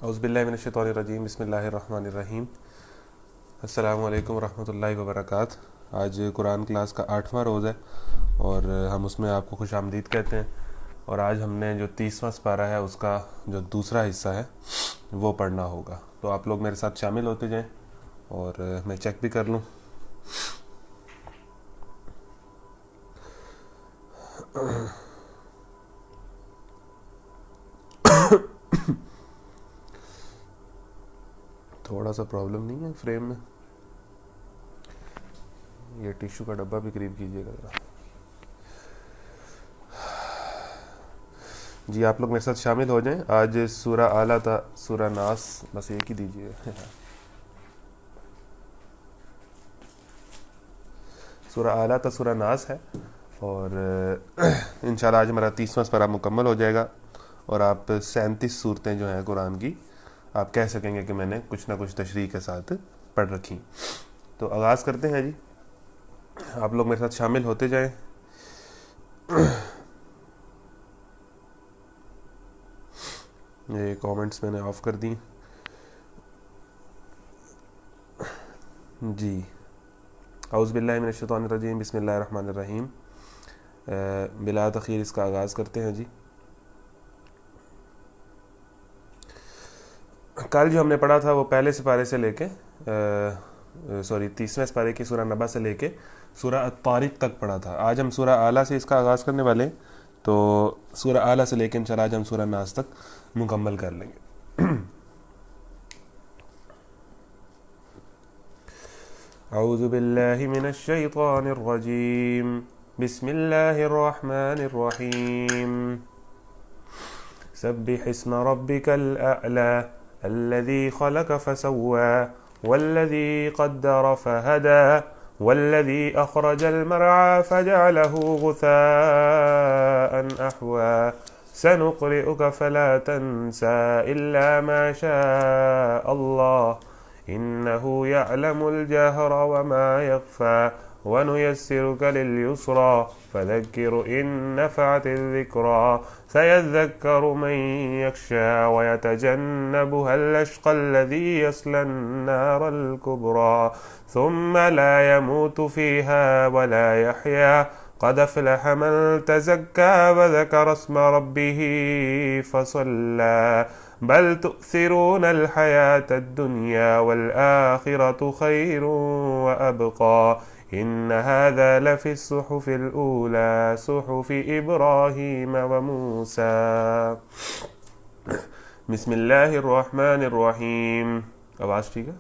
اعوذ باللہ من الشیطان الرجیم، بسم اللہ الرحمن الرحیم۔ السلام علیکم ورحمۃ اللہ وبرکاتہ۔ آج قرآن کلاس کا 8واں روز ہے اور ہم اس میں آپ کو خوش آمدید کہتے ہیں، اور آج ہم نے جو 30واں سپارہ ہے اس کا جو دوسرا حصہ ہے وہ پڑھنا ہوگا، تو آپ لوگ میرے ساتھ شامل ہوتے جائیں اور میں چیک بھی کر لوں۔ تھوڑا سا پرابلم نہیں ہے فریم میں، یہ ٹیشو کا ڈبہ بھی قریب کیجیے گا ذرا۔ جی آپ لوگ میرے ساتھ شامل ہو جائیں۔ آج سورہ اعلیٰ تھا، سورہ ناس، بس ایک ہی دیجیے۔ سورہ اعلیٰ تھا، سورہ ناس ہے، اور انشاءاللہ آج ہمارا 30واں سپارہ مکمل ہو جائے گا، اور آپ 37 صورتیں جو ہیں قرآن کی آپ کہہ سکیں گے کہ میں نے کچھ نہ کچھ تشریح کے ساتھ پڑھ رکھی۔ تو آغاز کرتے ہیں جی، آپ لوگ میرے ساتھ شامل ہوتے جائیں۔ یہ کامنٹس میں نے آف کر دی جی۔ اعوذ باللہ من الشیطان الرجیم، بسم اللہ الرحمن الرحیم۔ بلا تاخیر اس کا آغاز کرتے ہیں جی۔ کل جو ہم نے پڑھا تھا وہ پہلے سپارے سے لے کے 30ویں سپارے کی سورہ نبا سے لے کے سورہ الطارق تک پڑھا تھا۔ آج ہم سورہ اعلیٰ سے اس کا آغاز کرنے والے ہیں، تو سورہ اعلیٰ سے لے کے انشاءاللہ آج ہم سورہ ناس تک مکمل کر لیں گے۔ اعوذ باللہ من الشیطان الرجیم، بسم اللہ الرحمن الرحیم۔ سبح اسم ربک الاعلی الذی خلق فسوى والذی قدر فہدى والذی اخرج المرعى فجعله غثاء احوى سنقرئك فلا تنسى الا ما شاء الله انه يعلم الجهر وما يخفى ونيسرك لليسرى فذكر إن نفعت الذكرى سيذكر من يخشى ويتجنبها الأشقى الذي يصلى النار الكبرى ثم لا يموت فيها ولا يحيا قد أفلح من تزكى وذكر اسم ربه فصلى بل تؤثرون الحياة الدنيا والآخرة خير وأبقى إن هذا لفي الصحف الأولى صحف إبراهيم وموسى۔ بسم اللہ الرحمن الرحیم۔ آواز ٹھیک ہے؟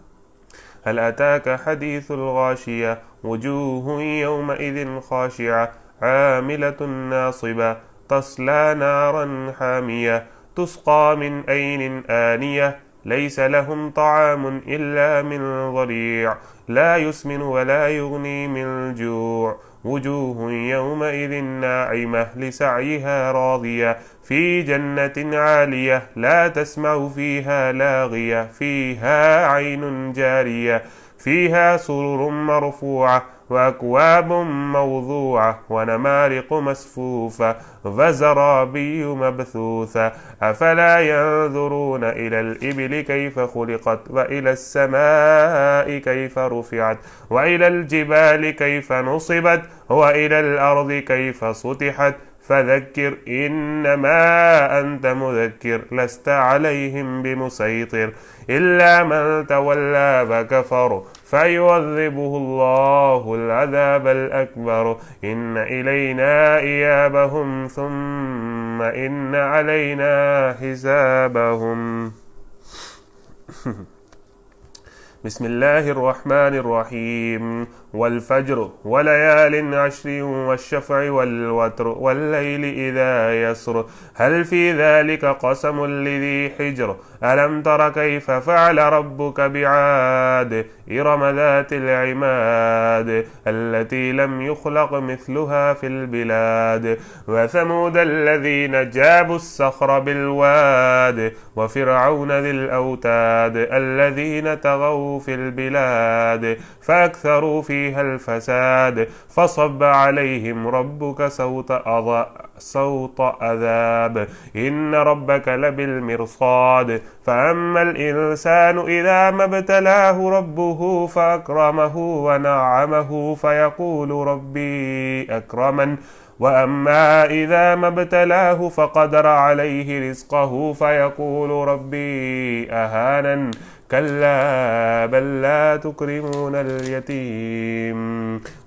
هل أتاك حديث الغاشية وجوه يومئذ خاشعة عاملة ناصبة تصلى نارا حامية تسقى من عين آنية ليس لهم طعام إلا من ضريع لا يسمن ولا يغني من جوع وجوه يومئذ ناعمة لسعيها راضية في جنة عالية لا تسمع فيها لاغية فيها عين جارية فيها سرر مرفوعة وأكواب موضوعة ونمارق مسفوفة وزرابي مبثوثة أفلا ينظرون إلى الإبل كيف خلقت وإلى السماء كيف رفعت وإلى الجبال كيف نصبت وإلى الأرض كيف سطحت فذكر إنما أنت مذكر لست عليهم بمسيطر إلا من تولى وكفر فيعذبه الله العذاب الأكبر إن إلينا إيابهم ثم إن علينا حسابهم۔ بسم اللہ الرحمن الرحیم۔ والفجر وليال عشر والشفع والوتر والليل إذا يسر هل في ذلك قسم لذي حجر ألم تر كيف فعل ربك بعاد إرم ذات العماد التي لم يخلق مثلها في البلاد وثمود الذين جابوا الصخر بالواد وفرعون ذي الأوتاد الذين طغوا في البلاد فأكثروا فيها فيها الفساد فصب عليهم ربك صوت عذاب إن ربك لبالمرصاد فأما الإنسان إذا ما ابتلاه ربه فأكرمه ونعمه فيقول ربي أكرمن وأما إذا ما ابتلاه فقدر عليه رزقه فيقول ربي أهانن كلا بل لا تكرمون اليتيم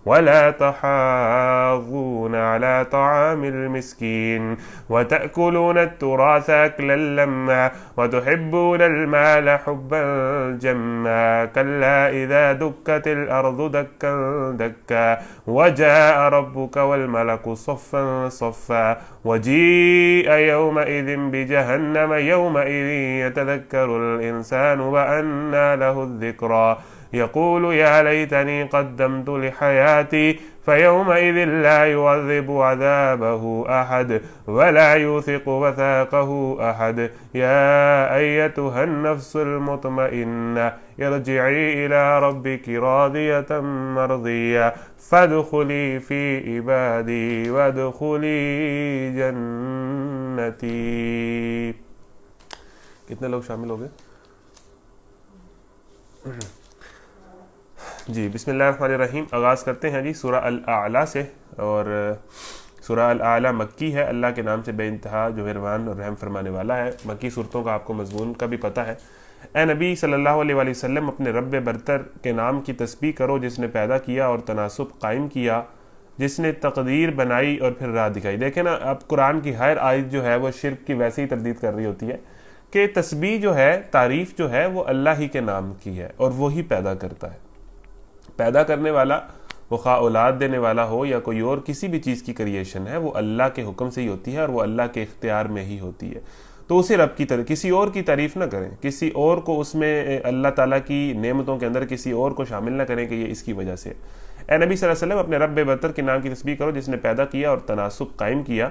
ولا تحاضون على طعام المسكين وتأكلون التراث أكلا لما وتحبون المال حبا جما كلا إذا دكت الأرض دكا دكا وجاء ربك والملك صفا صفا وجيء يومئذ بجهنم يومئذ يتذكر الإنسان وأنى له الذكرى يقول يا ليتني قدمت لحياتي فيومئذ لا يعذب عذابه أحد ولا يوثق وثاقه أحد يا أيتها النفس المطمئنة ارجعي إلى ربك راضية مرضية فادخلي في عبادي وادخلي جنتي. کتنے لوگ شامل ہو گئے؟ جی بسم اللہ الرحمن الرحیم. آغاز کرتے ہیں جی سورہ الاعلیٰ سے، اور سورہ الاعلیٰ مکی ہے. اللہ کے نام سے بے انتہا جو مہربان اور رحم فرمانے والا ہے. مکی صورتوں کا آپ کو مضمون کا بھی پتہ ہے. اے نبی صلی اللہ علیہ وآلہ وسلم اپنے رب برتر کے نام کی تسبیح کرو جس نے پیدا کیا اور تناسب قائم کیا، جس نے تقدیر بنائی اور پھر راہ دکھائی. دیکھیں نا، اب قرآن کی ہر آیت جو ہے وہ شرک کی ویسے ہی تردید کر رہی ہوتی ہے کہ تسبیح جو ہے، تعریف جو ہے، وہ اللہ ہی کے نام کی ہے اور وہی پیدا کرتا ہے. پیدا کرنے والا، وہ خواہ اولاد دینے والا ہو یا کوئی اور کسی بھی چیز کی کریشن ہے، وہ اللہ کے حکم سے ہی ہوتی ہے اور وہ اللہ کے اختیار میں ہی ہوتی ہے. تو اسے رب کی طرح کسی اور کی تعریف نہ کریں، کسی اور کو اس میں اللہ تعالیٰ کی نعمتوں کے اندر کسی اور کو شامل نہ کریں کہ یہ اس کی وجہ سے. اے نبی صلی اللہ علیہ وسلم اپنے رب برتر کے نام کی تسبیح کرو جس نے پیدا کیا اور تناسب قائم کیا.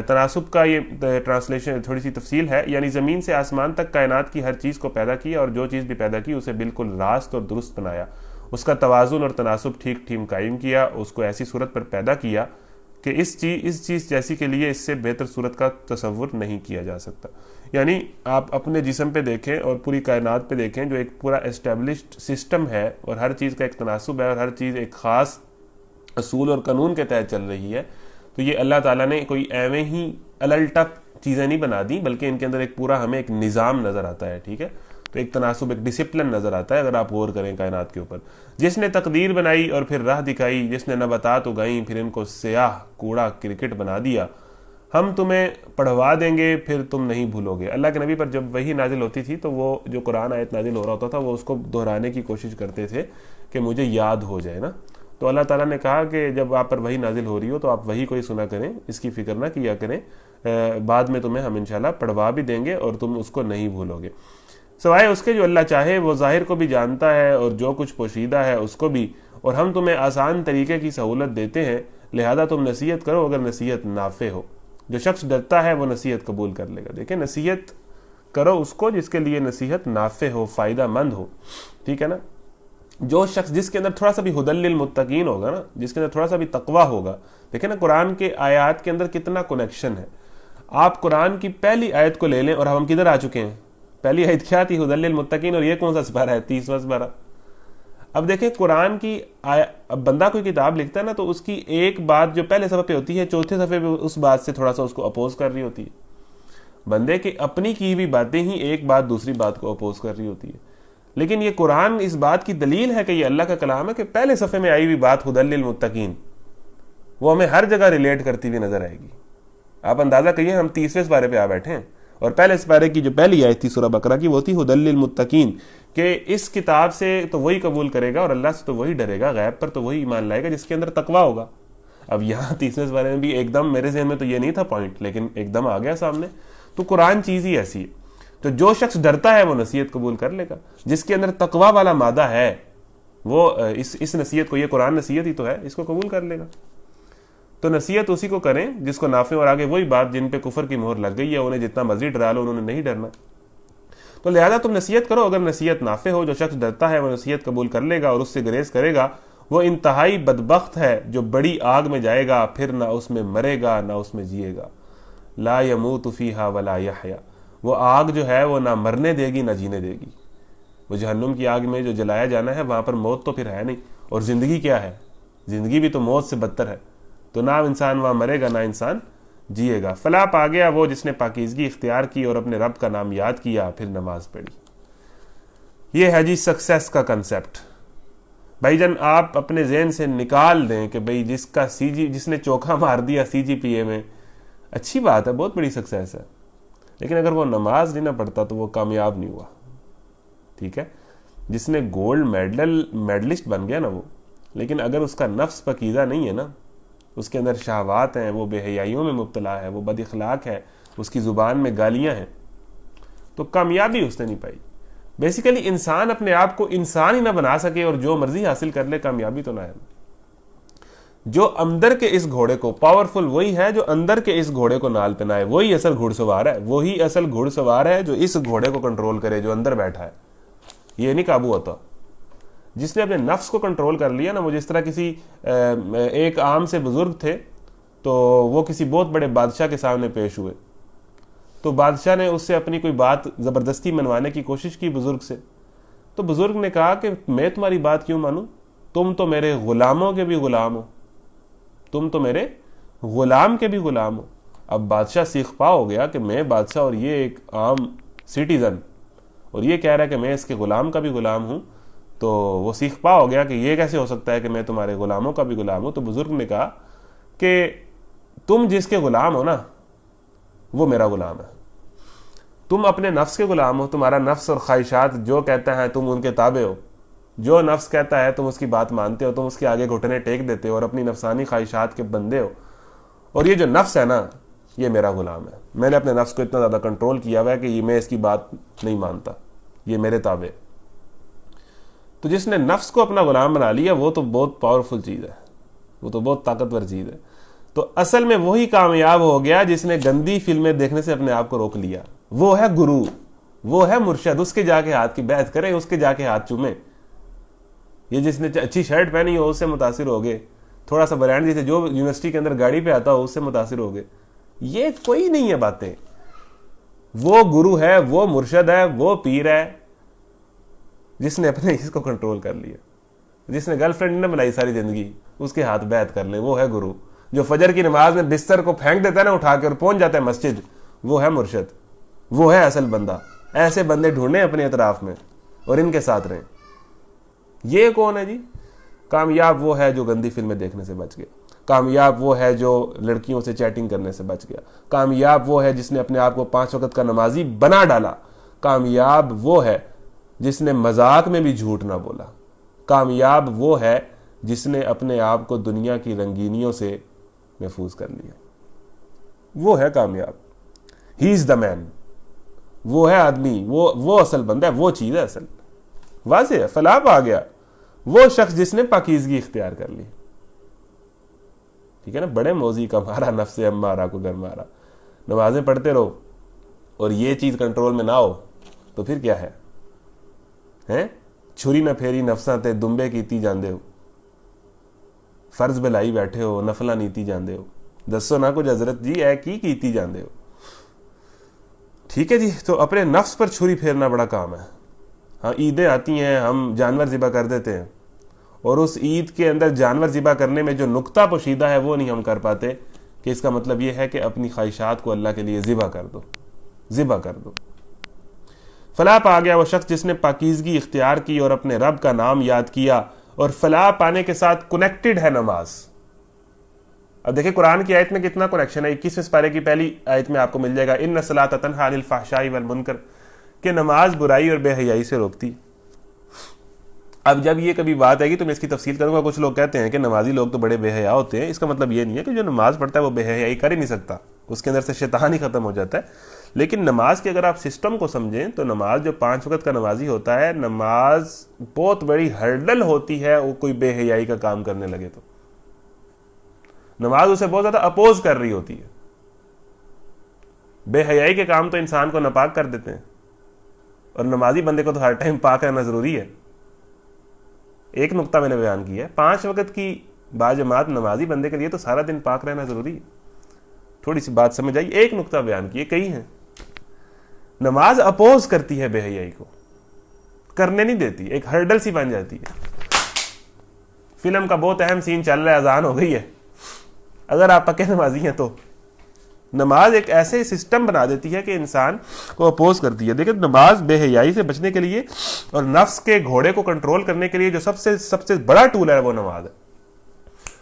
تناسب کا یہ ٹرانسلیشن تھوڑی سی تفصیل ہے، یعنی زمین سے آسمان تک کائنات کی ہر چیز کو پیدا کیا اور جو چیز بھی پیدا کی اسے بالکل راست اور درست بنایا، اس کا توازن اور تناسب ٹھیک ٹھیک قائم کیا، اس کو ایسی صورت پر پیدا کیا کہ اس چیز جیسی کے لیے اس سے بہتر صورت کا تصور نہیں کیا جا سکتا. یعنی آپ اپنے جسم پہ دیکھیں اور پوری کائنات پہ دیکھیں جو ایک پورا اسٹیبلشڈ سسٹم ہے اور ہر چیز کا ایک تناسب ہے اور ہر چیز ایک خاص اصول اور قانون کے تحت چل رہی ہے. تو یہ اللہ تعالیٰ نے کوئی ایویں ہی الٹپ چیزیں نہیں بنا دیں، بلکہ ان کے اندر ایک پورا ہمیں ایک نظام نظر آتا ہے. ٹھیک ہے، تو ایک تناسب، ایک ڈسپلن نظر آتا ہے اگر آپ غور کریں کائنات کے اوپر. جس نے تقدیر بنائی اور پھر راہ دکھائی، جس نے نباتات اگائیں پھر ان کو سیاہ کوڑا کرکٹ بنا دیا، ہم تمہیں پڑھوا دیں گے پھر تم نہیں بھولو گے. اللہ کے نبی پر جب وحی نازل ہوتی تھی تو وہ جو قرآن آیت نازل ہو رہا ہوتا تھا وہ اس کو دہرانے کی کوشش کرتے تھے کہ مجھے یاد ہو جائے نا. تو اللہ تعالیٰ نے کہا کہ جب آپ پر وحی نازل ہو رہی ہو تو آپ وحی کو ہی سنا کریں، اس کی فکر نہ کیا کریں، بعد میں تمہیں ہم انشاءاللہ پڑھوا بھی دیں گے اور تم اس کو نہیں بھولو گے. سوائے اس کے جو اللہ چاہے وہ ظاہر کو بھی جانتا ہے اور جو کچھ پوشیدہ ہے اس کو بھی، اور ہم تمہیں آسان طریقے کی سہولت دیتے ہیں، لہذا تم نصیحت کرو اگر نصیحت نافع ہو. جو شخص ڈرتا ہے وہ نصیحت قبول کر لے گا. دیکھیں، نصیحت کرو اس کو جس کے لیے نصیحت نافع ہو، فائدہ مند ہو. ٹھیک ہے نا. جو شخص جس کے اندر تھوڑا سا بھی ہدی للمتقین ہوگا نا، جس کے اندر تھوڑا سا بھی تقویٰ ہوگا. دیکھیں نا قرآن کے آیات کے اندر کتنا کنیکشن ہے. آپ قرآن کی پہلی آیت کو لے لیں اور ہم کدھر آ چکے ہیں. پہلی آیت کیا تھی؟ ہدی للمتقین. اور یہ کون سا سپارہ ہے؟ 30واں سپارہ. اب دیکھیں قرآن کی اب بندہ کوئی کتاب لکھتا ہے نا تو اس کی ایک بات جو پہلے صفحے پہ ہوتی ہے چوتھے صفحے پہ اس بات سے تھوڑا سا اس کو اپوز کر رہی ہوتی ہے. بندے کی اپنی کی ہوئی باتیں ہی ایک بات دوسری بات کو اپوز کر رہی ہوتی ہے. لیکن یہ قرآن اس بات کی دلیل ہے کہ یہ اللہ کا کلام ہے کہ پہلے صفحے میں آئی ہوئی بات ہدی للمتقین وہ ہمیں ہر جگہ ریلیٹ کرتی ہوئی نظر آئے گی. آپ اندازہ کریے ہم 30ویں سپارے پہ آ بیٹھے ہیں اور پہلے سپارے کی جو پہلی آیت تھی سورہ بقرہ کی وہ تھی ہدی للمتقین، کہ اس کتاب سے تو وہی قبول کرے گا اور اللہ سے تو وہی ڈرے گا، غیب پر تو وہی ایمان لائے گا جس کے اندر تقویٰ ہوگا. اب یہاں 30ویں سپارے میں بھی ایک دم میرے ذہن میں تو یہ نہیں تھا پوائنٹ، لیکن ایک دم آ گیا سامنے. تو قرآن چیز ہی ایسی ہے. تو جو شخص ڈرتا ہے وہ نصیحت قبول کر لے گا، جس کے اندر تقویٰ والا مادہ ہے وہ اس نصیحت کو، یہ قرآن نصیحت ہی تو ہے، اس کو قبول کر لے گا. تو نصیحت اسی کو کریں جس کو نافع، اور آگے وہی بات جن پہ کفر کی مہر لگ گئی ہے انہیں جتنا مرضی ڈرا لو انہوں نے نہیں ڈرنا. تو لہذا تم نصیحت کرو اگر نصیحت نافع ہو. جو شخص ڈرتا ہے وہ نصیحت قبول کر لے گا اور اس سے گریز کرے گا وہ انتہائی بدبخت ہے جو بڑی آگ میں جائے گا، پھر نہ اس میں مرے گا نہ اس میں جیے گا۔ لا یموت فیہا ولا یحیا، وہ آگ جو ہے وہ نہ مرنے دے گی نہ جینے دے گی۔ وہ جہنم کی آگ میں جو جلایا جانا ہے وہاں پر موت تو پھر ہے نہیں، اور زندگی کیا ہے؟ زندگی بھی تو موت سے بدتر ہے، تو نہ انسان وہاں مرے گا نہ انسان جیے گا۔ فلاح پا گیا وہ جس نے پاکیزگی اختیار کی اور اپنے رب کا نام یاد کیا پھر نماز پڑھی۔ یہ ہے جی سکسیس کا کنسیپٹ۔ بھائی جان آپ اپنے ذہن سے نکال دیں کہ بھئی جس نے چوکھا مار دیا CGPA میں، اچھی بات ہے، بہت بڑی سکسیس ہے، لیکن اگر وہ نماز نہیں نہ پڑھتا تو وہ کامیاب نہیں ہوا، ٹھیک ہے؟ جس نے گولڈ میڈلسٹ بن گیا نا وہ، لیکن اگر اس کا نفس پاکیزہ نہیں ہے نا، اس کے اندر شہوات ہیں، وہ بے حیائیوں میں مبتلا ہے، وہ بد اخلاق ہے، اس کی زبان میں گالیاں ہیں، تو کامیابی اس نے نہیں پائی۔ بیسیکلی انسان اپنے آپ کو انسان ہی نہ بنا سکے اور جو مرضی حاصل کر لے، کامیابی تو نہ ہے۔ جو اندر کے اس گھوڑے کو، پاورفل وہی ہے جو اندر کے اس گھوڑے کو نال پہنائے، وہی اصل گھڑ سوار ہے، وہی اصل گھڑ سوار ہے جو اس گھوڑے کو کنٹرول کرے، جو اندر بیٹھا ہے، یہ نہیں قابو ہوتا۔ جس نے اپنے نفس کو کنٹرول کر لیا نا، وہ جس طرح کسی ایک عام سے بزرگ تھے، تو وہ کسی بہت بڑے بادشاہ کے سامنے پیش ہوئے، تو بادشاہ نے اس سے اپنی کوئی بات زبردستی منوانے کی کوشش کی بزرگ سے، تو بزرگ نے کہا کہ میں تمہاری بات کیوں مانوں، تم تو میرے غلاموں کے بھی غلام ہو، تم تو میرے غلام کے بھی غلام ہو۔ اب بادشاہ سیخ پا ہو گیا کہ میں بادشاہ اور یہ ایک عام سٹیزن، اور یہ کہہ رہا ہے کہ میں اس کے غلام کا بھی غلام ہوں، تو وہ سیخ پا ہو گیا کہ یہ کیسے ہو سکتا ہے کہ میں تمہارے غلاموں کا بھی غلام ہوں۔ تو بزرگ نے کہا کہ تم جس کے غلام ہو نا وہ میرا غلام ہے، تم اپنے نفس کے غلام ہو، تمہارا نفس اور خواہشات جو کہتا ہے تم ان کے تابع ہو، جو نفس کہتا ہے تم اس کی بات مانتے ہو، تم اس کے آگے گھٹنے ٹیک دیتے ہو اور اپنی نفسانی خواہشات کے بندے ہو، اور یہ جو نفس ہے نا یہ میرا غلام ہے، میں نے اپنے نفس کو اتنا زیادہ کنٹرول کیا ہوا ہے کہ یہ میں اس کی بات نہیں مانتا، یہ میرے تابع۔ تو جس نے نفس کو اپنا غلام بنا لیا وہ تو بہت پاورفل چیز ہے، وہ تو بہت طاقتور چیز ہے۔ تو اصل میں وہی کامیاب ہو گیا جس نے گندی فلمیں دیکھنے سے اپنے آپ کو روک لیا، وہ ہے گرو، وہ ہے مرشد، اس کے جا کے ہاتھ کی بیعت کرے، اس کے جا کے ہاتھ چومے۔ یہ جس نے اچھی شرٹ پہنی ہو اس سے متاثر ہو گئے، تھوڑا سا برانڈ جیسے جو یونیورسٹی کے اندر گاڑی پہ آتا ہو اس سے متاثر ہو گئے، یہ کوئی نہیں ہے باتیں۔ وہ گرو ہے، وہ مرشد ہے، وہ پیر ہے جس نے اپنے اس کو کنٹرول کر لیا، جس نے گرل فرینڈ نہ بنائی ساری زندگی، اس کے ہاتھ بیعت کر لیں، وہ ہے گرو۔ جو فجر کی نماز میں بستر کو پھینک دیتا ہے نا اٹھا کے اور پہنچ جاتا ہے مسجد، وہ ہے مرشد، وہ ہے اصل بندہ۔ ایسے بندے ڈھونڈیں اپنے اطراف میں اور ان کے ساتھ رہیں۔ یہ کون ہے جی؟ کامیاب وہ ہے جو گندی فلمیں دیکھنے سے بچ گیا، کامیاب وہ ہے جو لڑکیوں سے چیٹنگ کرنے سے بچ گیا، کامیاب وہ ہے جس نے اپنے آپ کو 5 وقت کا نمازی بنا ڈالا، کامیاب وہ ہے جس نے مذاق میں بھی جھوٹ نہ بولا، کامیاب وہ ہے جس نے اپنے آپ کو دنیا کی رنگینیوں سے محفوظ کر لیا، وہ ہے کامیاب۔ ہی از دا مین، وہ ہے آدمی، وہ اصل بندہ ہے، وہ چیز ہے اصل۔ واضح ہے، فلاح آ گیا وہ شخص جس نے پاکیزگی اختیار کر لی، ٹھیک ہے نا؟ بڑے موزی کا مارا نفس امارہ کو گھر مارا، نمازیں پڑھتے رہو اور یہ چیز کنٹرول میں نہ ہو تو پھر کیا ہے؟ چھری نہ پھیری نفساں تے دمبے کیتی جاندے ہو، فرض بلائی بیٹھے ہو نفلہ نیتی جاندے ہو، دسو نہ کچھ حضرت جی ہے کی کیتی جاندے ہو۔ ٹھیک ہے جی، تو اپنے نفس پر چھری پھیرنا بڑا کام ہے۔ ہاں عیدیں آتی ہیں، ہم جانور ذبح کر دیتے ہیں، اور اس عید کے اندر جانور ذبح کرنے میں جو نقطہ پوشیدہ ہے وہ نہیں ہم کر پاتے، کہ اس کا مطلب یہ ہے کہ اپنی خواہشات کو اللہ کے لیے ذبح کر دو، ذبح کر دو۔ فلاح پا گیا وہ شخص جس نے پاکیزگی اختیار کی اور اپنے رب کا نام یاد کیا، اور فلاح پانے کے ساتھ کنیکٹڈ ہے نماز۔ اب دیکھیں قرآن کی آیت میں کتنا کنیکشن ہے۔ 21 پارے کی پہلی آیت میں آپ کو مل جائے گا ان الصلاۃ تنہی عن الفحشاء والمنکر، کہ نماز برائی اور بے حیائی سے روکتی۔ اب جب یہ کبھی بات آئے گی تو میں اس کی تفصیل کروں گا۔ کچھ لوگ کہتے ہیں کہ نمازی لوگ تو بڑے بے حیا ہوتے ہیں، اس کا مطلب یہ نہیں ہے کہ جو نماز پڑھتا ہے وہ بے حیائی کر ہی نہیں سکتا، اس کے اندر سے شیطان ہی ختم ہو جاتا ہے۔ لیکن نماز کے اگر آپ سسٹم کو سمجھیں تو نماز جو 5 وقت کا نمازی ہوتا ہے، نماز بہت بڑی ہرڈل ہوتی ہے وہ کوئی بے حیائی کا کام کرنے لگے تو، نماز اسے بہت زیادہ اپوز کر رہی ہوتی ہے۔ بے حیائی کے کام تو انسان کو ناپاک کر دیتے ہیں، اور نمازی بندے کو تو ہر ٹائم پاک رہنا ضروری ہے۔ ایک نقطہ میں نے بیان کیا ہے. 5 وقت کی باجماعت نمازی بندے کے لیے تو سارا دن پاک رہنا ضروری ہے. تھوڑی سی بات سمجھ آئی. ایک نقطہ بیان کیے, کئی ہیں. نماز اپوز کرتی ہے بے حیائی کو, کرنے نہیں دیتی, ایک ہرڈل سی بن جاتی ہے. فلم کا بہت اہم سین چل رہا ہے, اذان ہو گئی ہے, اگر آپ پکے نمازی ہیں تو نماز ایک ایسے سسٹم بنا دیتی ہے کہ انسان کو اپوز کرتی ہے. دیکھیں نماز بے حیائی سے بچنے کے لیے اور نفس کے گھوڑے کو کنٹرول کرنے کے لیے جو سب سے بڑا ٹول ہے وہ نماز ہے.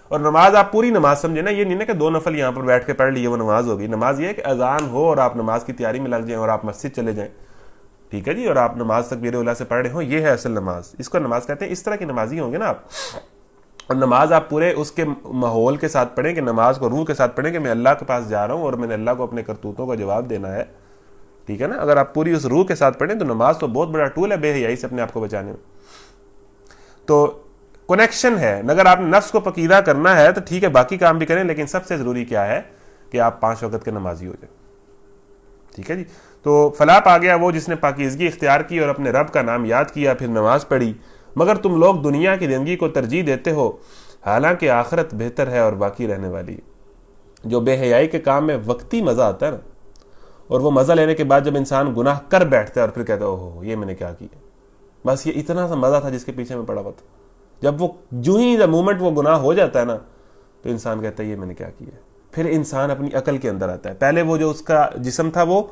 اور نماز آپ پوری نماز سمجھیں نا, یہ نہیں نا کہ 2 نفل یہاں پر بیٹھ کے پڑھ لیے وہ نماز ہوگی. نماز یہ ہے کہ اذان ہو اور آپ نماز کی تیاری میں لگ جائیں اور آپ مسجد چلے جائیں, ٹھیک ہے جی, اور آپ نماز تکبیر اولیٰ سے پڑھ رہے ہوں, یہ ہے اصل نماز. اس کو نماز کہتے ہیں. اس طرح کی نمازی ہوں گے نا آپ, اور نماز آپ پورے اس کے ماحول کے ساتھ پڑھیں کہ نماز کو روح کے ساتھ پڑھیں کہ میں اللہ کے پاس جا رہا ہوں اور میں نے اللہ کو اپنے کرتوتوں کا جواب دینا ہے, ٹھیک ہے نا. اگر آپ پوری اس روح کے ساتھ پڑھیں تو نماز تو بہت بڑا ٹول ہے بے حیائی سے اپنے آپ کو بچانے میں. تو کنیکشن ہے. اگر آپ نے نفس کو پکیدہ کرنا ہے تو ٹھیک ہے, باقی کام بھی کریں, لیکن سب سے ضروری کیا ہے کہ آپ 5 وقت کے نمازی ہو جائیں, ٹھیک ہے جی. تو فلاح پا گیا وہ جس نے پاکیزگی اختیار کی اور اپنے رب کا نام یاد کیا, پھر نماز پڑھی. مگر تم لوگ دنیا کی زندگی کو ترجیح دیتے ہو, حالانکہ آخرت بہتر ہے اور باقی رہنے والی. جو بے حیائی کے کام میں وقتی مزہ آتا ہے نا, اور وہ مزہ لینے کے بعد جب انسان گناہ کر بیٹھتا ہے اور پھر کہتا ہے اوہ یہ میں نے کیا کیا, بس یہ اتنا سا مزہ تھا جس کے پیچھے میں پڑا ہوا تھا. جب وہ جو ہی مومنٹ وہ گناہ ہو جاتا ہے نا تو انسان کہتا ہے یہ میں نے کیا کیا. پھر انسان اپنی عقل کے اندر آتا ہے. پہلے وہ جو اس کا جسم تھا وہ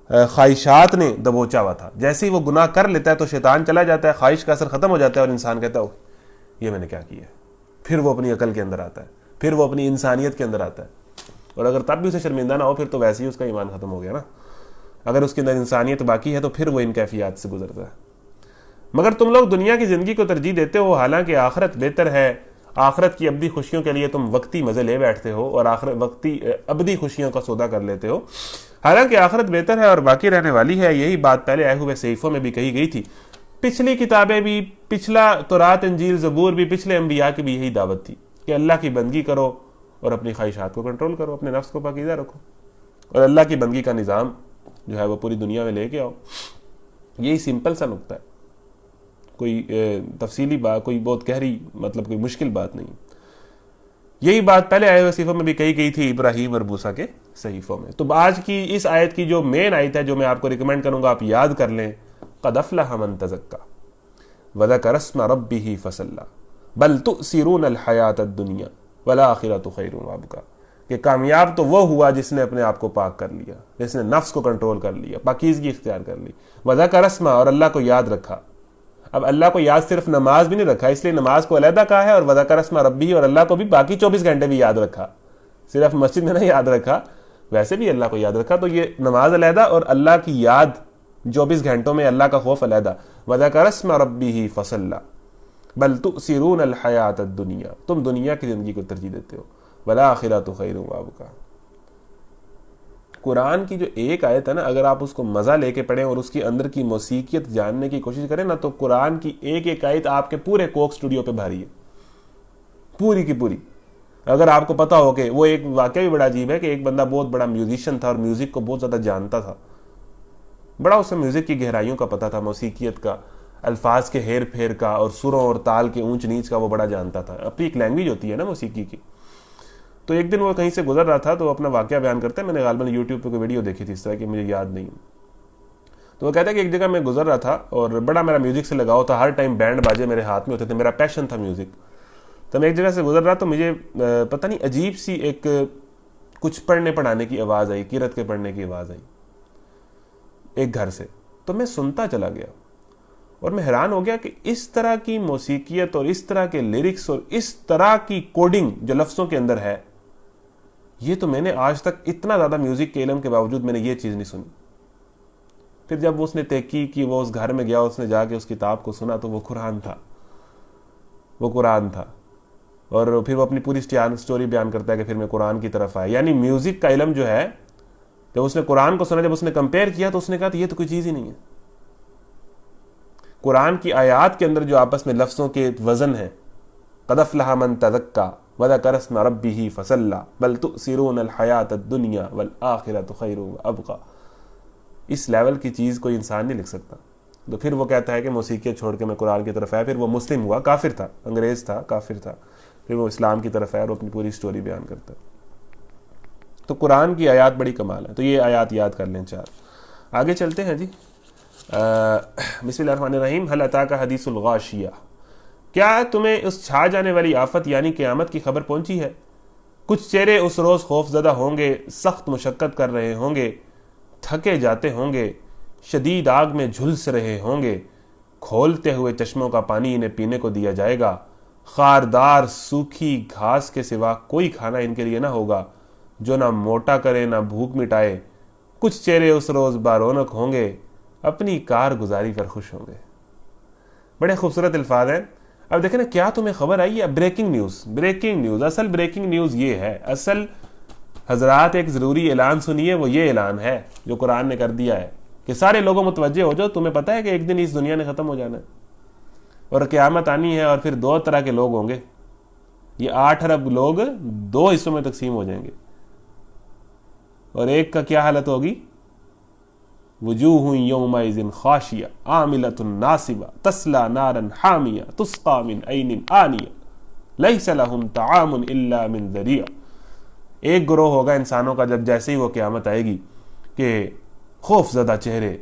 خواہشات نے دبوچا ہوا تھا, جیسے ہی وہ گناہ کر لیتا ہے تو شیطان چلا جاتا ہے, خواہش کا اثر ختم ہو جاتا ہے اور انسان کہتا ہے اوہ یہ میں نے کیا کیا. پھر وہ اپنی عقل کے اندر آتا ہے, پھر وہ اپنی انسانیت کے اندر آتا ہے. اور اگر تب بھی اسے شرمندہ نہ ہو پھر تو ویسے ہی اس کا ایمان ختم ہو گیا نا. اگر اس کے اندر انسانیت باقی ہے تو پھر وہ ان کیفیات سے گزرتا ہے. مگر تم لوگ دنیا کی زندگی کو ترجیح دیتے ہو, حالانکہ آخرت بہتر ہے. آخرت کی ابدی خوشیوں کے لیے تم وقتی مزے لے بیٹھتے ہو اور وقتی ابدی خوشیوں کا سودا کر لیتے ہو. حالانکہ آخرت بہتر ہے اور باقی رہنے والی ہے. یہی بات پہلے آئے ہوئے صحیفوں میں بھی کہی گئی تھی. پچھلی کتابیں بھی, پچھلا تورات انجیل زبور بھی, پچھلے انبیاء کی بھی یہی دعوت تھی کہ اللہ کی بندگی کرو اور اپنی خواہشات کو کنٹرول کرو, اپنے نفس کو پاکیزہ رکھو اور اللہ کی بندگی کا نظام جو ہے وہ پوری دنیا میں لے کے آؤ. یہی سمپل سا نقطہ ہے, کوئی تفصیلی بات, کوئی بہت گہری مطلب کوئی مشکل بات نہیں. یہی بات پہلے آئے ہوئے صحیفوں میں بھی کہی گئی تھی, ابراہیم اور موسیٰ کے صحیفوں میں. تو آج کی اس آیت کی جو مین آیت ہے جو میں آپ کو ریکمینڈ کروں گا آپ یاد کر لیں, قد افلح من تزکا وذکر اسم ربہ فصلی بل تؤثرون الحیاۃ الدنیا والآخرۃ خیر وابقی. کہ کامیاب تو وہ ہوا جس نے اپنے آپ کو پاک کر لیا, جس نے نفس کو کنٹرول کر لیا, پاکیزگی اختیار کر لی. وذکر اسم, اور اللہ کو یاد رکھا. اب اللہ کو یاد صرف نماز بھی نہیں رکھا, اس لیے نماز کو علیحدہ کہا ہے, اور وذکر اسم ربہ, اور اللہ کو بھی باقی 24 گھنٹے بھی یاد رکھا, صرف مسجد میں نہیں یاد رکھا, ویسے بھی اللہ کو یاد رکھا. تو یہ نماز علیحدہ اور اللہ کی یاد 24 گھنٹوں میں اللہ کا خوف علیحدہ. وذکر اسم ربہ فصلی بل تؤثرون الحیاۃ الدنیا, تم دنیا کی زندگی کو ترجیح دیتے ہو, والآخرۃ خیر وابقی. قرآن کی جو ایک آیت ہے نا, اگر آپ اس کو مزہ لے کے پڑھیں اور اس کے اندر کی موسیقیت جاننے کی کوشش کریں نا, تو قرآن کی ایک آیت آپ کے پورے کوک اسٹوڈیو پہ بھاری ہے, پوری کی پوری. اگر آپ کو پتا ہو کہ وہ ایک واقعہ بھی بڑا عجیب ہے کہ ایک بندہ بہت بڑا میوزیشین تھا اور میوزک کو بہت زیادہ جانتا تھا, بڑا اسے میوزک کی گہرائیوں کا پتا تھا, موسیقیت کا, الفاظ کے ہیر پھیر کا, اور سروں اور تال کے اونچ نیچ کا وہ بڑا جانتا تھا. اپنی ایک لینگویج ہوتی ہے نا موسیقی کی. تو ایک دن وہ کہیں سے گزر رہا تھا تو اپنا واقعہ بیان کرتا ہے, میں نے غالباً یوٹیوب پہ کوئی ویڈیو دیکھی تھی اس طرح کی, مجھے یاد نہیں. تو وہ کہتا ہے کہ ایک جگہ میں گزر رہا تھا اور بڑا میرا میوزک سے لگاؤ تھا, ہر ٹائم بینڈ باجے میرے ہاتھ میں ہوتے تھے, میرا پیشن تھا میوزک. تو میں ایک جگہ سے گزر رہا تو مجھے پتہ نہیں عجیب سی ایک کچھ پڑھنے پڑھانے کی آواز آئی, قرات کے پڑھنے کی آواز آئی ایک گھر سے. تو میں سنتا چلا گیا اور میں حیران ہو گیا کہ اس طرح کی موسیقیت اور اس طرح کے لیرکس اور اس طرح کی کوڈنگ جو لفظوں کے اندر ہے, یہ تو میں نے آج تک اتنا زیادہ میوزک کے علم کے باوجود میں نے یہ چیز نہیں سنی. پھر جب اس نے تحقیق کی, وہ اس گھر میں گیا, اس نے جا کے اس کتاب کو سنا تو وہ قرآن تھا, وہ قرآن تھا. اور پھر وہ اپنی پوری سٹوری بیان کرتا ہے کہ پھر میں قرآن کی طرف آیا. یعنی میوزک کا علم جو ہے, جب اس نے قرآن کو سنا, جب اس نے کمپیئر کیا تو اس نے کہا یہ تو کوئی چیز ہی نہیں ہے. قرآن کی آیات کے اندر جو آپس میں لفظوں کے وزن ہے, قد افلح من تزکا وذکر اسم ربہ فصلی بل تؤثرون الحیاۃ الدنیا والآخرۃ خیر وابقی, اس لیول کی چیز کوئی انسان نہیں لکھ سکتا. تو پھر وہ کہتا ہے کہ موسیقی چھوڑ کے میں قرآن کی طرف آیا. پھر وہ مسلم ہوا, کافر تھا, انگریز تھا, کافر تھا, پھر وہ اسلام کی طرف آیا اور اپنی پوری سٹوری بیان کرتا ہے. تو قرآن کی آیات بڑی کمال ہے. تو یہ آیات یاد کر لیں 4. آگے چلتے ہیں جی. بسم اللہ الرحمن الرحیم. هل اتاک حدیث الغاشیہ, کیا تمہیں اس چھا جانے والی آفت یعنی قیامت کی خبر پہنچی ہے؟ کچھ چہرے اس روز خوف زدہ ہوں گے, سخت مشقت کر رہے ہوں گے, تھکے جاتے ہوں گے, شدید آگ میں جھلس رہے ہوں گے, کھولتے ہوئے چشموں کا پانی انہیں پینے کو دیا جائے گا, خاردار سوکھی گھاس کے سوا کوئی کھانا ان کے لیے نہ ہوگا جو نہ موٹا کرے نہ بھوک مٹائے. کچھ چہرے اس روز بارونق ہوں گے, اپنی کارگزاری پر خوش ہوں گے. بڑے خوبصورت الفاظ ہیں. اب دیکھیں نا, کیا تمہیں خبر آئی ہے؟ Breaking news, breaking news. اصل بریکنگ نیوز یہ ہے, اصل حضرات ایک ضروری اعلان سنیے, وہ یہ اعلان ہے جو قرآن نے کر دیا ہے کہ سارے لوگوں متوجہ ہو جاؤ. تمہیں پتہ ہے کہ ایک دن اس دنیا نے ختم ہو جانا ہے اور قیامت آنی ہے, اور پھر 2 طرح کے لوگ ہوں گے. یہ 8 ارب لوگ 2 حصوں میں تقسیم ہو جائیں گے, اور ایک کا کیا حالت ہوگی؟ وجوہ یومئذ خاشیہ عاملۃ ناصبہ تصلی نارا حامیہ تسقی من عین آنیہ لیس لہم طعام الا من ذریع. ایک گروہ ہوگا انسانوں کا جب جیسے ہی وہ قیامت آئے گی کہ خوف زدہ چہرے,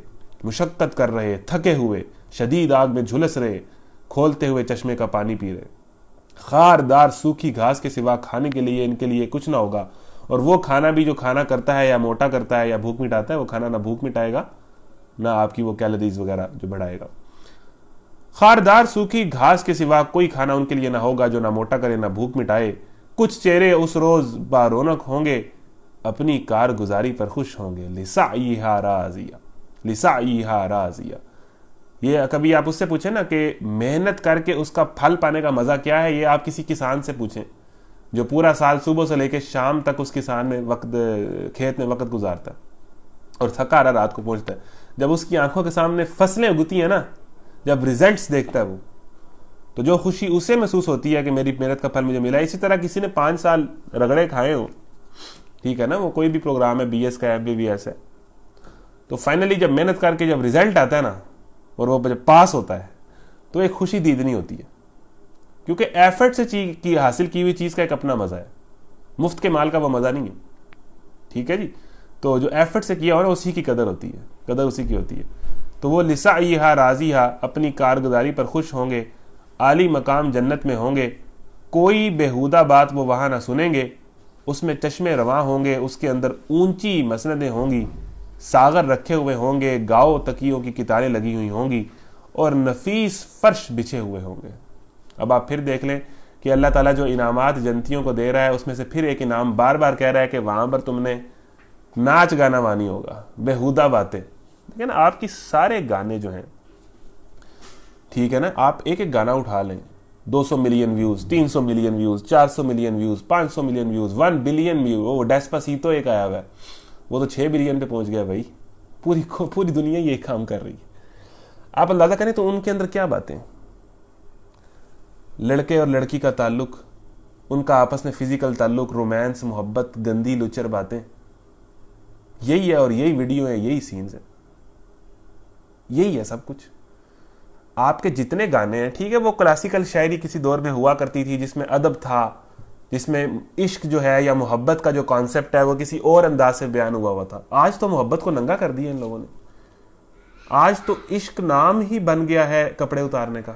مشقت کر رہے, تھکے ہوئے, شدید آگ میں جھلس رہے, کھولتے ہوئے چشمے کا پانی پی رہے. خاردار سوکھی گھاس کے سوا کھانے کے لیے ان کے لیے کچھ نہ ہوگا, اور وہ کھانا بھی جو کھانا کرتا ہے یا موٹا کرتا ہے یا بھوک مٹاتا ہے, وہ کھانا نہ بھوک مٹائے گا نہ آپ کی وہ کیلوریز وغیرہ جو بڑھائے گا. خاردار سوکھی گھاس کے سوا کوئی کھانا ان کے لیے نہ ہوگا جو نہ موٹا کرے نہ بھوک مٹائے. کچھ چہرے اس روز بارونق ہوں گے, اپنی کارگزاری پر خوش ہوں گے. لسعیہا راضیہ, لسعیہا راضیہ. یہ کبھی آپ اس سے پوچھیں نا کہ محنت کر کے اس کا پھل پانے کا مزہ کیا ہے, یہ آپ کسی کسان سے پوچھیں جو پورا سال صبح سے لے کے شام تک اس کسان میں کھیت میں وقت گزارتا ہے اور تھکا رہا رات کو پہنچتا ہے. جب اس کی آنکھوں کے سامنے فصلیں اگتی ہیں نا, جب ریزلٹس دیکھتا ہے وہ, تو جو خوشی اسے محسوس ہوتی ہے کہ میری محنت کا پھل مجھے ملا. اسی طرح کسی نے 5 سال رگڑے کھائے ہوں, ٹھیک ہے نا, وہ کوئی بھی پروگرام ہے, BS کا ہے, MBBS ہے, تو فائنلی جب محنت کر کے جب ریزلٹ آتا ہے نا اور وہ جب پاس ہوتا ہے تو ایک خوشی دیدنی ہوتی ہے, کیونکہ ایفرٹ سے حاصل کی ہوئی چیز کا ایک اپنا مزہ ہے. مفت کے مال کا وہ مزہ نہیں ہے, ٹھیک ہے جی. تو جو ایفرٹ سے کیا ہو نا اسی کی قدر ہوتی ہے, قدر اسی کی ہوتی ہے. تو وہ لسعیہا راضیہ, اپنی کارگزاری پر خوش ہوں گے, عالی مقام جنت میں ہوں گے. کوئی بےہودہ بات وہ وہاں نہ سنیں گے. اس میں چشمے رواں ہوں گے, اس کے اندر اونچی مسندیں ہوں گی, ساغر رکھے ہوئے ہوں گے, گاؤ تکیوں کی کتاریں لگی ہوئی ہوں گی, اور نفیس فرش بچھے ہوئے ہوں گے. اب آپ پھر دیکھ لیں کہ اللہ تعالیٰ جو انعامات جنتیوں کو دے رہا ہے اس میں سے پھر ایک انعام بار بار کہہ رہا ہے کہ وہاں پر تم نے ناچ گانا وانی ہوگا, بےہودہ باتیں. لیکن آپ کی سارے گانے جو ہیں, ٹھیک ہے نا, آپ ایک ایک گانا اٹھا لیں, 200 million views, 300 million views, 400 million views, 500 million views, 1 billion view. وہ ڈیسپاسیتو ایک آیا ہوا ہے, وہ تو 6 بلین پہ پہنچ گیا بھائی. پوری دنیا یہ کام کر رہی ہے. آپ اندازہ کریں تو ان کے اندر کیا باتیں, لڑکے اور لڑکی کا تعلق, ان کا آپس میں فزیکل تعلق, رومانس, محبت, گندی لچر باتیں, یہی ہے. اور یہی ویڈیو ہے, یہی سینز ہیں, یہی ہے سب کچھ. آپ کے جتنے گانے ہیں, ٹھیک ہے, وہ کلاسیکل شاعری کسی دور میں ہوا کرتی تھی جس میں ادب تھا, جس میں عشق جو ہے یا محبت کا جو کانسیپٹ ہے وہ کسی اور انداز سے بیان ہوا تھا. آج تو محبت کو ننگا کر دیا ان لوگوں نے. آج تو عشق نام ہی بن گیا ہے کپڑے اتارنے کا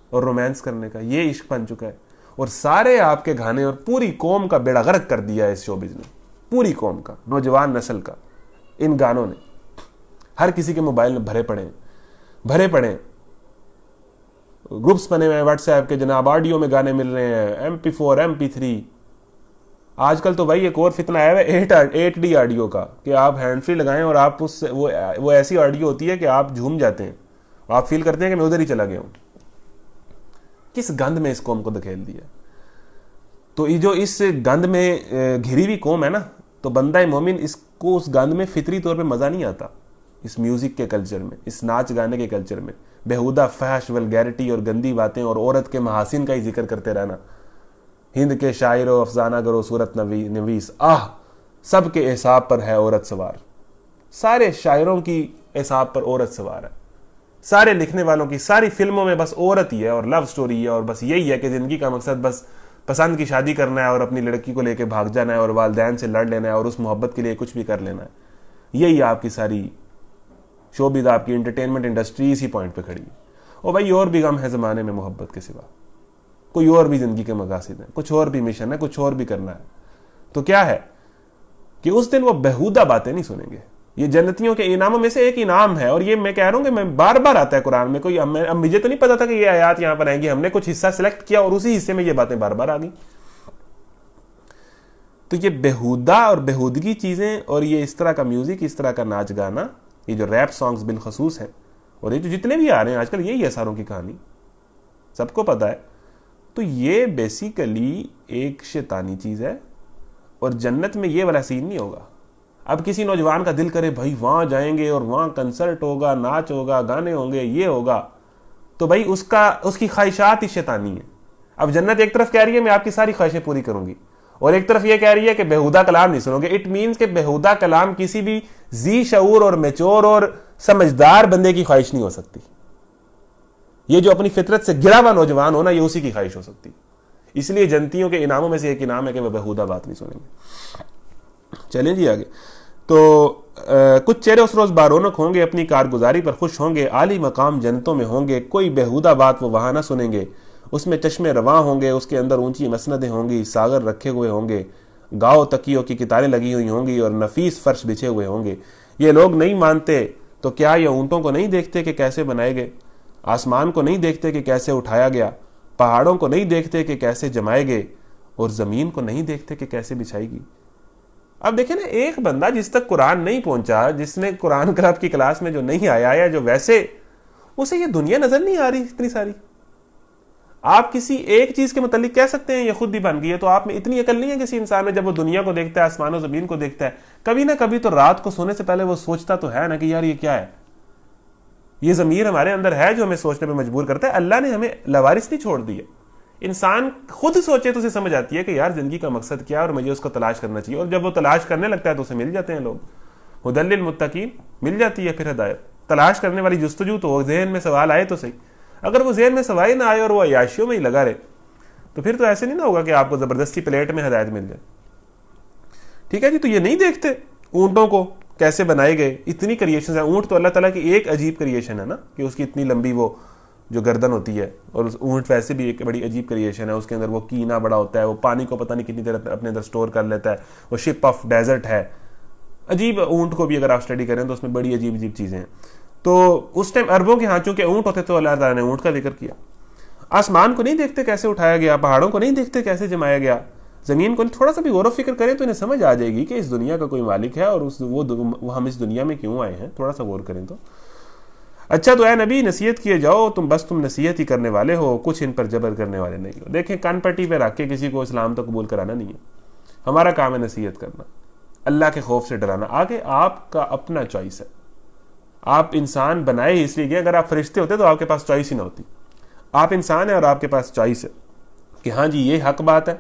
اور رومانس کرنے کا. یہ عشق بن چکا ہے, اور سارے آپ کے گانے اور پوری قوم کا بیڑا غرق کر دیا ہے اس شوبز نے, پوری قوم کا, نوجوان نسل کا, ان گانوں نے. ہر کسی کے موبائل میں بھرے پڑے گروپس بنے ہوئے ہیں واٹس ایپ کے, جناب آڈیو میں گانے مل رہے ہیں, MP4 MP3. آج کل تو بھائی ایک اور فتنہ آیا ہے 8D آڈیو کا, کہ آپ ہینڈ فری لگائیں اور آپ اس وہ ایسی آڈیو ہوتی ہے کہ آپ جھوم جاتے ہیں, آپ فیل کرتے ہیں کہ میں ادھر ہی چلا گیا ہوں. کس گند میں اس قوم کو دھکیل دیا. تو یہ جو اس گند میں گھری ہوئی قوم ہے نا, تو بندہ مومن اس کو اس گند میں فطری طور پہ مزہ نہیں آتا. اس میوزک کے کلچر میں, اس ناچ گانے کے کلچر میں بےہودہ فحش, ولگیرٹی اور گندی باتیں اور عورت کے محاسن کا ہی ذکر کرتے رہنا. ہند کے شاعر و افسانہ گرو صورت نویس, سب کے اعصاب پر ہے عورت سوار. سارے شاعروں کی اعصاب پر عورت سوار ہے. سارے لکھنے والوں کی ساری فلموں میں بس عورت ہی ہے اور لو سٹوری ہے، اور بس یہی ہے کہ زندگی کا مقصد بس پسند کی شادی کرنا ہے اور اپنی لڑکی کو لے کے بھاگ جانا ہے اور والدین سے لڑ لینا ہے اور اس محبت کے لیے کچھ بھی کر لینا ہے۔ یہی آپ کی ساری شوبز، آپ کی انٹرٹینمنٹ انڈسٹری اسی پوائنٹ پہ کھڑی ہے۔ اور بھائی اور بھی غم ہے زمانے میں محبت کے سوا، کوئی اور بھی زندگی کے مقاصد ہیں، کچھ اور بھی مشن ہے، کچھ اور بھی کرنا ہے۔ تو کیا ہے کہ اس دن وہ بیہودہ باتیں نہیں سنیں گے۔ یہ جنتیوں کے انعاموں میں سے ایک انعام ہے، اور یہ میں کہہ رہا ہوں کہ میں بار بار آتا ہے قرآن میں، کوئی مجھے تو نہیں پتا تھا کہ یہ آیات یہاں پر آئیں گی، ہم نے کچھ حصہ سلیکٹ کیا اور اسی حصے میں یہ باتیں بار بار آ گئی۔ تو یہ بیہودہ اور بیہودگی چیزیں، اور یہ اس طرح کا میوزک، اس طرح کا ناچ گانا، یہ جو ریپ سانگز بالخصوص ہیں، اور یہ جو جتنے بھی آ رہے ہیں آج کل، یہی ہے ساروں کی کہانی، سب کو پتا ہے۔ تو یہ بیسیکلی ایک شیطانی چیز ہے، اور جنت میں یہ والا سین نہیں ہوگا۔ اب کسی نوجوان کا دل کرے بھائی وہاں جائیں گے اور وہاں کنسرٹ ہوگا، ناچ ہوگا، گانے ہوں گے، یہ ہوگا، تو بھائی اس کی خواہشات ہی شیطانی ہیں۔ اب جنت ایک طرف کہہ رہی ہے میں آپ کی ساری خواہشیں پوری کروں گی، اور ایک طرف یہ کہہ رہی ہے کہ بیہودہ کلام نہیں سنو گے۔ اٹ مینس کہ بیہودہ کلام کسی بھی ذی شعور اور میچور اور سمجھدار بندے کی خواہش نہیں ہو سکتی۔ یہ جو اپنی فطرت سے گرا ہوا نوجوان ہونا، یہ اسی کی خواہش ہو سکتی۔ اس لیے جنتیوں کے انعاموں میں سے ایک انعام ہے کہ وہ بیہودہ بات نہیں سنیں گے۔ چلیں جی آگے۔ تو کچھ چہرے اس روز بارونق ہوں گے، اپنی کارگزاری پر خوش ہوں گے، عالی مقام جنتوں میں ہوں گے، کوئی بیہودہ بات وہ وہاں نہ سنیں گے۔ اس میں چشمے رواں ہوں گے، اس کے اندر اونچی مسندیں ہوں گی، ساغر رکھے ہوئے ہوں گے، گاؤ تکیوں کی کتاریں لگی ہوئی ہوں گی، اور نفیس فرش بچھے ہوئے ہوں گے۔ یہ لوگ نہیں مانتے تو کیا یہ اونٹوں کو نہیں دیکھتے کہ کیسے بنائے گئے، آسمان کو نہیں دیکھتے کہ کیسے اٹھایا گیا، پہاڑوں کو نہیں دیکھتے کہ کیسے جمائے گئے، اور زمین کو نہیں دیکھتے کہ کیسے بچھائی گی۔ اب دیکھیں نا، ایک بندہ جس تک قرآن نہیں پہنچا، جس نے قرآن کلب کی کلاس میں جو نہیں آیا، یا جو ویسے اسے یہ دنیا نظر نہیں آ رہی اتنی ساری۔ آپ کسی ایک چیز کے متعلق کہہ سکتے ہیں یہ خود ہی بن گئی ہے، تو آپ میں اتنی عقل نہیں ہے کسی انسان میں، جب وہ دنیا کو دیکھتا ہے، آسمان و زمین کو دیکھتا ہے، کبھی نہ کبھی تو رات کو سونے سے پہلے وہ سوچتا تو ہے نا کہ یار یہ کیا ہے۔ یہ ضمیر ہمارے اندر ہے جو ہمیں سوچنے پہ مجبور کرتا ہے۔ اللہ نے ہمیں لاوارث نہیں چھوڑ دی ہے۔ انسان خود سوچے تو اسے سمجھ آتی ہے کہ یار زندگی کا مقصد کیا ہے اور مجھے اس کو تلاش کرنا چاہیے، اور جب وہ تلاش کرنے لگتا ہے تو اسے مل جاتے ہیں لوگ۔ ہدی للمتقین، مل جاتی ہے پھر ہدایت۔ تلاش کرنے والی جستجو تو ذہن میں سوال آئے تو صحیح، اگر وہ ذہن میں سوال نہ آئے اور وہ عیاشیوں میں ہی لگا رہے، تو پھر تو ایسے نہیں نہ ہوگا کہ آپ کو زبردستی پلیٹ میں ہدایت مل جائے۔ ٹھیک ہے جی، تو یہ نہیں دیکھتے اونٹوں کو کیسے بنائے گئے، اتنی کریشن ہے۔ اونٹ تو اللہ تعالیٰ کی ایک عجیب کریشن ہے نا، کہ اس کی اتنی لمبی وہ جو گردن ہوتی ہے، اور اونٹ ویسے بھی ایک بڑی عجیب کریشن ہے۔ اس کے اندر وہ کینا بڑا ہوتا ہے، وہ پانی کو پتہ نہیں کتنی دیر اپنے اندر سٹور کر لیتا ہے، وہ شپ آف ڈیزرٹ ہے۔ عجیب اونٹ کو بھی اگر آپ اسٹڈی کریں تو اس میں بڑی عجیب عجیب چیزیں ہیں۔ تو اس ٹائم عربوں کے ہاں چونکہ اونٹ ہوتے تو اللہ تعالیٰ نے اونٹ کا ذکر کیا۔ آسمان کو نہیں دیکھتے کیسے اٹھایا گیا، پہاڑوں کو نہیں دیکھتے کیسے جمایا گیا، زمین کو تھوڑا سا بھی غور و فکر کریں تو انہیں سمجھ آ جائے گی کہ اس دنیا کا کوئی مالک ہے، اور وہ ہم اس دنیا میں کیوں آئے ہیں، تھوڑا سا غور کریں تو۔ اچھا تو اے نبی نصیحت کیے جاؤ، تم نصیحت ہی کرنے والے ہو، کچھ ان پر جبر کرنے والے نہیں ہو۔ دیکھیں کان پٹی پہ رکھ کے کسی کو اسلام تو قبول کرانا نہیں ہے، ہمارا کام ہے نصیحت کرنا، اللہ کے خوف سے ڈرانا۔ آگے آپ کا اپنا چوائس ہے، آپ انسان بنائے اس لیے کہ اگر آپ فرشتے ہوتے تو آپ کے پاس چوائس ہی نہ ہوتی۔ آپ انسان ہیں اور آپ کے پاس چوائس ہے کہ ہاں جی یہ حق بات ہے،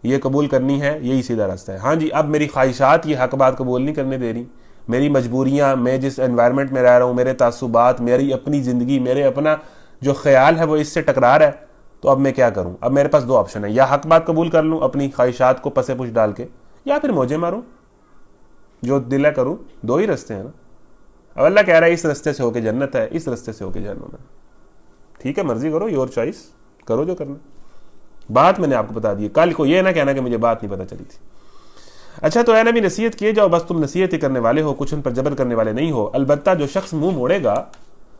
یہ قبول کرنی ہے، یہی سیدھا راستہ ہے۔ ہاں جی اب میری خواہشات یہ حق بات قبول نہیں کرنے دے رہی، میری مجبوریاں، میں جس انوائرمنٹ میں رہ رہا ہوں، میرے تعصبات، میری اپنی زندگی، میرے اپنا جو خیال ہے وہ اس سے ٹکرا رہا ہے، تو اب میں کیا کروں؟ اب میرے پاس دو آپشن ہے، یا حق بات قبول کر لوں اپنی خواہشات کو پسے پش ڈال کے، یا پھر موجے ماروں، جو دل ہے کروں۔ دو ہی رستے ہیں نا۔ اب اللہ کہہ رہا ہے اس رستے سے ہو کے جنت ہے، اس رستے سے ہو کے جہنم ہے۔ ٹھیک ہے، مرضی کرو، یور چوائس، کرو جو کرنا۔ بات میں نے آپ کو بتا دی، کل کو یہ نہ کہنا کہ مجھے بات نہیں پتہ چلی تھی۔ اچھا تو اے نبی نصیحت کیے جاؤ، بس تم نصیحت ہی کرنے والے ہو، کچھ ان پر جبر کرنے والے نہیں ہو۔ البتہ جو شخص منہ موڑے گا،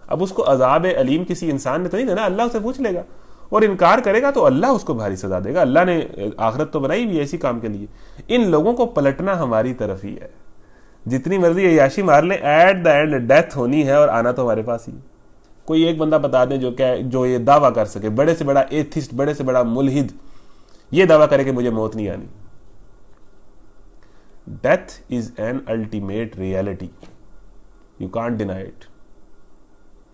اب اس کو عذاب علیم کسی انسان نے تو نہیں دینا، اللہ اسے پوچھ لے گا، اور انکار کرے گا تو اللہ اس کو بھاری سزا دے گا۔ اللہ نے آخرت تو بنائی بھی ایسی کام کے لیے۔ ان لوگوں کو پلٹنا ہماری طرف ہی ہے، جتنی مرضی عیاشی مار لیں، ایٹ دا اینڈ ڈیتھ ہونی ہے، اور آنا تو ہمارے پاس ہی۔ کوئی ایک بندہ بتا دیں جو یہ دعویٰ کر سکے، بڑے سے بڑا ایتھسٹ، بڑے سے بڑا ملحد یہ دعویٰ کرے کہ مجھے موت نہیں آنی۔ Death is an ultimate reality, you can't deny it.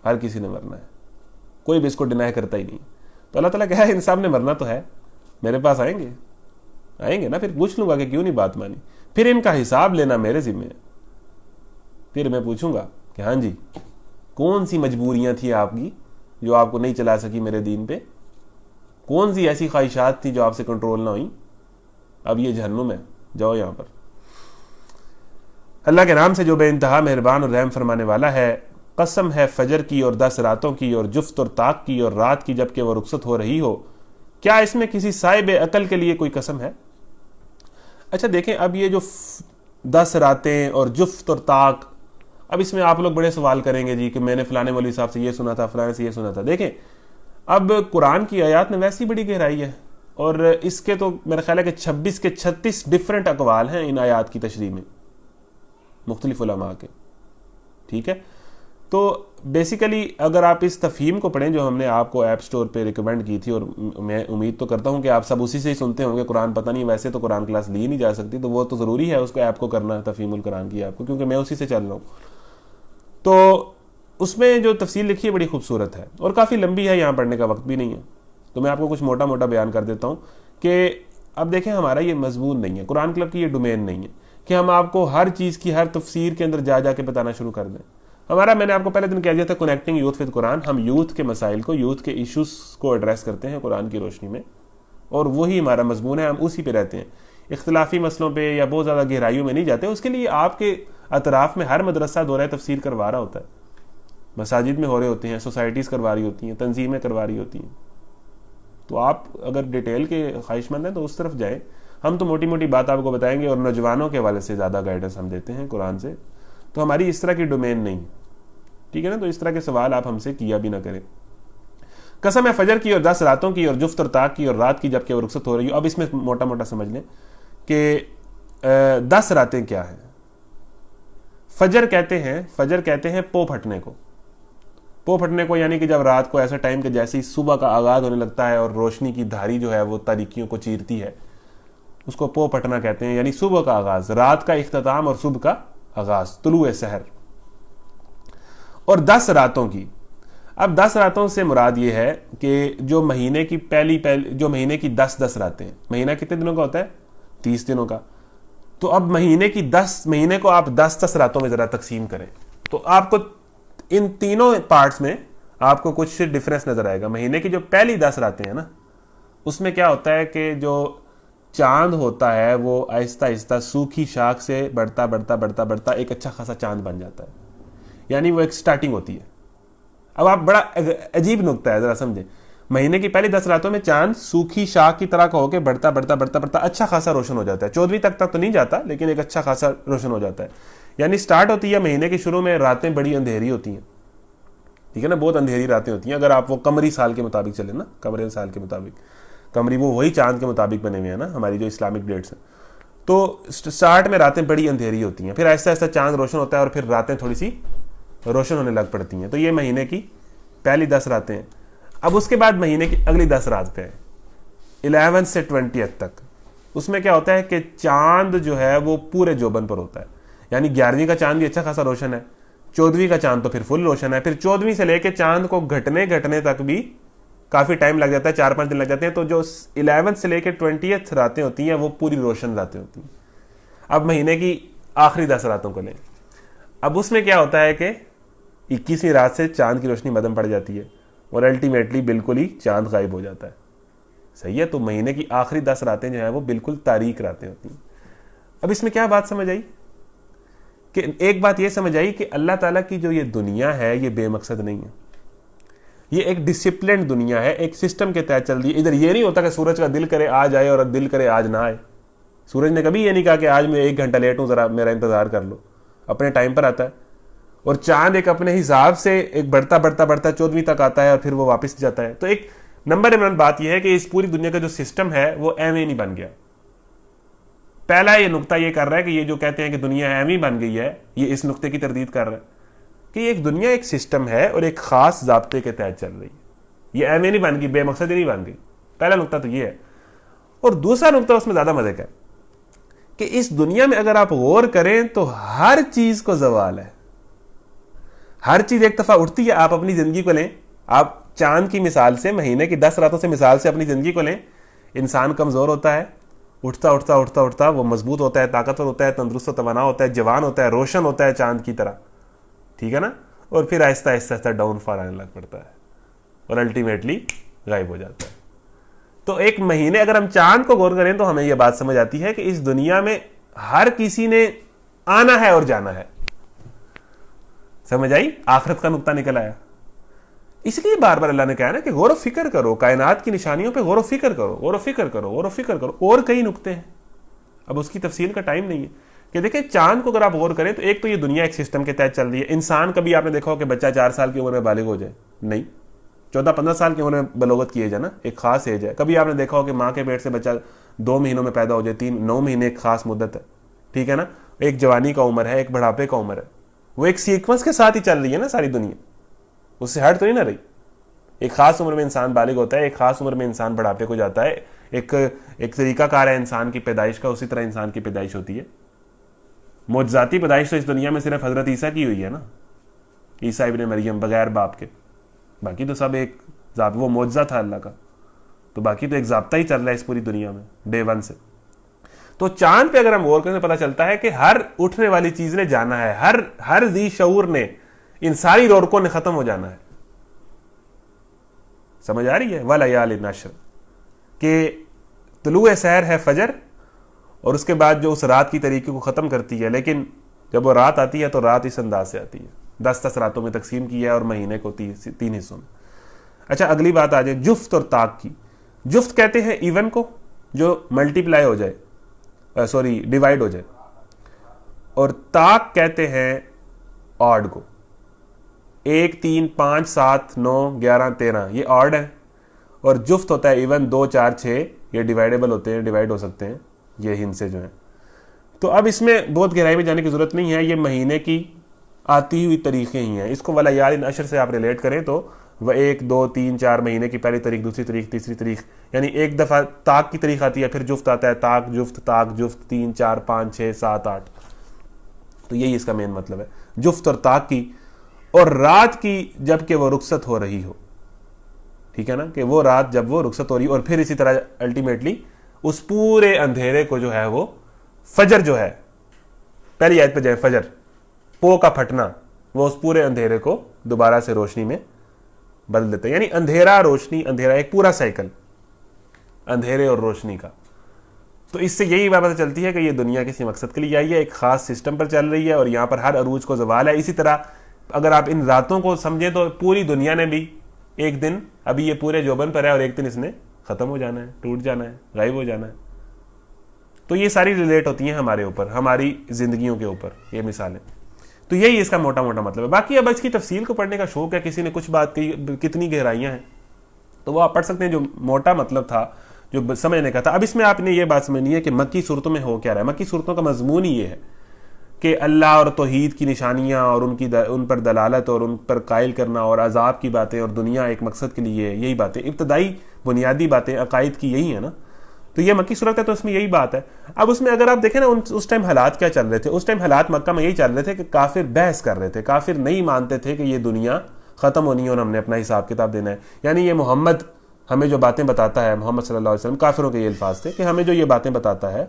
ہر کسی نے مرنا ہے، کوئی بھی اس کو ڈینائی کرتا ہی نہیں۔ تو اللہ تعالیٰ کہا ہے انسان نے مرنا تو ہے، میرے پاس آئیں گے نا، پھر پوچھ لوں گا کہ کیوں نہیں بات مانی، پھر ان کا حساب لینا میرے ذمہ ہے۔ پھر میں پوچھوں گا کہ ہاں جی کون سی مجبوریاں تھیں آپ کی جو آپ کو نہیں چلا سکی میرے دین پہ؟ کون سی ایسی خواہشات تھی جو آپ سے کنٹرول نہ ہوئی؟ اب یہ جہنم ہے، جاؤ یہاں پر۔ اللہ کے نام سے جو بے انتہا مہربان اور رحم فرمانے والا ہے۔ قسم ہے فجر کی اور 10 راتوں کی اور جفت اور طاق کی اور رات کی جب کہ وہ رخصت ہو رہی ہو، کیا اس میں کسی صاحب عقل کے لیے کوئی قسم ہے؟ اچھا دیکھیں، اب یہ جو 10 راتیں اور جفت اور طاق، اب اس میں آپ لوگ بڑے سوال کریں گے جی کہ میں نے فلانے مولوی صاحب سے یہ سنا تھا، فلانے سے یہ سنا تھا۔ دیکھیں اب قرآن کی آیات میں ویسی بڑی گہرائی ہے، اور اس کے تو میرا خیال ہے کہ 26 کے 36 ڈیفرنٹ اقوال ہیں ان آیات کی تشریح میں، مختلف علماء کے، ٹھیک ہے؟ تو بیسیکلی اگر آپ اس تفہیم کو پڑھیں جو ہم نے آپ کو ایپ سٹور پہ ریکمینڈ کی تھی، اور میں امید تو کرتا ہوں کہ آپ سب اسی سے ہی سنتے ہوں گے قرآن، پتہ نہیں ویسے تو قرآن کلاس لی نہیں جا سکتی، تو وہ تو ضروری ہے اس کو ایپ کو کرنا، تفہیم القرآن کی ایپ کو، کیونکہ میں اسی سے چل رہا ہوں۔ تو اس میں جو تفصیل لکھی ہے بڑی خوبصورت ہے اور کافی لمبی ہے، یہاں پڑھنے کا وقت بھی نہیں ہے، تو میں آپ کو کچھ موٹا موٹا بیان کر دیتا ہوں کہ اب دیکھیں ہمارا یہ مضمون نہیں ہے، قرآن کلب کی یہ ڈومین نہیں ہے کہ ہم آپ کو ہر چیز کی ہر تفسیر کے اندر جا جا کے بتانا شروع کر دیں۔ ہمارا، میں نے آپ کو پہلے دن کہہ دیا تھا، کنیکٹنگ یوتھ ود قرآن، ہم یوتھ کے مسائل کو، یوتھ کے ایشوز کو ایڈریس کرتے ہیں قرآن کی روشنی میں، اور وہی ہمارا مضمون ہے، ہم اسی پہ رہتے ہیں، اختلافی مسئلوں پہ یا بہت زیادہ گہرائیوں میں نہیں جاتے۔ اس کے لیے آپ کے اطراف میں ہر مدرسہ دورہ تفسیر کروا رہا ہوتا ہے، مساجد میں ہو رہے ہوتے ہیں، سوسائٹیز کروا رہی ہوتی ہیں، تنظیمیں کروا رہی ہوتی ہیں، تو آپ اگر ڈیٹیل کے خواہش مند ہیں تو اس طرف جائیں۔ ہم تو موٹی موٹی بات آپ کو بتائیں گے، اور نوجوانوں کے حوالے سے زیادہ گائیڈنس ہم دیتے ہیں قرآن سے، تو ہماری اس طرح کی ڈومین نہیں، ٹھیک ہے نا؟ تو اس طرح کے سوال آپ ہم سے کیا بھی نہ کریں۔ قسم ہے فجر کی اور 10 راتوں کی اور جفت اور طاق کی اور رات کی جب کہ وہ رخصت ہو رہی ہو۔ اب اس میں موٹا موٹا سمجھ لیں کہ 10 راتیں کیا ہیں۔ فجر کہتے ہیں پو پھٹنے کو، پو پھٹنے کو یعنی کہ جب رات کو ایسا ٹائم کہ جیسے ہی صبح کا آغاز ہونے لگتا ہے اور روشنی کی دھاری جو ہے وہ تاریکیوں کو چیرتی ہے، اس کو پو پھٹنا کہتے ہیں، یعنی صبح کا آغاز، رات کا اختتام اور صبح کا آغاز، طلوع سحر۔ اور 10 راتوں کی، اب 10 راتوں سے مراد یہ ہے کہ جو مہینے کی جو مہینے کی 10 راتیں ہیں، مہینہ کتنے دنوں کا ہوتا ہے؟ 30 دنوں کا، تو اب مہینے کو آپ 10 راتوں میں ذرا تقسیم کریں تو آپ کو ان تینوں پارٹس میں آپ کو کچھ ڈفرنس نظر آئے گا۔ مہینے کی جو پہلی 10 راتیں ہیں نا، اس میں کیا ہوتا ہے کہ جو چاند ہوتا ہے وہ آہستہ آہستہ سوکھی شاخ سے بڑھتا ایک اچھا خاصا چاند بن جاتا ہے، یعنی وہ ایک سٹارٹنگ ہوتی ہے۔ اب آپ بڑا عجیب نقطہ ہے، ذرا سمجھیں، مہینے کی پہلی 10 راتوں میں چاند سوکھی شاخ کی طرح کا ہو کے بڑھتا اچھا خاصا روشن ہو جاتا ہے، 14ویں تک تو نہیں جاتا لیکن ایک اچھا خاصا روشن ہو جاتا ہے۔ یعنی سٹارٹ ہوتی ہے مہینے کے شروع میں، راتیں بڑی اندھیری ہوتی ہیں، ٹھیک ہے نا، بہت اندھیری راتیں ہوتی ہیں، اگر آپ وہ قمری سال کے مطابق چلیں نا، قمری سال کے مطابق، قمری وہی چاند کے مطابق بنے ہوئے ہیں نا ہماری جو اسلامک ڈیٹس ہیں، تو سٹارٹ میں راتیں بڑی اندھیری ہوتی ہیں، پھر آہستہ آہستہ چاند روشن ہوتا ہے اور پھر راتیں تھوڑی سی روشن ہونے لگ پڑتی ہیں۔ تو یہ مہینے کی پہلی 10 راتیں ہیں۔ اب اس کے بعد مہینے کی اگلی 10 رات پہ 11 سے 20 تک، اس میں کیا ہوتا ہے کہ چاند جو ہے وہ پورے جوبن پر ہوتا ہے، یعنی 11ویں کا چاند بھی اچھا خاصا روشن ہے، 14ویں کا چاند تو پھر فل روشن ہے، پھر 14ویں سے لے کے چاند کو گھٹنے تک بھی کافی ٹائم لگ جاتا ہے، 4-5 دن لگ جاتے ہیں، تو جو 11 سے لے کے 20 راتیں ہوتی ہیں وہ پوری روشن راتیں ہوتی ہیں۔ اب مہینے کی آخری 10 راتوں کو لیں، اب اس میں کیا ہوتا ہے کہ 21ویں رات سے چاند کی روشنی مدھم پڑ جاتی ہے اور الٹیمیٹلی بالکل ہی چاند غائب ہو جاتا ہے، صحیح ہے؟ تو مہینے کی آخری 10 راتیں جو ہیں وہ بالکل تاریک راتیں ہوتی ہیں۔ اب اس میں کیا بات سمجھ آئی کہ ایک بات یہ سمجھ آئی کہ اللہ تعالیٰ کی جو یہ دنیا ہے یہ بے مقصد نہیں ہے، یہ ایک ڈسپلنڈ دنیا ہے، ایک سسٹم کے تحت چل رہی ہے۔ ادھر یہ نہیں ہوتا کہ سورج کا دل کرے آج آئے اور دل کرے آج نہ آئے، سورج نے کبھی یہ نہیں کہا کہ آج میں 1 گھنٹہ لیٹ ہوں، ذرا میرا انتظار کر لو، اپنے ٹائم پر آتا ہے، اور چاند ایک اپنے حساب سے ایک بڑھتا 14ویں تک آتا ہے اور پھر وہ واپس جاتا ہے۔ تو ایک نمبر 1 بات یہ ہے کہ اس پوری دنیا کا جو سسٹم ہے وہ ایویں نہیں بن گیا۔ پہلا یہ نقطہ یہ کر رہا ہے کہ یہ جو کہتے ہیں کہ دنیا ایویں بن گئی ہے، یہ اس نقطے کی تردید کر رہا ہے کہ ایک دنیا ایک سسٹم ہے اور ایک خاص ضابطے کے تحت چل رہی ہے، یہ ایویں نہیں بن گئی، بے مقصد ہی نہیں بن گئی۔ پہلا نقطہ تو یہ ہے، اور دوسرا نقطہ اس میں زیادہ مزے کا ہے کہ اس دنیا میں اگر آپ غور کریں تو ہر چیز کو زوال ہے، ہر چیز ایک دفعہ اٹھتی ہے۔ آپ اپنی زندگی کو لیں، آپ چاند کی مثال سے، مہینے کی 10 راتوں سے مثال سے اپنی زندگی کو لیں، انسان کمزور ہوتا ہے، اٹھتا وہ مضبوط ہوتا ہے، طاقتور ہوتا ہے، تندرست و توانا ہوتا ہے، جوان ہوتا ہے، روشن ہوتا ہے چاند کی طرح، ٹھیک ہے نا؟ اور پھر آہستہ آہستہ ڈاؤن فال آنے لگ پڑتا ہے اور الٹیمیٹلی غائب ہو جاتا ہے. تو ایک مہینے اگر ہم چاند کو غور کریں تو ہمیں یہ بات سمجھ آتی ہے کہ اس دنیا میں ہر کسی نے آنا ہے اور جانا ہے. سمجھ آئی؟ آخرت کا نقطہ نکل آیا. اس لیے بار بار اللہ نے کہا نا کہ غور و فکر کرو، کائنات کی نشانیوں پہ غور و فکر کرو، غور و فکر کرو، غور و فکر کرو. اور کئی نقطے ہیں، اب اس کی تفصیل کا ٹائم نہیں ہے. کہ دیکھیں چاند کو اگر آپ غور کریں تو ایک تو یہ دنیا ایک سسٹم کے تحت چل رہی ہے. انسان کبھی آپ نے دیکھا ہو کہ بچہ 4 سال کی عمر میں بالغ ہو جائے؟ نہیں. 14-15 سال کی عمر میں بلوغت کی ایج ہے نا، ایک خاص ایج ہے. کبھی آپ نے دیکھا ہو کہ ماں کے پیٹ سے بچہ 2 مہینوں میں پیدا ہو جائے؟ 9 مہینے ایک خاص مدت ہے، ٹھیک ہے نا. ایک جوانی کا عمر ہے، ایک بڑھاپے کا عمر ہے. وہ ایک سیکوینس کے ساتھ ہی چل رہی ہے نا ساری دنیا، اس سے ہٹ تو نہیں نہ رہی. ایک خاص عمر میں انسان بالغ ہوتا ہے، ایک خاص عمر میں انسان بڑھاپے کو جاتا ہے. ایک طریقہ کار ہے انسان کی پیدائش کا، اسی طرح انسان کی پیدائش ہوتی ہے. معجزاتی پیدائش تو اس دنیا میں صرف حضرت عیسیٰ کی ہوئی ہے نا، عیسیٰ ابن مریم بغیر باپ کے. باقی تو سب ایک وہ معجزہ تھا اللہ کا، تو باقی تو ایک ضابطہ ہی چل رہا ہے اس پوری دنیا میں ڈے 1 سے. تو چاند پہ اگر ہم غور کریں تو پتہ چلتا ہے کہ ہر اٹھنے والی چیز نے جانا ہے، ہر ذی شعور نے، ان ساری رونقوں نے ختم ہو جانا ہے. سمجھ آ رہی ہے؟ وَلَيَالٍ عَشْرٍ کہ طلوع سحر ہے فجر، اور اس کے بعد جو اس رات کی طریقے کو ختم کرتی ہے. لیکن جب وہ رات آتی ہے تو رات اس انداز سے آتی ہے، 10 راتوں میں تقسیم کی ہے اور مہینے کو 3 حصوں میں. اچھا اگلی بات آ جائے جفت اور طاق کی. جفت کہتے ہیں ایون کو جو ملٹیپلائی ہو جائے، ڈیوائڈ ہو جائے، اور طاق کہتے ہیں آڈ کو. 1 3 5 7 9 11 13 یہ آڈ ہے، اور جفت ہوتا ہے ایون 2 4 6 یہ ڈیوائڈیبل ہوتے ہیں، ڈیوائڈ ہو سکتے ہیں یہ ہندسے جو ہیں. تو اب اس میں بہت گہرائی میں جانے کی ضرورت نہیں ہے، یہ مہینے کی آتی ہوئی طریقے ہی ہیں. اس کو وَلَيَالٍ عَشْرٍ سے آپ ریلیٹ کریں تو وہ 1 2 3 4 مہینے کی پہلی تاریخ، دوسری تاریخ، تیسری تاریخ، یعنی ایک دفعہ طاق کی تاریخ آتی ہے، پھر جفت آتا ہے، طاق جفت 3 4 5 6 7 8. تو یہی اس کا مین مطلب ہے، جفت اور طاق کی. اور رات کی جب کہ وہ رخصت ہو رہی ہو، ٹھیک ہے نا، کہ وہ رات جب وہ رخصت ہو رہی ہو، اور پھر اسی طرح الٹیمیٹلی اس پورے اندھیرے کو جو ہے وہ فجر جو ہے، پہلی آیت پہ جائے، فجر پو کا پھٹنا، وہ اس پورے اندھیرے کو دوبارہ سے روشنی میں بدل دیتا ہے. یعنی اندھیرا روشنی، اندھیرا ایک پورا سائیکل اندھیرے اور روشنی کا. تو اس سے یہی بات پتہ چلتی ہے کہ یہ دنیا کسی مقصد کے لیے آئی ہے، ایک خاص سسٹم پر چل رہی ہے، اور یہاں پر ہر عروج کو زوال ہے. اسی طرح اگر آپ ان راتوں کو سمجھیں تو پوری دنیا نے بھی ایک دن، ابھی یہ پورے جوبن پر ہے، اور ایک دن اس نے ختم ہو جانا ہے، ٹوٹ جانا ہے، غائب ہو جانا ہے. تو یہ ساری ریلیٹ ہوتی ہیں ہمارے اوپر، ہماری زندگیوں کے اوپر یہ مثالیں. تو یہی اس کا موٹا موٹا مطلب ہے. باقی اب اس کی تفصیل کو پڑھنے کا شوق ہے، کسی نے کچھ بات کی، کتنی گہرائیاں ہیں تو وہ آپ پڑھ سکتے ہیں. جو موٹا مطلب تھا، جو سمجھنے کا تھا. اب اس میں آپ نے یہ بات سمجھنی ہے کہ مکی صورتوں میں ہو کیا رہا ہے. مکی صورتوں کا مضمون ہی یہ ہے کہ اللہ اور توحید کی نشانیاں اور ان پر دلالت اور ان پر قائل کرنا، اور عذاب کی باتیں، اور دنیا ایک مقصد کے لیے، یہی باتیں ابتدائی بنیادی باتیں عقائد کی یہی ہیں نا. تو یہ مکی صورت ہے تو اس میں یہی بات ہے. اب اس میں اگر آپ دیکھیں نا اس ٹائم حالات کیا چل رہے تھے. اس ٹائم حالات مکہ میں یہی چل رہے تھے کہ کافر بحث کر رہے تھے، کافر نہیں مانتے تھے کہ یہ دنیا ختم ہونی ہے اور ہم نے اپنا حساب کتاب دینا ہے. یعنی یہ محمد ہمیں جو باتیں بتاتا ہے، محمد صلی اللہ علیہ وسلم، کافروں کے یہ الفاظ تھے کہ ہمیں جو یہ باتیں بتاتا ہے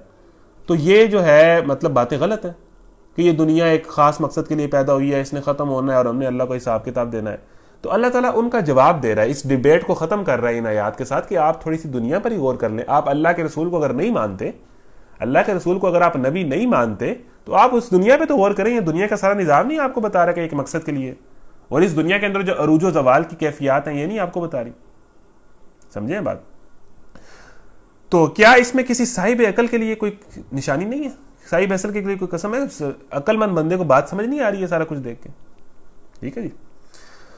تو یہ جو ہے مطلب باتیں غلط ہیں، کہ یہ دنیا ایک خاص مقصد کے لیے پیدا ہوئی ہے، اس نے ختم ہونا ہے اور ہم نے اللہ کو حساب کتاب دینا ہے. تو اللہ تعالیٰ ان کا جواب دے رہا ہے، اس ڈیبیٹ کو ختم کر رہا ہے ان آیات کے ساتھ کہ آپ تھوڑی سی دنیا پر ہی غور کر لیں. آپ اللہ کے رسول کو اگر نہیں مانتے، اللہ کے رسول کو اگر آپ نبی نہیں مانتے، تو آپ اس دنیا پہ تو غور کریں. یہ دنیا کا سارا نظام نہیں آپ کو بتا رہا کہ ایک مقصد کے لیے، اور اس دنیا کے اندر جو عروج و زوال کی کیفیات ہیں یہ نہیں آپ کو بتا رہی. سمجھیں بات؟ تو کیا اس میں کسی صاحب عقل کے لیے کوئی نشانی نہیں ہے؟ صاحب عقل کے لیے کوئی قسم ہے؟ عقل مند بندے کو بات سمجھ نہیں آ رہی ہے سارا کچھ دیکھ کے؟ ٹھیک ہے جی.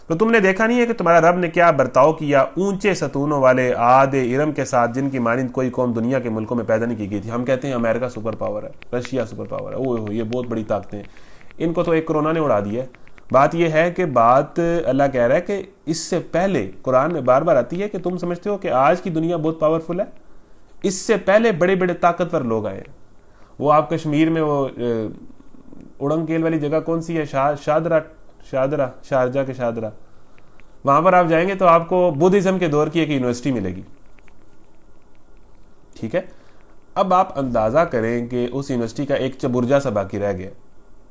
تو تم نے دیکھا نہیں ہے کہ تمہارا رب نے کیا برتاؤ کیا اونچے ستونوں والے عاد ارم کے ساتھ، جن کی مانند کوئی قوم دنیا کے ملکوں میں پیدا نہیں کی گئی تھی. ہم کہتے ہیں امریکہ سپر پاور ہے، رشیا سپر پاور ہے، اوہ یہ بہت بڑی طاقتیں ہیں. ان کو تو ایک کورونا نے اڑا دیا ہے. بات یہ ہے کہ بات اللہ کہہ رہا ہے کہ اس سے پہلے قرآن میں بار بار آتی ہے کہ تم سمجھتے ہو کہ آج کی دنیا بہت پاورفل ہے، اس سے پہلے بڑے بڑے طاقتور لوگ آئے ہیں. وہ آپ کشمیر میں وہ اڑنگیل والی جگہ کون سی ہے، شادرہ، شارجہ کے شادرہ، وہاں پر آپ جائیں گے تو آپ کو بدھزم کے دور کی ایک یونیورسٹی ملے گی. ٹھیک ہے. اب آپ اندازہ کریں کہ اس یونیورسٹی کا ایک چبرجا سا باقی رہ گیا.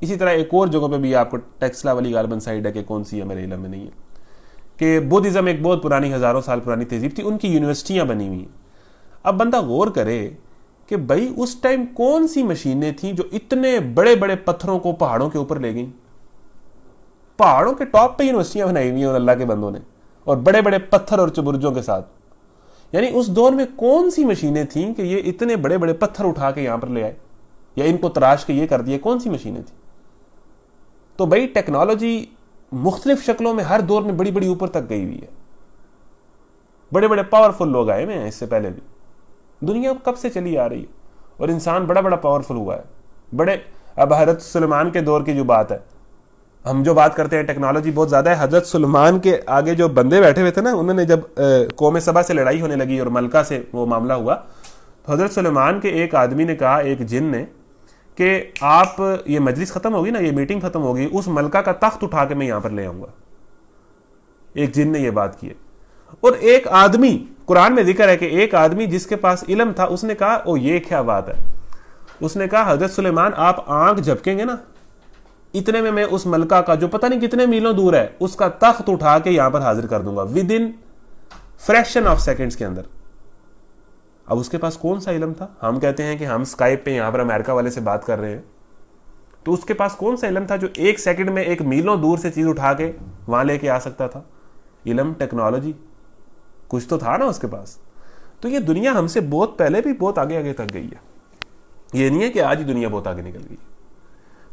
اسی طرح ایک اور جگہ پہ بھی آپ کو ٹیکسلا والی غالباً سائڈ ہے کہ کون سی ہے میرے علم میں نہیں ہے، کہ بدھزم ایک بہت پرانی ہزاروں سال پرانی تہذیب تھی، ان کی یونیورسٹیاں بنی ہوئی ہیں۔ اب بندہ غور کرے کہ بھائی اس ٹائم کون سی مشینیں تھیں جو اتنے بڑے بڑے پتھروں کو پہاڑوں کے اوپر لے گئیں، پہاڑوں کے ٹاپ پہ یونیورسٹیاں بنائی ہوئی ہیں اور اللہ کے بندوں نے، اور بڑے بڑے پتھر اور چبرجوں کے ساتھ۔ یعنی اس دور میں کون سی مشینیں تھیں کہ یہ اتنے بڑے بڑے پتھر اٹھا کے یہاں پر لے آئے یا ان کو تراش کے یہ کر دیا، کون سی مشینیں تھیں؟ تو بھائی ٹیکنالوجی مختلف شکلوں میں ہر دور میں بڑی بڑی اوپر تک گئی ہوئی ہے، بڑے بڑے پاورفل لوگ آئے ہوئے ہیں اس سے پہلے بھی، دنیا کب سے چلی آ رہی ہے اور انسان بڑا بڑا پاورفل ہوا ہے بڑے۔ اب حضرت سلیمان کے دور کی جو بات ہے، ہم جو بات کرتے ہیں ٹیکنالوجی بہت زیادہ ہے، حضرت سلیمان کے آگے جو بندے بیٹھے ہوئے تھے نا، انہوں نے جب قوم سبا سے لڑائی ہونے لگی اور ملکہ سے وہ معاملہ ہوا، تو حضرت سلیمان کے ایک آدمی نے کہا، ایک جن نے، کہ آپ یہ مجلس ختم ہوگی نا، یہ میٹنگ ختم ہوگی، اس ملکہ کا تخت اٹھا کے میں یہاں پر لے آؤں گا۔ ایک جن نے یہ بات کی ہے۔ اور ایک آدمی، قرآن میں ذکر ہے کہ ایک آدمی جس کے پاس علم تھا، اس نے کہا او یہ کیا بات ہے، اس نے کہا حضرت سلیمان آپ آنکھ جھپکیں گے نا، اتنے میں اس ملکہ کا جو پتہ نہیں کتنے میلوں دور ہے، اس کا تخت اٹھا کے یہاں پر حاضر کر دوں گا with in fraction of seconds کے اندر۔ اب اس کے پاس کون سا علم تھا؟ ہم کہتے ہیں کہ ہم اسکائپ پہ یہاں پر امریکہ والے سے بات کر رہے ہیں، تو اس کے پاس کون سا علم تھا جو ایک سیکنڈ میں ایک میلوں دور سے چیز اٹھا کے وہاں لے کے آ سکتا تھا؟ علم، ٹیکنالوجی، کچھ تو تھا نا اس کے پاس۔ تو یہ دنیا ہم سے بہت پہلے بھی بہت آگے آگے تک گئی ہے، یہ نہیں ہے کہ آج ہی دنیا بہت آگے نکل گئی۔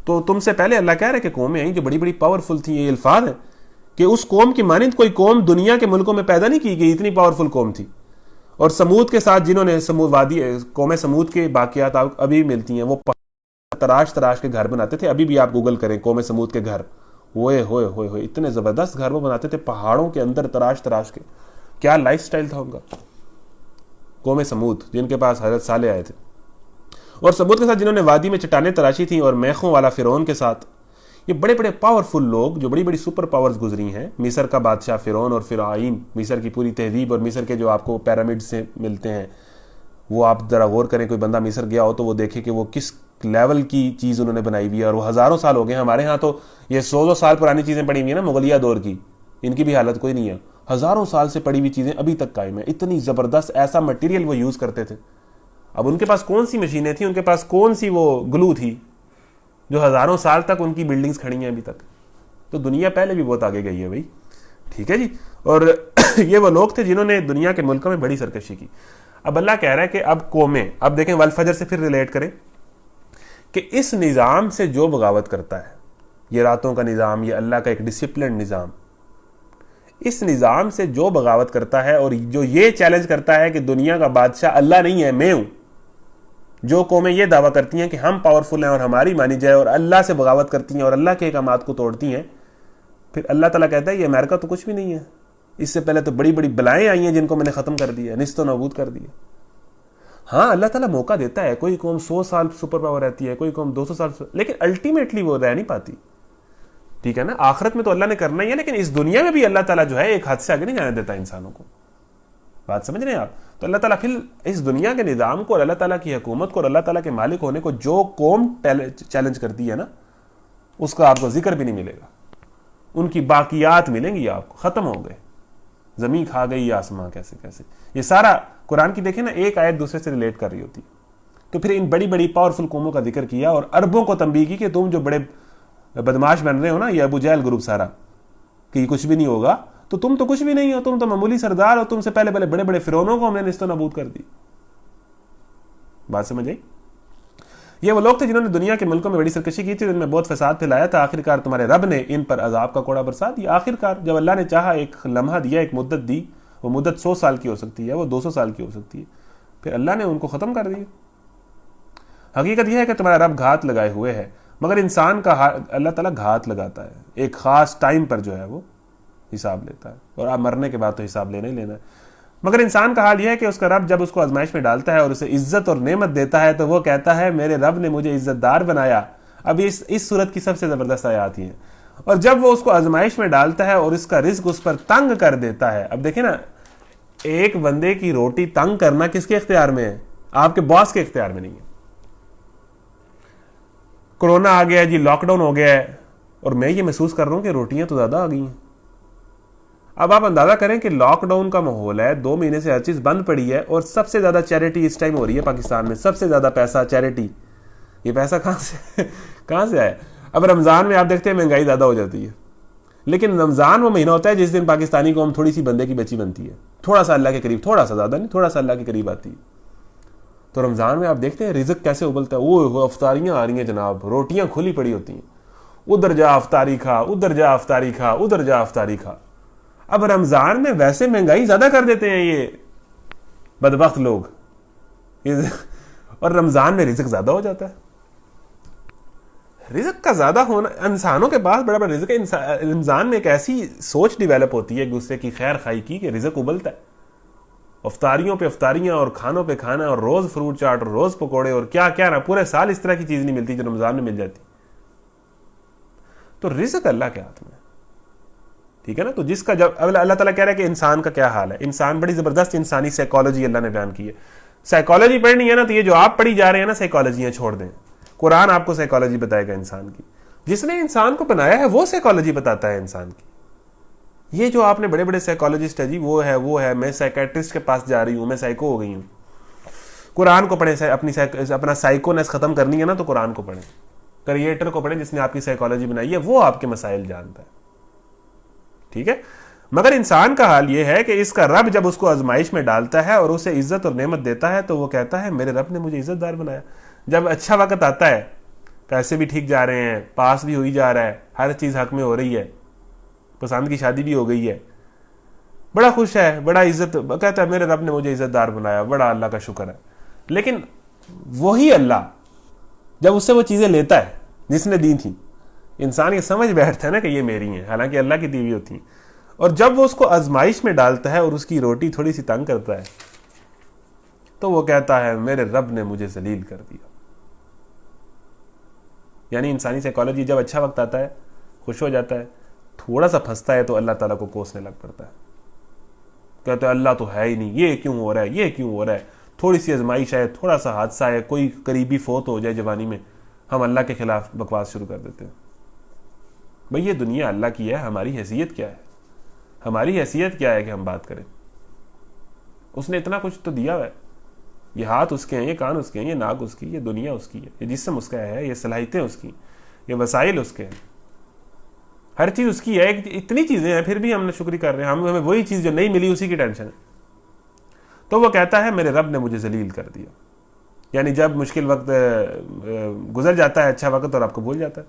تو تم سے پہلے اللہ کہہ رہے کہ قومیں آئیں جو بڑی بڑی پاورفل تھیں، یہ الفاظ ہیں کہ اس قوم کی مانند کوئی قوم دنیا کے ملکوں میں پیدا نہیں کی گئی، اتنی پاورفل قوم تھی۔ اور سمود کے ساتھ جنہوں نے قوم سمود کے باقیات ابھی ملتی ہیں، وہ تراش تراش کے گھر بناتے تھے، ابھی بھی آپ گوگل کریں قوم سمود کے گھر، ہوئے ہوئے ہوئے ہوئے اتنے زبردست گھر وہ بناتے تھے پہاڑوں کے اندر تراش تراش کے، کیا لائف سٹائل تھا ان کا۔ قوم سمود جن کے پاس حضرت صالح آئے تھے، اور سمود کے ساتھ جنہوں نے وادی میں چٹانیں تراشی تھیں، اور میخوں والا فرعون کے ساتھ، یہ بڑے بڑے پاورفل لوگ جو بڑی بڑی سپر پاورز گزری ہیں۔ مصر کا بادشاہ فرعون اور فرعون، مصر کی پوری تہذیب اور مصر کے جو آپ کو پیرامڈ سے ملتے ہیں، وہ آپ ذرا غور کریں، کوئی بندہ مصر گیا ہو تو وہ دیکھے کہ وہ کس لیول کی چیز انہوں نے بنائی ہوئی ہے، اور وہ ہزاروں سال ہو گئے۔ ہمارے ہاں تو یہ 100 سال پرانی چیزیں پڑی ہوئی ہیں نا مغلیہ دور کی، ان کی بھی حالت کوئی نہیں ہے، ہزاروں سال سے پڑی ہوئی چیزیں ابھی تک قائم ہیں، اتنی زبردست ایسا مٹیریل وہ یوز کرتے تھے۔ اب ان کے پاس کون سی مشینیں تھیں، ان کے پاس کون سی وہ گلو تھی جو ہزاروں سال تک ان کی بلڈنگز کھڑی ہیں ابھی تک۔ تو دنیا پہلے بھی بہت آگے گئی ہے بھائی، ٹھیک ہے جی۔ اور یہ وہ لوگ تھے جنہوں نے دنیا کے ملکوں میں بڑی سرکشی کی۔ اب اللہ کہہ رہا ہے کہ اب قومیں، اب دیکھیں والفجر سے پھر ریلیٹ کریں کہ اس نظام سے جو بغاوت کرتا ہے، یہ راتوں کا نظام، یہ اللہ کا ایک ڈسپلن نظام، اس نظام سے جو بغاوت کرتا ہے اور جو یہ چیلنج کرتا ہے کہ دنیا کا بادشاہ اللہ نہیں ہے میں ہوں، جو قومیں یہ دعویٰ کرتی ہیں کہ ہم پاورفل ہیں اور ہماری مانی جائے، اور اللہ سے بغاوت کرتی ہیں اور اللہ کے احکامات کو توڑتی ہیں، پھر اللہ تعالیٰ کہتا ہے یہ امریکہ تو کچھ بھی نہیں ہے، اس سے پہلے تو بڑی بڑی بلائیں آئی ہیں جن کو میں نے ختم کر دیا، نیست و نابود کر دیا۔ ہاں اللہ تعالیٰ موقع دیتا ہے، کوئی قوم 100 سال سپر پاور رہتی ہے، کوئی قوم 200 سال، لیکن الٹیمیٹلی وہ رہ نہیں پاتی، ٹھیک ہے نا۔ آخرت میں تو اللہ نے کرنا ہی ہے، لیکن اس دنیا میں بھی اللہ تعالیٰ جو ہے ایک حد سے آگے نہیں جانے دیتا انسانوں کو، بات سمجھ رہے ہیں آپ؟ تو اللہ تعالیٰ پھر اس دنیا کے نظام کو اور اللہ تعالیٰ کی حکومت کو اور اللہ تعالیٰ کے مالک ہونے کو جو قوم چیلنج کرتی ہے نا، اس کا آپ کو ذکر بھی نہیں ملے گا، ان کی باقیات ملیں گی آپ کو، ختم ہو گئے، زمین کھا گئی آسماں کیسے کیسے، یہ سارا قرآن کی دیکھیں نا ایک آیت دوسرے سے ریلیٹ کر رہی ہوتی۔ تو پھر ان بڑی بڑی پاورفل قوموں کا ذکر کیا اور عربوں کو تنبیہ کی کہ تم جو بڑے بدماش بن رہے ہو نا، یہ ابو جہل گروپ سارا، کہ یہ کچھ بھی نہیں ہوگا، تو تم تو کچھ بھی نہیں ہو، تم تو معمولی سردار ہو، تم سے پہلے پہلے بڑے بڑے فرعونوں کو ہم نے نیست و نابود کر دی۔ بات سمجھ آئی؟ یہ وہ لوگ تھے جنہوں نے دنیا کے ملکوں میں بڑی سرکشی کی تھی، ان میں بہت فساد پھیلایا تھا، آخرکار تمہارے رب نے ان پر عذاب کا کوڑا برسا دیا۔ آخرکار جب اللہ نے چاہا، ایک لمحہ دیا، ایک مدت دی، وہ مدت 100 سال کی ہو سکتی ہے، وہ 200 سال کی ہو سکتی ہے، پھر اللہ نے ان کو ختم کر دیا۔ حقیقت یہ ہے کہ تمہارا رب گھات لگائے ہوئے ہے، مگر انسان کا اللہ تعالیٰ گھات لگاتا ہے، ایک خاص ٹائم پر جو ہے وہ حساب لیتا ہے، اور آپ مرنے کے بعد تو حساب لینا ہی لینا ہے۔ مگر انسان کا حال یہ ہے کہ اس کا رب جب اس کو آزمائش میں ڈالتا ہے اور اسے عزت اور نعمت دیتا ہے تو وہ کہتا ہے میرے رب نے مجھے عزت دار بنایا۔ اب اس صورت کی سب سے زبردست آیات ہی ہیں۔ اور جب وہ اس کو آزمائش میں ڈالتا ہے اور اس کا رزق اس پر تنگ کر دیتا ہے، اب دیکھیں نا، ایک بندے کی روٹی تنگ کرنا کس کے اختیار میں ہے؟ آپ کے باس کے اختیار میں نہیں ہے۔ کورونا آ گیا ہے جی، لاک ڈاؤن ہو گیا ہے، اور میں یہ محسوس کر رہا ہوں کہ روٹیاں تو زیادہ آ گئی ہیں. اب آپ اندازہ کریں کہ لاک ڈاؤن کا ماحول ہے، 2 مہینے سے ہر چیز بند پڑی ہے، اور سب سے زیادہ چیریٹی اس ٹائم ہو رہی ہے پاکستان میں، سب سے زیادہ پیسہ چیریٹی. یہ پیسہ کہاں سے آیا؟ اب رمضان میں آپ دیکھتے ہیں مہنگائی زیادہ ہو جاتی ہے، لیکن رمضان وہ مہینہ ہوتا ہے جس دن پاکستانی قوم تھوڑی سی بندے کی بچی بنتی ہے، تھوڑا سا اللہ کے قریب، تھوڑا سا زیادہ نہیں، تھوڑا سا اللہ کے قریب آتی ہے. تو رمضان میں آپ دیکھتے ہیں رزق کیسے ابلتا ہے. وہ افطاریاں آ رہی ہیں جناب، روٹیاں کھلی پڑی ہوتی ہیں، ادھر جا افطاری کھا، ادھر جا افطاری کھا، ادھر جا افطاری کھا. اب رمضان میں ویسے مہنگائی زیادہ کر دیتے ہیں یہ بدبخت لوگ، اور رمضان میں رزق زیادہ ہو جاتا ہے. رزق کا زیادہ ہونا، انسانوں کے پاس بڑا بڑا رزق ہے. رمضان میں ایک ایسی سوچ ڈیویلپ ہوتی ہے ایک دوسرے کی خیر خائی کی کہ رزق ابلتا ہے. افطاریوں پہ افطاریاں اور کھانوں پہ کھانا، اور روز فروٹ چاٹ اور روز پکوڑے، اور کیا کیا نا، پورے سال اس طرح کی چیز نہیں ملتی جو رمضان میں مل جاتی. تو رزق اللہ کے ہاتھ میں، ٹھیک ہے نا. تو جس کا جب اللہ تعالیٰ کہہ رہا ہے کہ انسان کا کیا حال ہے، انسان بڑی زبردست انسانی سائیکالوجی اللہ نے بیان کی ہے. سائیکالوجی پڑھنی ہے نا تو یہ جو آپ پڑھی جا رہے ہیں نا سائیکالوجیاں چھوڑ دیں. قرآن آپ کو سائیکالوجی بتائے گا انسان کی. جس نے انسان کو بنایا ہے وہ سائیکالوجی بتاتا ہے انسان کی. یہ جو آپ نے بڑے بڑے سائیکالوجسٹ ہے جی، وہ ہے میں سائیکیٹرسٹ کے پاس جا رہی ہوں، میں سائیکو ہو گئی ہوں. قرآن کو پڑھیں، اپنا سائیکونیس ختم کرنی ہے نا تو قرآن کو پڑھیں، کریٹر کو پڑھیں جس نے آپ کی سائیکالوجی بنائی ہے، وہ آپ کے مسائل جانتا ہے. ٹھیک ہے. مگر انسان کا حال یہ ہے کہ اس کا رب جب اس کو آزمائش میں ڈالتا ہے اور اسے عزت اور نعمت دیتا ہے تو وہ کہتا ہے میرے رب نے مجھے عزت دار بنایا. جب اچھا وقت آتا ہے، پیسے بھی ٹھیک جا رہے ہیں، پاس بھی ہوئی جا رہا ہے، ہر چیز حق میں ہو رہی ہے، پسند کی شادی بھی ہو گئی ہے، بڑا خوش ہے، بڑا عزت، کہتا ہے میرے رب نے مجھے عزت دار بنایا، بڑا اللہ کا شکر ہے. لیکن وہی اللہ جب اس سے وہ چیزیں لیتا ہے جس نے دی تھیں، انسان یہ سمجھ بیٹھتا ہے نا کہ یہ میری ہیں، حالانکہ اللہ کی دی ہوئی ہوتی ہیں. اور جب وہ اس کو آزمائش میں ڈالتا ہے اور اس کی روٹی تھوڑی سی تنگ کرتا ہے تو وہ کہتا ہے میرے رب نے مجھے ذلیل کر دیا. یعنی انسانی سائیکالوجی جب اچھا وقت آتا ہے، خوش ہو جاتا ہے، تھوڑا سا پھنستا ہے تو اللہ تعالیٰ کو کوسنے لگ پڑتا ہے، کہتا ہے اللہ تو ہے ہی نہیں، یہ کیوں ہو رہا ہے، یہ کیوں ہو رہا ہے. تھوڑی سی آزمائش ہے، تھوڑا سا حادثہ ہے، کوئی قریبی فوت ہو جائے جوانی میں، ہم اللہ کے خلاف بکواس شروع کر دیتے ہیں. بھئی یہ دنیا اللہ کی ہے، ہماری حیثیت کیا ہے؟ ہماری حیثیت کیا ہے کہ ہم بات کریں؟ اس نے اتنا کچھ تو دیا ہے. یہ ہاتھ اس کے ہیں، یہ کان اس کے ہیں، یہ ناک اس کی، یہ دنیا اس کی ہے، یہ جسم اس کا ہے، یہ صلاحیتیں اس کی، یہ وسائل اس کے ہیں، ہر چیز اس کی ہے. اتنی چیزیں ہیں پھر بھی ہم نے شکری کر رہے ہیں، ہمیں وہی چیز جو نہیں ملی اسی کی ٹینشن ہے. تو وہ کہتا ہے میرے رب نے مجھے ذلیل کر دیا. یعنی جب مشکل وقت گزر جاتا ہے اچھا وقت اور آپ کو بھول جاتا ہے.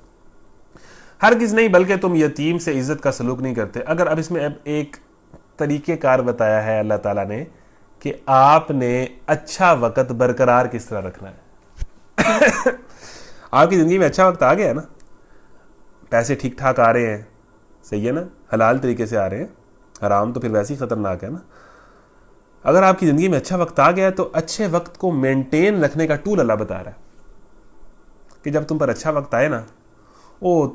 ہرگز نہیں، بلکہ تم یتیم سے عزت کا سلوک نہیں کرتے. اگر اب اس میں ایک طریقہ کار بتایا ہے اللہ تعالیٰ نے کہ آپ نے اچھا وقت برقرار کس طرح رکھنا ہے. آپ کی زندگی میں اچھا وقت آ گیا ہے نا، پیسے ٹھیک ٹھاک آ رہے ہیں، صحیح ہے نا، حلال طریقے سے آ رہے ہیں، حرام تو پھر ویسے ہی خطرناک ہے نا. اگر آپ کی زندگی میں اچھا وقت آ گیا ہے تو اچھے وقت کو مینٹین رکھنے کا ٹول اللہ بتا رہا ہے کہ جب تم پر اچھا وقت آئے نا،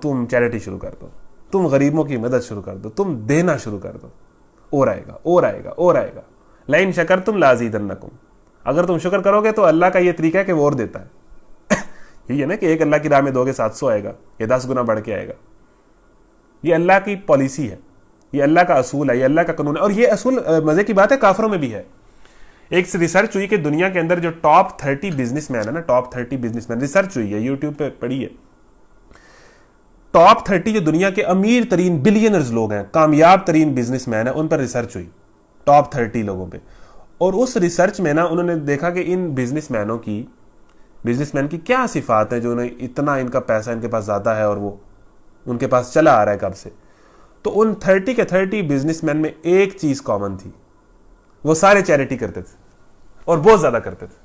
تم چیریٹی شروع کر دو، تم غریبوں کی مدد شروع کر دو، تم دینا شروع کر دو، اور آئے گا اور آئے گا اور آئے گا. لئن شکرتم لازیدنکم، اگر تم شکر کرو گے تو اللہ کا یہ طریقہ ہے کہ وہ اور دیتا ہے. یہ ہے نا کہ ایک اللہ کی راہ میں دو گے 700 آئے گا، یہ 10 گنا بڑھ کے آئے گا. یہ اللہ کی پالیسی ہے، یہ اللہ کا اصول ہے، یہ اللہ کا قانون ہے. اور یہ اصول مزے کی بات ہے کافروں میں بھی ہے. ایک ریسرچ ہوئی کہ دنیا کے اندر جو ٹاپ 30 بزنس مین ہے نا، ٹاپ 30 بزنس مین، ریسرچ ہوئی ہے، یوٹیوب پہ پڑھی ہے. ٹاپ 30 جو دنیا کے امیر ترین بلینرز لوگ ہیں، کامیاب ترین بزنس مین ہیں، ان پر ریسرچ ہوئی ٹاپ 30 لوگوں پہ. اور اس ریسرچ میں نا انہوں نے دیکھا کہ ان بزنس مین کی کیا صفات ہیں جو انہیں اتنا، ان کا پیسہ ان کے پاس زیادہ ہے اور وہ ان کے پاس چلا آ رہا ہے کب سے. تو ان 30 کے 30 بزنس مین میں ایک چیز کامن تھی، وہ سارے چیریٹی کرتے تھے اور بہت زیادہ کرتے تھے.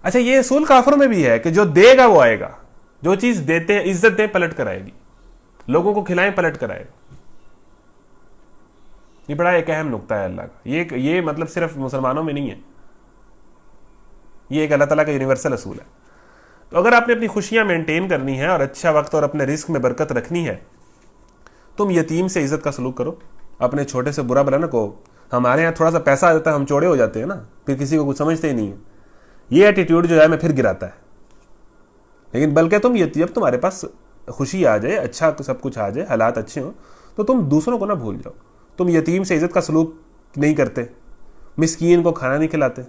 اچھا یہ اصول کافروں میں بھی ہے کہ جو دے گا وہ آئے گا، جو چیز دیتے ہیں عزت دیں پلٹ کر آئے گی، لوگوں کو کھلائیں پلٹ کر آئے گا. یہ بڑا ایک اہم نقطہ ہے اللہ کا. یہ مطلب صرف مسلمانوں میں نہیں ہے، یہ ایک اللہ تعالیٰ کا یونیورسل اصول ہے. تو اگر آپ نے اپنی خوشیاں مینٹین کرنی ہے اور اچھا وقت اور اپنے رزق میں برکت رکھنی ہے، تم یتیم سے عزت کا سلوک کرو، اپنے چھوٹے سے برا بلا نہ کہو. ہمارے یہاں تھوڑا سا پیسہ آ جاتا ہے ہم چوڑے ہو جاتے ہیں نا، پھر کسی کو کچھ سمجھتے ہی نہیں ہے. یہ ایٹیٹیوڈ جو ہے میں پھر گراتا ہے. لیکن بلکہ تم یہ جب تمہارے پاس خوشی آ جائے, اچھا سب کچھ آ جائے, حالات اچھے ہوں, تو تم دوسروں کو نہ بھول جاؤ. تم یتیم سے عزت کا سلوک نہیں کرتے, مسکین کو کھانا نہیں کھلاتے,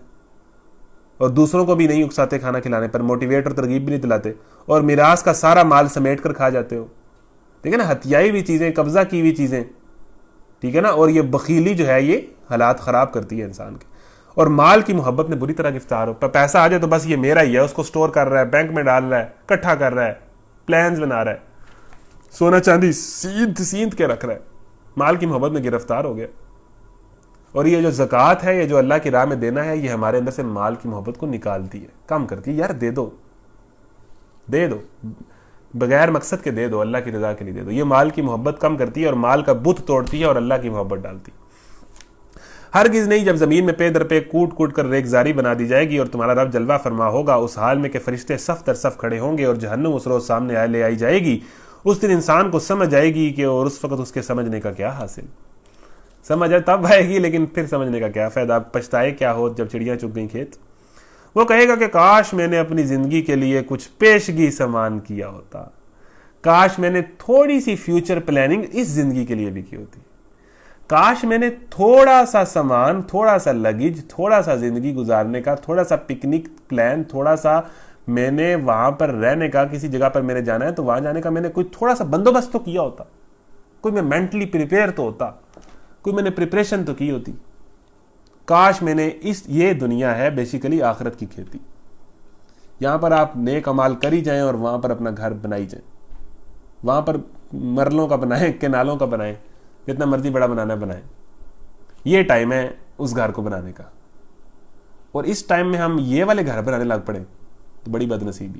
اور دوسروں کو بھی نہیں اکساتے کھانا کھلانے پر, موٹیویٹ اور ترغیب بھی نہیں دلاتے, اور میراث کا سارا مال سمیٹ کر کھا جاتے ہو. ٹھیک ہے نا, ہتھیائی ہوئی چیزیں, قبضہ کی ہوئی چیزیں, ٹھیک ہے نا. اور یہ بخیلی جو ہے یہ حالات خراب کرتی ہے انسان کے. اور مال کی محبت میں بری طرح گرفتار ہو, پیسہ آ جائے تو بس یہ میرا ہی ہے, اس کو سٹور کر رہا ہے, بینک میں ڈال رہا ہے, اکٹھا کر رہا ہے, پلانز بنا رہا ہے, سونا چاندی سیندھ کے رکھ رہا ہے, مال کی محبت میں گرفتار ہو گیا. اور یہ جو زکوٰۃ ہے, یہ جو اللہ کی راہ میں دینا ہے, یہ ہمارے اندر سے مال کی محبت کو نکالتی ہے, کم کرتی ہے. یار دے دو, دے دو, بغیر مقصد کے دے دو, اللہ کی رضا کے لیے دے دو. یہ مال کی محبت کم کرتی ہے اور مال کا بت توڑتی ہے اور اللہ کی محبت ڈالتی. ہرگز نہیں, جب زمین میں پے در پے کوٹ کوٹ کر ریگزاری بنا دی جائے گی اور تمہارا رب جلوہ فرما ہوگا, اس حال میں کہ فرشتے صف در صف کھڑے ہوں گے اور جہنم اس روز سامنے لے آئی جائے گی. اس دن انسان کو سمجھ آئے گی کہ, اور اس وقت اس کے سمجھنے کا کیا حاصل. سمجھ تب آئے گی لیکن پھر سمجھنے کا کیا فائدہ. پچھتائے کیا ہو جب چڑیاں چگ گئیں کھیت. وہ کہے گا کہ کاش میں نے اپنی زندگی کے لیے کچھ پیشگی سامان کیا ہوتا, کاش میں نے تھوڑی سی فیوچر پلاننگ اس زندگی کے لیے بھی کی ہوتی, کاش میں نے تھوڑا سا سامان, تھوڑا سا لگیج, تھوڑا سا زندگی گزارنے کا, تھوڑا سا پکنک پلان, تھوڑا سا میں نے وہاں پر رہنے کا, کسی جگہ پر میں نے جانا ہے تو وہاں جانے کا میں نے کوئی تھوڑا سا بندوبست تو کیا ہوتا, کوئی میں مینٹلی پریپیئر تو ہوتا, کوئی میں نے پریپریشن تو کی ہوتی. کاش میں نے یہ دنیا ہے بیسیکلی آخرت کی کھیتی, یہاں پر آپ نیک عمال کری جائیں اور وہاں پر اپنا گھر بنائی جائیں, وہاں پر مرلوں کا بنائیں, کنالوں کا بنائیں, جتنا مرضی بڑا بنانا بنائیں. یہ ٹائم ہے اس گھر کو بنانے کا. اور اس ٹائم میں ہم یہ والے گھر بنانے لگ پڑے تو بڑی بد نصیبی.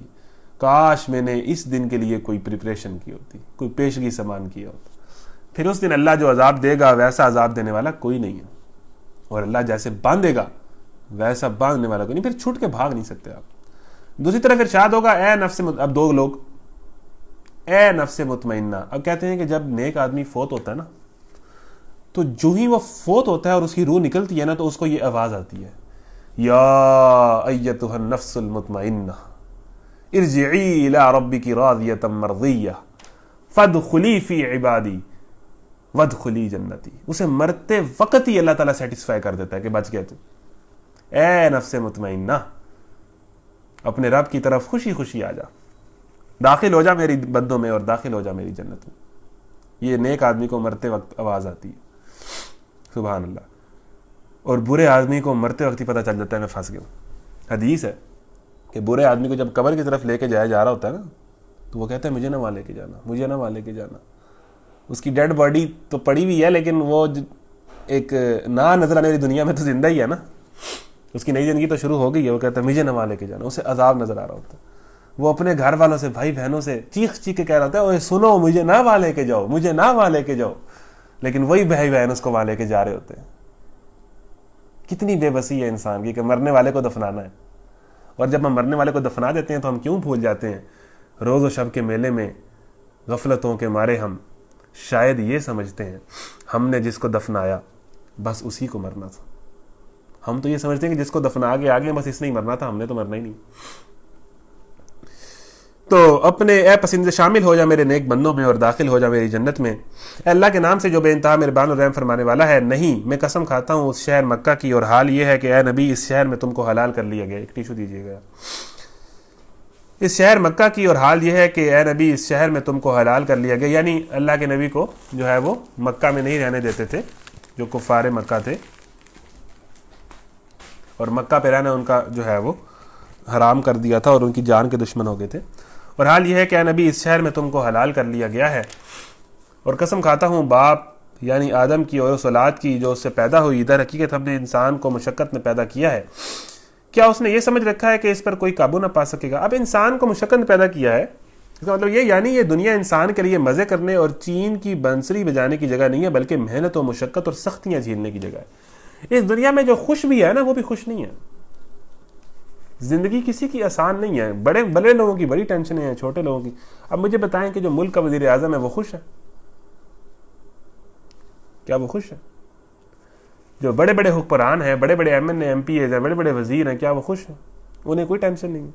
کاش میں نے اس دن کے لیے کوئی پریپریشن کی ہوتی, کوئی پیشگی سامان کیا ہوتا. پھر اس دن اللہ جو عذاب دے گا ویسا عذاب دینے والا کوئی نہیں ہے, اور اللہ جیسے باندھے گا ویسا باندھنے والا کوئی نہیں. پھر چھوٹ کے بھاگ نہیں سکتے آپ. دوسری طرف ارشاد ہوگا, اے نفس اب دو لوگ, اے نفس مطمئنہ. اب کہتے ہیں کہ جب نیک آدمی فوت ہوتا ہے نا, تو جو ہی وہ فوت ہوتا ہے اور اس کی روح نکلتی ہے نا, تو اس کو یہ آواز آتی ہے, یا ایتھا النفس المطمئنہ ارجعی الی ربک راضیۃ مرضیہ فادخلی فی عبادی وادخلی جنتی. اسے مرتے وقت ہی اللہ تعالیٰ سیٹسفائی کر دیتا ہے کہ بچ گیا تو. اے نفس مطمئنہ, اپنے رب کی طرف خوشی خوشی آ جا, داخل ہو جا میری بندوں میں اور داخل ہو جا میری جنت میں. یہ نیک آدمی کو مرتے وقت آواز آتی ہے, سبحان اللہ. اور برے آدمی کو مرتے وقت ہی پتہ چل جاتا ہے میں پھنس گیا ہوں. حدیث ہے کہ برے آدمی کو جب قبر کی طرف لے کے جایا جا رہا ہوتا ہے نا, تو وہ کہتا ہے مجھے نہ وہاں لے کے جانا, مجھے نہ وہاں لے کے جانا. اس کی ڈیڈ باڈی تو پڑی ہوئی ہے لیکن وہ ایک نہ نظر آنے والی دنیا میں تو زندہ ہی ہے نا, اس کی نئی زندگی تو شروع ہو گئی ہے. وہ کہتا ہے مجھے نہ وہاں لے کے جانا. اسے عذاب نظر آ رہا ہوتا ہے. وہ اپنے گھر والوں سے, بھائی بہنوں سے چیخ چیخ کے کہہ رہا ہوتا ہے, اوے سنو مجھے نہ وہاں لے کے جاؤ, مجھے نہ وہاں لے کے جاؤ. لیکن وہی بھائی بہن اس کو وہاں لے کے جا رہے ہوتے ہیں. کتنی بے بسی ہے انسان کی کہ مرنے والے کو دفنانا ہے. اور جب ہم مرنے والے کو دفنا دیتے ہیں تو ہم کیوں بھول جاتے ہیں, روز و شب کے میلے میں غفلتوں کے مارے ہم شاید یہ سمجھتے ہیں ہم نے جس کو دفنایا بس اسی کو مرنا تھا. ہم تو یہ سمجھتے ہیں کہ جس کو دفنا کے آگے بس اس نے ہی مرنا تھا, ہم نے تو مرنا ہی نہیں. تو اپنے اے پسندیدہ شامل ہو جا میرے نیک بندوں میں اور داخل ہو جا میری جنت میں. اے اللہ کے نام سے جو بے انتہا مہربان اور رحم فرمانے والا ہے. نہیں, میں قسم کھاتا ہوں اس شہر مکہ کی, اور حال یہ ہے کہ اے نبی اس شہر میں تم کو حلال کر لیا گیا. ایک ٹیشو دیجیے گا. اس شہر مکہ کی, اور حال یہ ہے کہ اے نبی اس شہر میں تم کو حلال کر لیا گیا. یعنی اللہ کے نبی کو جو ہے وہ مکہ میں نہیں رہنے دیتے تھے جو کفار مکہ تھے, اور مکہ پہ رہنا ان کا جو ہے وہ حرام کر دیا تھا اور ان کی جان کے دشمن ہو گئے تھے. اور حال یہ ہے کہ اے نبی اس شہر میں تم کو حلال کر لیا گیا ہے. اور قسم کھاتا ہوں باپ یعنی آدم کی اور اس اولاد کی جو اس سے پیدا ہوئی, در حقیقت ہم نے انسان کو مشقت میں پیدا کیا ہے. کیا اس نے یہ سمجھ رکھا ہے کہ اس پر کوئی قابو نہ پا سکے گا؟ اب انسان کو مشقت میں پیدا کیا ہے, اس کا مطلب یہ یعنی یہ دنیا انسان کے لیے مزے کرنے اور چین کی بنسری بجانے کی جگہ نہیں ہے, بلکہ محنت و مشقت اور سختیاں جھیلنے کی جگہ ہے. اس دنیا میں جو خوش بھی ہے نا وہ بھی خوش نہیں ہے. زندگی کسی کی آسان نہیں ہے. بڑے لوگوں کی بڑی ٹینشنیں ہیں, چھوٹے لوگوں کی. اب مجھے بتائیں کہ جو ملک کا وزیر اعظم ہے وہ خوش ہے؟ کیا وہ خوش ہے؟ جو بڑے بڑے حکمران ہیں, بڑے بڑے ایم این اے, ایم پی ایز ہیں, بڑے بڑے وزیر ہیں, کیا وہ خوش ہیں؟ انہیں کوئی ٹینشن نہیں ہے,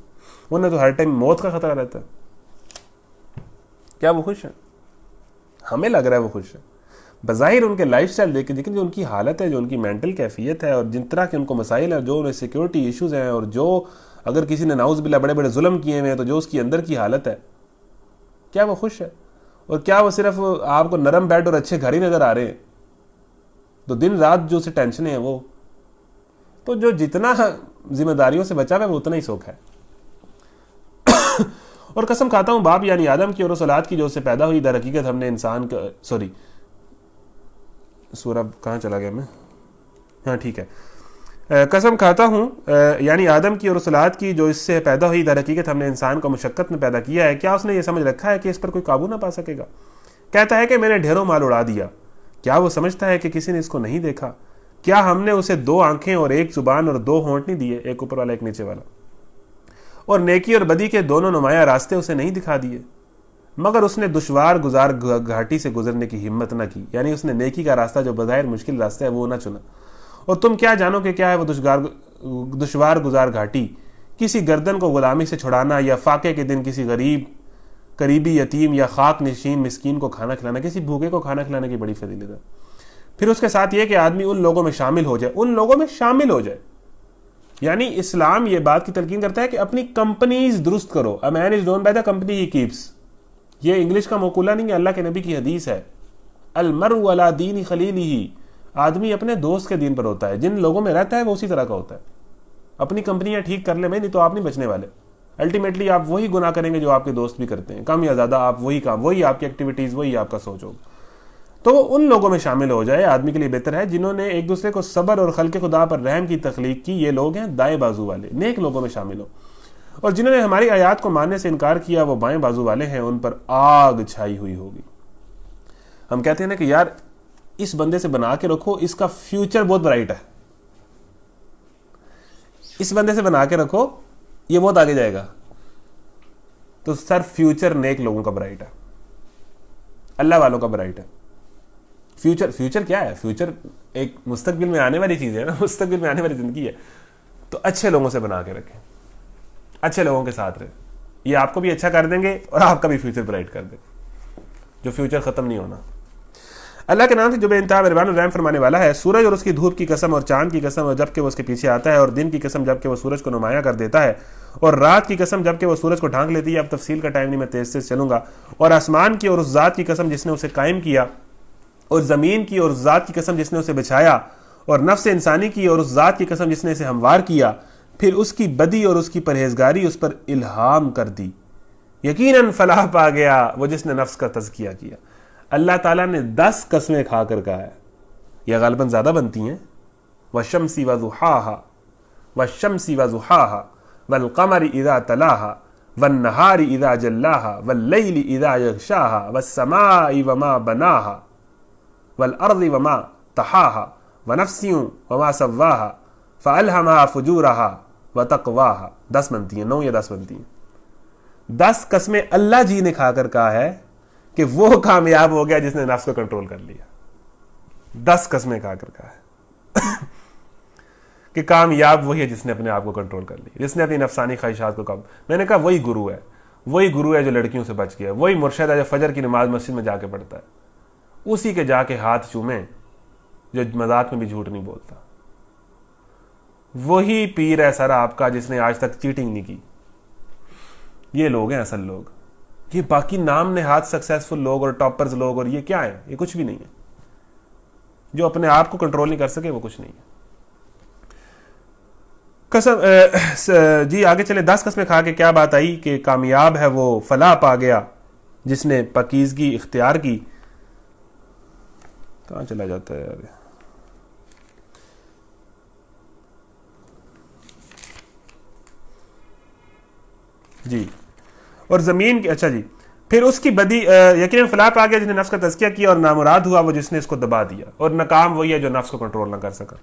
انہیں تو ہر ٹائم موت کا خطرہ رہتا ہے. کیا وہ خوش ہیں؟ ہمیں لگ رہا ہے وہ خوش ہیں. بظاہر ان کے لائف سٹائل دیکھ کے لیکن جو ان کی حالت ہے, جو ان کی مینٹل کیفیت ہے, اور جن طرح کے ان کو مسائل ہیں, جو انہیں سیکیورٹی ایشوز ہیں, اور جو اگر کسی نے نعوذ باللہ بڑے بڑے ظلم کیے ہوئے ہیں تو جو اس کی اندر کی حالت ہے, کیا وہ خوش ہے؟ اور کیا وہ صرف آپ کو نرم بیڈ اور اچھے گھر ہی نظر آ رہے ہیں؟ تو دن رات جو سے ٹینشنیں ہیں وہ تو جو جتنا ذمہ داریوں سے بچا ہوا ہے وہ اتنا ہی سوکھ ہے. اور قسم کھاتا ہوں باپ یعنی آدم کی اور اس اولاد کی جو اس سے پیدا ہوئی, در حقیقت ہم نے انسان کا سورہ کہاں چلا گیا میں, ہاں ٹھیک ہے, قسم کھاتا ہوں یعنی آدم کی اور اس اولاد کی جو اس سے پیدا ہوئی, در حقیقت ہم نے انسان کو مشقت میں پیدا کیا ہے. کیا اس نے یہ سمجھ رکھا ہے کہ اس پر کوئی قابو نہ پا سکے گا؟ کہتا ہے کہ میں نے ڈھیروں مال اڑا دیا. کیا وہ سمجھتا ہے کہ کسی نے اس کو نہیں دیکھا؟ کیا ہم نے اسے 2 آنکھیں اور 1 زبان اور 2 ہونٹ نہیں دیے, ایک اوپر والا ایک نیچے والا, اور نیکی اور بدی کے دونوں نمایاں راستے اسے نہیں دکھا دیے؟ مگر اس نے دشوار گزار گھاٹی سے گزرنے کی ہمت نہ کی, یعنی اس نے نیکی کا راستہ جو بظاہر مشکل راستہ ہے وہ نہ چنا. اور تم کیا جانو کہ کیا ہے وہ دشوار گزار گھاٹی؟ کسی گردن کو غلامی سے چھڑانا, یا فاقے کے دن کسی قریبی یتیم یا خاک نشین مسکین کو کھانا کھلانا. کسی بھوکے کو کھانا کھلانے کی بڑی فضیلت ہے. پھر اس کے ساتھ یہ کہ آدمی ان لوگوں میں شامل ہو جائے, یعنی اسلام یہ بات کی تلقین کرتا ہے کہ اپنی کمپنیز درست کرو. A man is known by the company he keeps. یہ انگلش کا مقولہ نہیں ہے, اللہ کے نبی کی حدیث ہے. المرء علی دین خلیلہ, آدمی اپنے دوست کے دین پر ہوتا ہے. جن لوگوں میں رہتا ہے وہ اسی طرح کا ہوتا ہے. اپنی کمپنیاں ٹھیک کر لیں نہیں تو آپ نہیں بچنے والے. الٹیمیٹلی آپ وہی گناہ کریں گے جو آپ کے دوست بھی کرتے ہیں, کم یا زیادہ آپ وہی آپ کی ایکٹیویٹیز, وہی آپ کا سوچ ہوگا. تو وہ ان لوگوں میں شامل ہو جائے, آدمی کے لیے بہتر ہے, جنہوں نے ایک دوسرے کو صبر اور خلق خدا پر رحم کی تخلیق کی. یہ لوگ ہیں دائیں بازو والے, نیک لوگوں میں شامل ہو. اور جنہوں نے ہماری آیات کو ماننے سے انکار کیا وہ بائیں بازو والے ہیں, ان پر آگ چھائی ہوئی ہوگی. ہم کہتے ہیں نا کہ یار اس بندے سے بنا کے رکھو, اس کا فیوچر بہت برائٹ ہے, اس بندے سے بنا کے رکھو یہ بہت آگے جائے گا. تو سر فیوچر نیک لوگوں کا برائٹ ہے, اللہ والوں کا برائٹ ہے. فیوچر کیا ہے؟ فیوچر ایک مستقبل میں آنے والی چیز ہے نا, مستقبل میں آنے والی زندگی ہے. تو اچھے لوگوں سے بنا کے رکھیں, اچھے لوگوں کے ساتھ رہیں, یہ آپ کو بھی اچھا کر دیں گے اور آپ کا بھی فیوچر برائٹ کر دیں, جو فیوچر ختم نہیں ہونا. اللہ کے نام سے جو بے انتہا مہربان اور رحم فرمانے والا ہے. سورج اور اس کی دھوپ کی قسم, اور چاند کی قسم اور جب کہ وہ اس کے پیچھے آتا ہے, اور دن کی قسم جب کہ وہ سورج کو نمایاں کر دیتا ہے, اور رات کی قسم جب کہ وہ سورج کو ڈھانک لیتی ہے. اب تفصیل کا ٹائم نہیں, میں تیز چلوں گا. اور آسمان کی اور اس ذات کی قسم جس نے اسے قائم کیا, اور زمین کی اور اس ذات کی قسم جس نے اسے بچھایا, اور نفس انسانی کی اور اس ذات کی قسم جس نے اسے ہموار کیا. پھر اس کی بدی اور اس کی پرہیزگاری اس پر الہام کر دی. یقیناً فلاح پا گیا وہ جس نے نفس کا تزکیہ کیا. اللہ تعالیٰ نے 10 قسمیں کھا کر کہا ہے, یہ غالباً زیادہ بنتی ہیں. وَالشَّمْسِ وَضُحَاهَا وَالشَّمْسِ وَضُحَاهَا وَالْقَمَرِ إِذَا تَلَاهَا وَالنَّهَارِ إِذَا جَلَّاهَا وَاللَّيْلِ إِذَا يَغْشَاهَا وَالسَّمَاءِ وَمَا بَنَاهَا وَالْأَرْضِ وَمَا طَحَاهَا وَنَفْسٍ وَمَا سَوَّاهَا فَأَلْهَمَهَا فُجُورَهَا وَتَقْوَاهَا. 10 بنتی ہیں, 9 یا 10 بنتی ہیں. 10 قسمیں اللہ جی نے کھا کر کہا ہے کہ وہ کامیاب ہو گیا جس نے نفس کو کنٹرول کر لیا. 10 قسمیں کھا کر کہا ہے کہ کامیاب وہی ہے جس نے اپنے آپ کو کنٹرول کر لیا, جس نے اپنی نفسانی خواہشات کو کم. میں نے کہا وہی گرو ہے جو لڑکیوں سے بچ گیا, وہی مرشد ہے جو فجر کی نماز مسجد میں جا کے پڑھتا ہے, اسی کے جا کے ہاتھ چومیں جو مذاق میں بھی جھوٹ نہیں بولتا. وہی پیر ہے سر آپ کا جس نے آج تک چیٹنگ نہیں کی. یہ لوگ ہیں اصل لوگ. یہ باقی نام نہاد سکسیسفل لوگ اور ٹاپرز لوگ اور یہ کیا ہے؟ یہ کچھ بھی نہیں ہے. جو اپنے آپ کو کنٹرول نہیں کر سکے وہ کچھ نہیں ہے. قسم جی آگے چلے. 10 قسمیں کھا کے کیا بات آئی کہ کامیاب ہے وہ, فلاح پا گیا جس نے پاکیزگی اختیار کی. کہاں چلا جاتا ہے یار؟ جی اور زمین کی, اچھا جی, پھر اس کی بدی یقیناً فلاح پا گیا جس نے نفس کا تزکیہ کیا, اور نامراد ہوا وہ جس نے اس کو دبا دیا. اور ناکام وہی ہے جو نفس کو کنٹرول نہ کر سکا,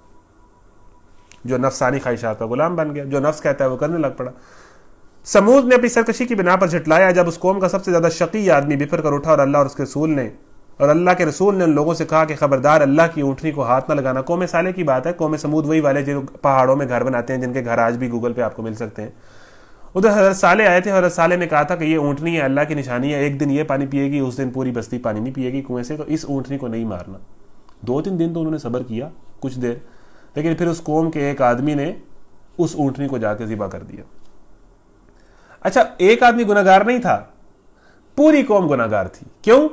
جو نفسانی خواہشات کا غلام بن گیا, جو نفس کہتا ہے وہ کرنے لگ پڑا. سمود نے اپنی سرکشی کی بنا پر جھٹلایا جب اس قوم کا سب سے زیادہ شقی آدمی بفر کر اٹھا, اور اللہ اور اس کے رسول نے اور اللہ کے رسول نے ان لوگوں سے کہا کہ خبردار اللہ کی اونٹنی کو ہاتھ نہ لگانا. قوم صالح کی بات ہے. قوم سمود وہی والے جو پہاڑوں میں گھر بناتے ہیں، جن کے گھر آج بھی گوگل پہ آپ کو مل سکتے ہیں. ادھر حضرت صالح آئے تھے. حضرت صالح نے کہا تھا کہ یہ اونٹنی ہے، اللہ کی نشانی ہے، ایک دن یہ پانی پیے گی، اس دن پوری بستی پانی نہیں پیے گی کنویں سے، تو اس اونٹنی کو نہیں مارنا. 2-3 دن تو انہوں نے صبر کیا کچھ دیر، لیکن پھر اس قوم کے ایک آدمی نے اس اونٹنی کو جا کے ذبح کر دیا. اچھا، ایک آدمی گناہ گار نہیں تھا، پوری قوم گناہ گار تھی. کیوں؟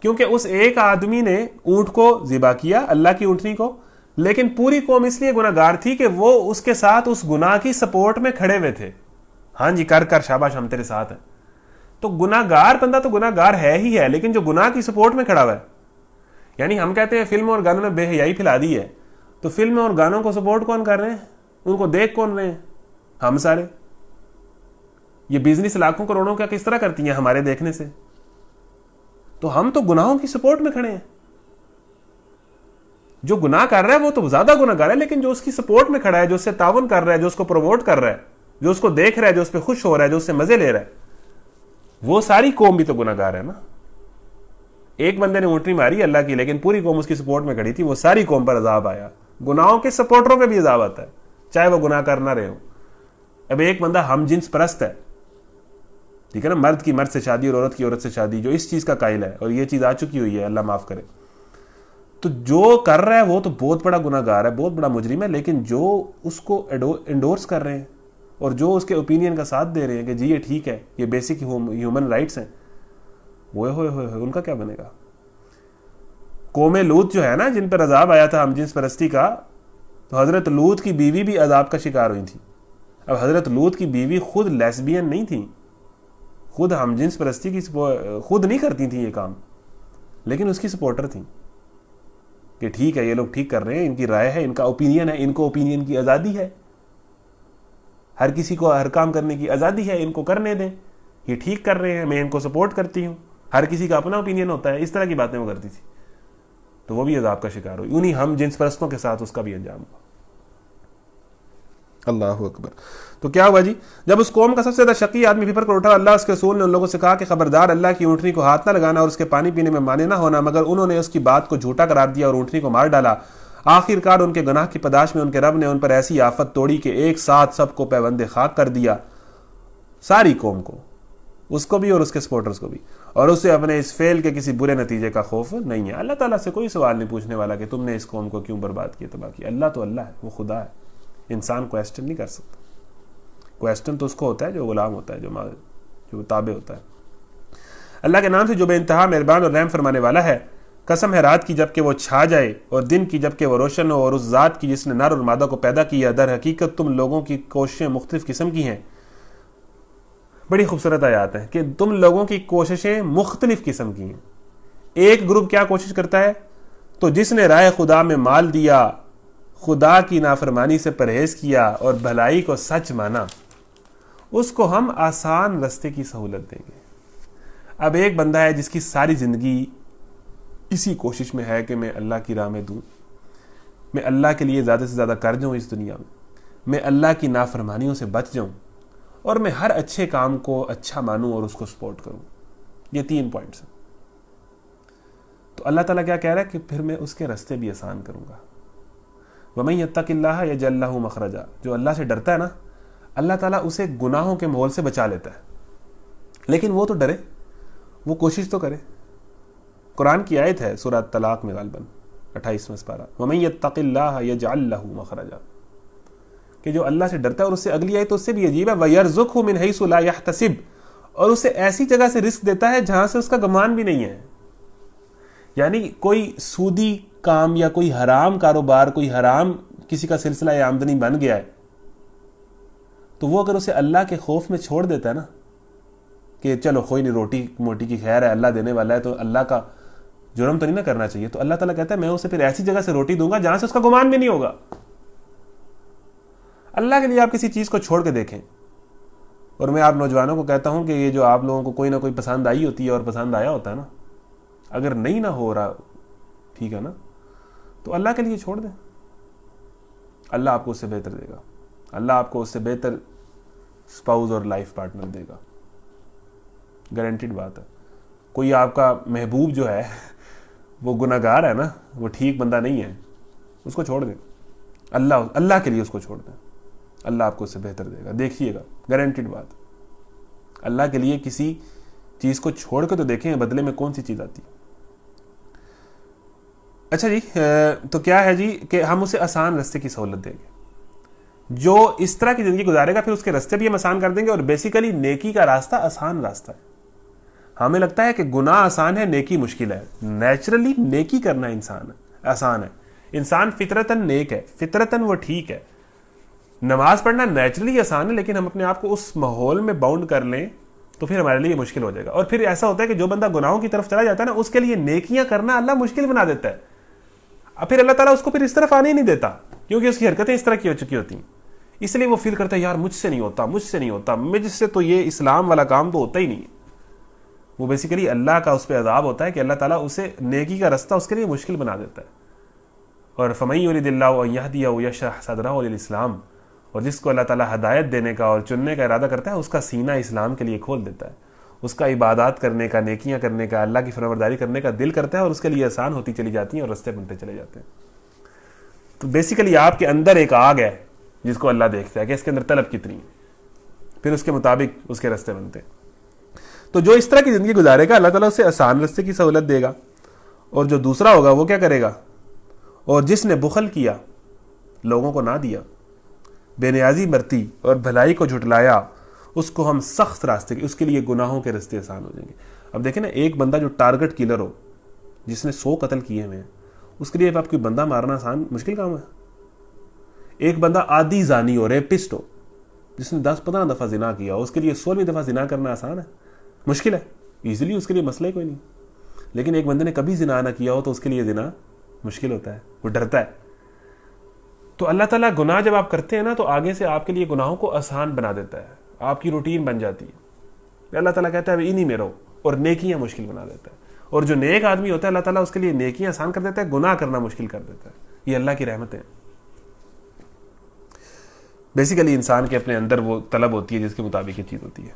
کیونکہ اس ایک آدمی نے اونٹ کو ذبح کیا، اللہ کی اونٹنی کو، لیکن پوری قوم اس لیے گناہ گار تھی کہ وہ اس کے ساتھ اس گناہ کی سپورٹ میں کھڑے ہوئے تھے. ہاں جی، کر شاباش، ہم تیرے ساتھ ہیں. تو گناہ گار بندہ تو گناہ گار ہے ہی ہے، لیکن جو گناہ کی سپورٹ میں کھڑا ہوا ہے. یعنی ہم کہتے ہیں فلموں اور گانوں نے بے حیائی پھیلا دی ہے، تو فلموں اور گانوں کو سپورٹ کون کر رہے ہیں؟ ان کو دیکھ کون رہے ہیں؟ ہم سارے. یہ بزنس لاکھوں کروڑوں کا کس طرح کرتی ہیں ہمارے دیکھنے سے. تو ہم تو گناہوں کی سپورٹ میں کھڑے ہیں. جو گناہ کر رہا ہے وہ تو زیادہ گناہ گار ہے، لیکن جو اس کی سپورٹ میں کھڑا ہے، جو اس سے تعاون کر رہا ہے، جو اس کو پروموٹ کر رہا ہے، جو اس کو دیکھ رہا ہے، جو اس پہ خوش ہو رہا ہے، جو اس سے مزے لے رہا ہے، وہ ساری قوم بھی تو گناہ گار ہے نا. ایک بندے نے اونٹنی ماری اللہ کی، لیکن پوری قوم اس کی سپورٹ میں کھڑی تھی، وہ ساری قوم پر عذاب آیا. گناہوں کے سپورٹروں پہ بھی عذاب آتا ہے، چاہے وہ گناہ کر نہ رہے ہو. اب ایک بندہ ہم جنس پرست ہے، ٹھیک ہے نا، مرد کی مرد سے شادی اور عورت کی عورت سے شادی، جو اس چیز کا قائل ہے، اور یہ چیز آ چکی ہوئی ہے، اللہ معاف کرے، تو جو کر رہا ہے وہ تو بہت بڑا گناہ گار ہے، بہت بڑا مجرم ہے. لیکن جو اس کو انڈورس کر رہے ہیں اور جو اس کے اوپینین کا ساتھ دے رہے ہیں کہ جی یہ ٹھیک ہے، یہ بیسک ہیومن رائٹس ہیں، وہ ہوئے ان کا کیا بنے گا؟ قوم لوط جو ہے نا، جن پر عذاب آیا تھا ہم جنس پرستی کا، تو حضرت لوط کی بیوی بھی عذاب کا شکار ہوئی تھی. اب حضرت لوط کی بیوی خود لیسبین نہیں تھی، خود ہم جنس پرستی کی خود نہیں کرتی تھیں یہ کام، لیکن اس کی سپورٹر تھیں کہ ٹھیک ہے یہ لوگ ٹھیک کر رہے ہیں، ان کی رائے ہے، ان کا اوپینین ہے، ان کو اوپینین کی آزادی ہے، ہر کسی کو ہر کام کرنے کی آزادی ہے، ان کو کرنے دیں، یہ ٹھیک کر رہے ہیں، میں ان کو سپورٹ کرتی ہوں. ہر کسی کا اپنا اوپینین ہوتا ہے. اس طرح کی باتیں وہ کرتی تھی، تو وہ بھی عذاب کا شکار ہوئی. انہی ہم جنس پرستوں کے ساتھ اس کا بھی انجام ہوا. اللہ اکبر. تو کیا ہوا جی؟ جب اس قوم کا سب سے زیادہ شقی آدمی بھپر کر اٹھا، اللہ اس کے رسول نے ان لوگوں سے کہا کہ خبردار اللہ کی اونٹنی کو ہاتھ نہ لگانا اور اس کے پانی پینے میں مانے نہ ہونا، مگر انہوں نے اس کی بات کو جھوٹا قرار دیا اور اونٹنی کو مار ڈالا. آخر کار ان کے گناہ کی پداش میں ان کے رب نے ان پر ایسی آفت توڑی کہ ایک ساتھ سب کو پیوند خاک کر دیا، ساری قوم کو، اس کو بھی اور اس کے سپورٹرز کو بھی. اور اسے اپنے اس فعل کے کسی برے نتیجے کا خوف نہیں ہے. اللہ تعالیٰ سے کوئی سوال نہیں پوچھنے والا کہ تم نے اس قوم کو کیوں برباد کیا، تباہ کیا. اللہ تو اللہ ہے، وہ خدا ہے، انسان کویسچن نہیں کر سکتا. کویسچن تو اس کو ہوتا ہے جو غلام ہوتا ہے، جو تابع ہوتا ہے. اللہ کے نام سے جو بے انتہا مہربان اور رحم فرمانے والا ہے. قسم ہے رات کی جب کہ وہ چھا جائے اور دن کی جب کہ وہ روشن ہو، اور اس ذات کی جس نے نر اور مادہ کو پیدا کیا. در حقیقت تم لوگوں کی کوششیں مختلف قسم کی ہیں. بڑی خوبصورت آیات ہیں کہ تم لوگوں کی کوششیں مختلف قسم کی ہیں. ایک گروپ کیا کوشش کرتا ہے؟ تو جس نے رائے خدا میں مال دیا، خدا کی نافرمانی سے پرہیز کیا اور بھلائی کو سچ مانا، اس کو ہم آسان رستے کی سہولت دیں گے. اب ایک بندہ ہے جس کی ساری زندگی اسی کوشش میں ہے کہ میں اللہ کی راہ میں دوں، میں اللہ کے لیے زیادہ سے زیادہ کر جاؤں اس دنیا میں اللہ کی نافرمانیوں سے بچ جاؤں، اور میں ہر اچھے کام کو اچھا مانوں اور اس کو سپورٹ کروں. یہ 3 پوائنٹس ہیں. تو اللہ تعالیٰ کیا کہہ رہا ہے کہ پھر میں اس کے رستے بھی آسان کروں گا. وَمَن يَتَّقِ اللَّهَ يَجْعَل لَّهُ مَخْرَجًا. جو اللہ سے ڈرتا ہے نا، اللہ تعالیٰ اسے گناہوں کے مول سے بچا لیتا ہے. لیکن وہ تو ڈرے، وہ کوشش تو کرے. قرآن کی آیت ہے سورہ طلاق میں غالباً 28واں سپارہ، وَمَن يَتَّقِ اللَّهَ يَجْعَل لَّهُ مَخْرَجًا، کہ جو اللہ سے ڈرتا ہے. اور اس سے اگلی آیت تو اس سے بھی عجیب ہے، وَيَرْزُقْهُ مِنْ حَيْثُ لَا يَحْتَسِبُ، اور اسے ایسی جگہ سے رزق دیتا ہے جہاں سے اس کا گمان بھی نہیں ہے. یعنی کوئی سودی کام یا کوئی حرام کاروبار، کوئی حرام کسی کا سلسلہ یا آمدنی بن گیا ہے، تو وہ اگر اسے اللہ کے خوف میں چھوڑ دیتا ہے نا کہ چلو کوئی نہیں، روٹی موٹی کی خیر ہے، اللہ دینے والا ہے، تو اللہ کا جرم تو نہیں نہ کرنا چاہیے، تو اللہ تعالیٰ کہتا ہے میں اسے پھر ایسی جگہ سے روٹی دوں گا جہاں سے اس کا گمان بھی نہیں ہوگا. اللہ کے لیے آپ کسی چیز کو چھوڑ کے دیکھیں. اور میں آپ نوجوانوں کو کہتا ہوں کہ یہ جو آپ لوگوں کو کوئی نہ کوئی پسند آئی ہوتی ہے اور پسند آیا ہوتا ہے نا، اگر نہیں نہ ہو رہا، ٹھیک ہے نا، تو اللہ کے لیے چھوڑ دیں. اللہ آپ کو اس سے بہتر دے گا. اللہ آپ کو اس سے بہتر اسپاؤز اور لائف پارٹنر دے گا، گارنٹیڈ بات ہے. کوئی آپ کا محبوب جو ہے وہ گناہ گار ہے نا, وہ ٹھیک بندہ نہیں ہے, اس کو چھوڑ دیں. اللہ کے لیے اس کو چھوڑ دیں, اللہ آپ کو اس سے بہتر دے گا, دیکھیے گا, گارنٹیڈ بات. اللہ کے لیے کسی چیز کو چھوڑ کے تو دیکھیں بدلے میں کون سی چیز آتی ہے. اچھا جی, تو کیا ہے جی کہ ہم اسے آسان راستے کی سہولت دیں گے. جو اس طرح کی زندگی گزارے گا پھر اس کے راستے بھی ہم آسان کر دیں گے. اور بیسیکلی نیکی کا راستہ آسان راستہ ہے. ہمیں لگتا ہے کہ گناہ آسان ہے, نیکی مشکل ہے. نیچرلی نیکی کرنا آسان ہے. انسان فطرتاً نیک ہے, فطرتاً وہ ٹھیک ہے. نماز پڑھنا نیچرلی آسان ہے, لیکن ہم اپنے آپ کو اس ماحول میں باؤنڈ کر لیں تو پھر ہمارے لیے مشکل ہو جائے گا. اور پھر ایسا ہوتا ہے کہ جو بندہ گناہوں کی طرف چلا جاتا ہے نا, اس کے لیے نیکیاں کرنا اللہ مشکل بنا دیتا ہے. اب پھر اللہ تعالیٰ اس کو پھر اس طرف آنے ہی نہیں دیتا, کیونکہ اس کی حرکتیں اس طرح کی ہو چکی ہوتی ہیں. اس لیے وہ فیل کرتا ہے یار مجھ سے نہیں ہوتا, مجھ سے تو یہ اسلام والا کام تو ہوتا ہی نہیں ہے. وہ بیسیکلی اللہ کا اس پہ عذاب ہوتا ہے کہ اللہ تعالیٰ اسے نیکی کا راستہ اس کے لیے مشکل بنا دیتا ہے. اور فَمَن يُرِدِ اللَّهُ أَن يَهْدِيَهُ يَشْرَحْ صَدْرَهُ لِلْإِسْلَامِ, اور جس کو اللہ تعالیٰ ہدایت دینے کا اور چننے کا ارادہ کرتا ہے اس کا سینہ اسلام کے لیے کھول دیتا ہے. اس کا عبادات کرنے کا, نیکیاں کرنے کا, اللہ کی فرمانبرداری کرنے کا دل کرتا ہے, اور اس کے لیے آسان ہوتی چلی جاتی ہیں اور راستے بنتے چلے جاتے ہیں. تو بیسیکلی آپ کے اندر ایک آگ ہے جس کو اللہ دیکھتا ہے کہ اس کے اندر طلب کتنی ہے, پھر اس کے مطابق اس کے راستے بنتے ہیں. تو جو اس طرح کی زندگی گزارے گا اللہ تعالیٰ اسے آسان راستے کی سہولت دے گا. اور جو دوسرا ہوگا وہ کیا کرے گا, اور جس نے بخل کیا, لوگوں کو نہ دیا, بے نیازی برتی اور بھلائی کو جھٹلایا, اس کو ہم سخت راستے کی, اس کے لیے گناہوں کے راستے آسان ہو جائیں گے. اب دیکھیں نا, ایک بندہ جو ٹارگٹ کلر ہو, جس نے 100 قتل کیے ہوئے ہیں, اس کے لیے اب آپ کوئی بندہ مارنا آسان مشکل کام ہے. ایک بندہ عادی زانی ہو, ریپسٹ ہو, جس نے 10-15 دفعہ زنا کیا ہو, اس کے لیے 16ویں دفعہ زنا کرنا آسان ہے, مشکل ہے, ایزیلی اس کے لیے مسئلہ ہی کوئی نہیں. لیکن ایک بندے نے کبھی زنا نہ کیا ہو تو اس کے لیے زنا مشکل ہوتا ہے, وہ ڈرتا ہے. تو اللہ تعالیٰ گناہ جب آپ کرتے ہیں نا تو آگے سے آپ کے لیے گناہوں کو آسان بنا دیتا ہے, آپ کی روٹین بن جاتی ہے. اللہ تعالیٰ کہتا ہے انہی میں رہو, اور نیکیاں مشکل بنا دیتا ہے. اور جو نیک آدمی ہوتا ہے اللہ تعالیٰ اس کے لیے نیکیاں آسان کر دیتا ہے, گناہ کرنا مشکل کر دیتا ہے. یہ اللہ کی رحمت ہے. بیسیکلی انسان کے اپنے اندر وہ طلب ہوتی ہے جس کے مطابق یہ چیز ہوتی ہے.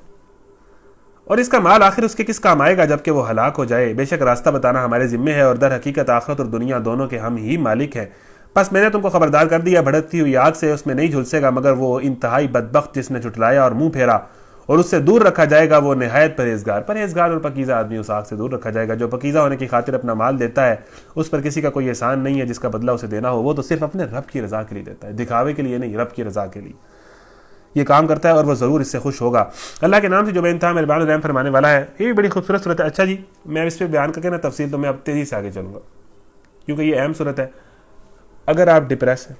اور اس کا مال آخر اس کے کس کام آئے گا جب کہ وہ ہلاک ہو جائے. بے شک راستہ بتانا ہمارے ذمے ہے, اور در حقیقت آخرت اور دنیا دونوں کے ہم ہی مالک ہیں. بس میں نے تم کو خبردار کر دیا بھڑکتی ہوئی آگ سے, اس میں نہیں جھلسے گا مگر وہ انتہائی بدبخت جس نے جھٹلایا اور منہ پھیرا, اور اس سے دور رکھا جائے گا وہ نہایت پرہیزگار اور پکیزہ آدمی. اس آگ سے دور رکھا جائے گا جو پکیزہ ہونے کی خاطر اپنا مال دیتا ہے, اس پر کسی کا کوئی احسان نہیں ہے جس کا بدلہ اسے دینا ہو. وہ تو صرف اپنے رب کی رضا کے لیے دیتا ہے, دکھاوے کے لیے نہیں, رب کی رضا کے لیے یہ کام کرتا ہے, اور وہ ضرور اس سے خوش ہوگا. اللہ کے نام سے جو بے انتہا مہربان اور رحم فرمانے والا ہے. یہ بھی بڑی خوبصورت صورت ہے. اچھا جی, میں اس پہ بیان کر کے نا تفصیل تو میں اب تیزی سے آگے چلوں گا, کیونکہ یہ اہم صورت ہے. اگر آپ ڈپریس ہیں,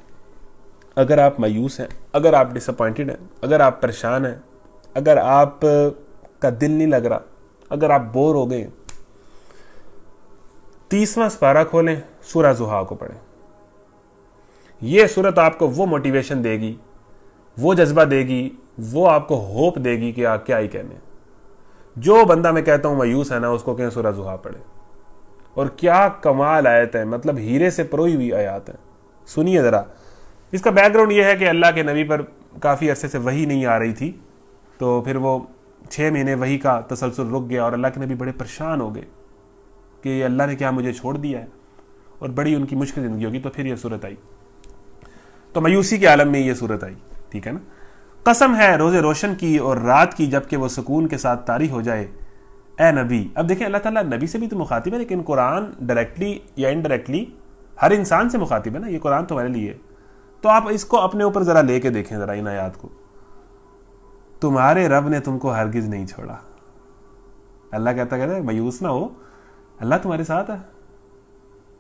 اگر آپ مایوس ہیں, اگر آپ ڈس اپوائنٹڈ ہیں, اگر آپ پریشان ہیں, اگر آپ کا دل نہیں لگ رہا, اگر آپ بور ہو گئے, 30واں سپارہ کھولیں, سورہ ضحیٰ کو پڑھیں. یہ سورت آپ کو وہ موٹیویشن دے گی, وہ جذبہ دے گی, وہ آپ کو ہوپ دے گی کہ آپ کیا ہی کہنے. جو بندہ میں کہتا ہوں مایوس ہے نا, اس کو کہیں سورہ ضحیٰ پڑھے. اور کیا کمال آیت ہے, مطلب ہیرے سے پروئی ہوئی آیات ہیں. سنیے ذرا. اس کا بیک گراؤنڈ یہ ہے کہ اللہ کے نبی پر کافی عرصے سے وحی نہیں آ رہی تھی, تو پھر وہ 6 مہینے وحی کا تسلسل رک گیا, اور اللہ کے نبی بڑے پریشان ہو گئے کہ اللہ نے کیا مجھے چھوڑ دیا ہے, اور بڑی ان کی مشکل زندگی ہوگی. تو پھر یہ صورت آئی, تو مایوسی کے عالم میں یہ صورت آئی. ٹھیک ہے نا. قسم ہے روز روشن کی اور رات کی جب کہ وہ سکون کے ساتھ طاری ہو جائے, اے نبی. اب دیکھیں اللہ تعالیٰ نبی سے بھی تو مخاطب ہے, لیکن قرآن ڈائریکٹلی یا انڈائریکٹلی ہر انسان سے مخاطب ہے نا. یہ قرآن تمہارے لیے ہے, تو آپ اس کو اپنے اوپر ذرا لے کے دیکھیں ذرا ان آیات کو. تمہارے رب نے تم کو ہرگز نہیں چھوڑا. اللہ کہتا ہے مایوس نہ ہو, اللہ تمہارے ساتھ ہے,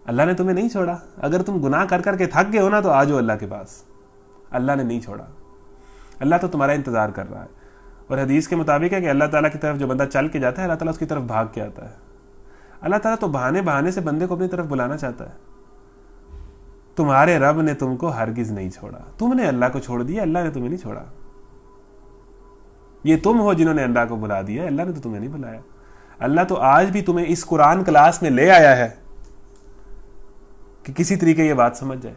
اللہ نے تمہیں نہیں چھوڑا. اگر تم گناہ کر کر کے تھک گئے ہو نا تو آ جاؤ اللہ کے پاس, اللہ نے نہیں چھوڑا. اللہ تو تمہارا انتظار کر رہا ہے. اور حدیث کے مطابق ہے کہ اللہ تعالیٰ کی طرف جو بندہ چل کے جاتا ہے, اللہ تعالیٰ اس کی طرف بھاگ کے آتا ہے. اللہ تعالیٰ تو بہانے سے بندے کو اپنی طرف بلانا چاہتا ہے. تمہارے رب نے تم کو ہرگز نہیں چھوڑا. تم نے اللہ کو چھوڑ دیا, اللہ نے تمہیں نہیں چھوڑا. یہ تم ہو جنہوں نے اللہ کو بلا دیا, اللہ نے تو تمہیں نہیں بلایا. اللہ تو آج بھی تمہیں اس قرآن کلاس میں لے آیا ہے کہ کسی طریقے یہ بات سمجھ جائے.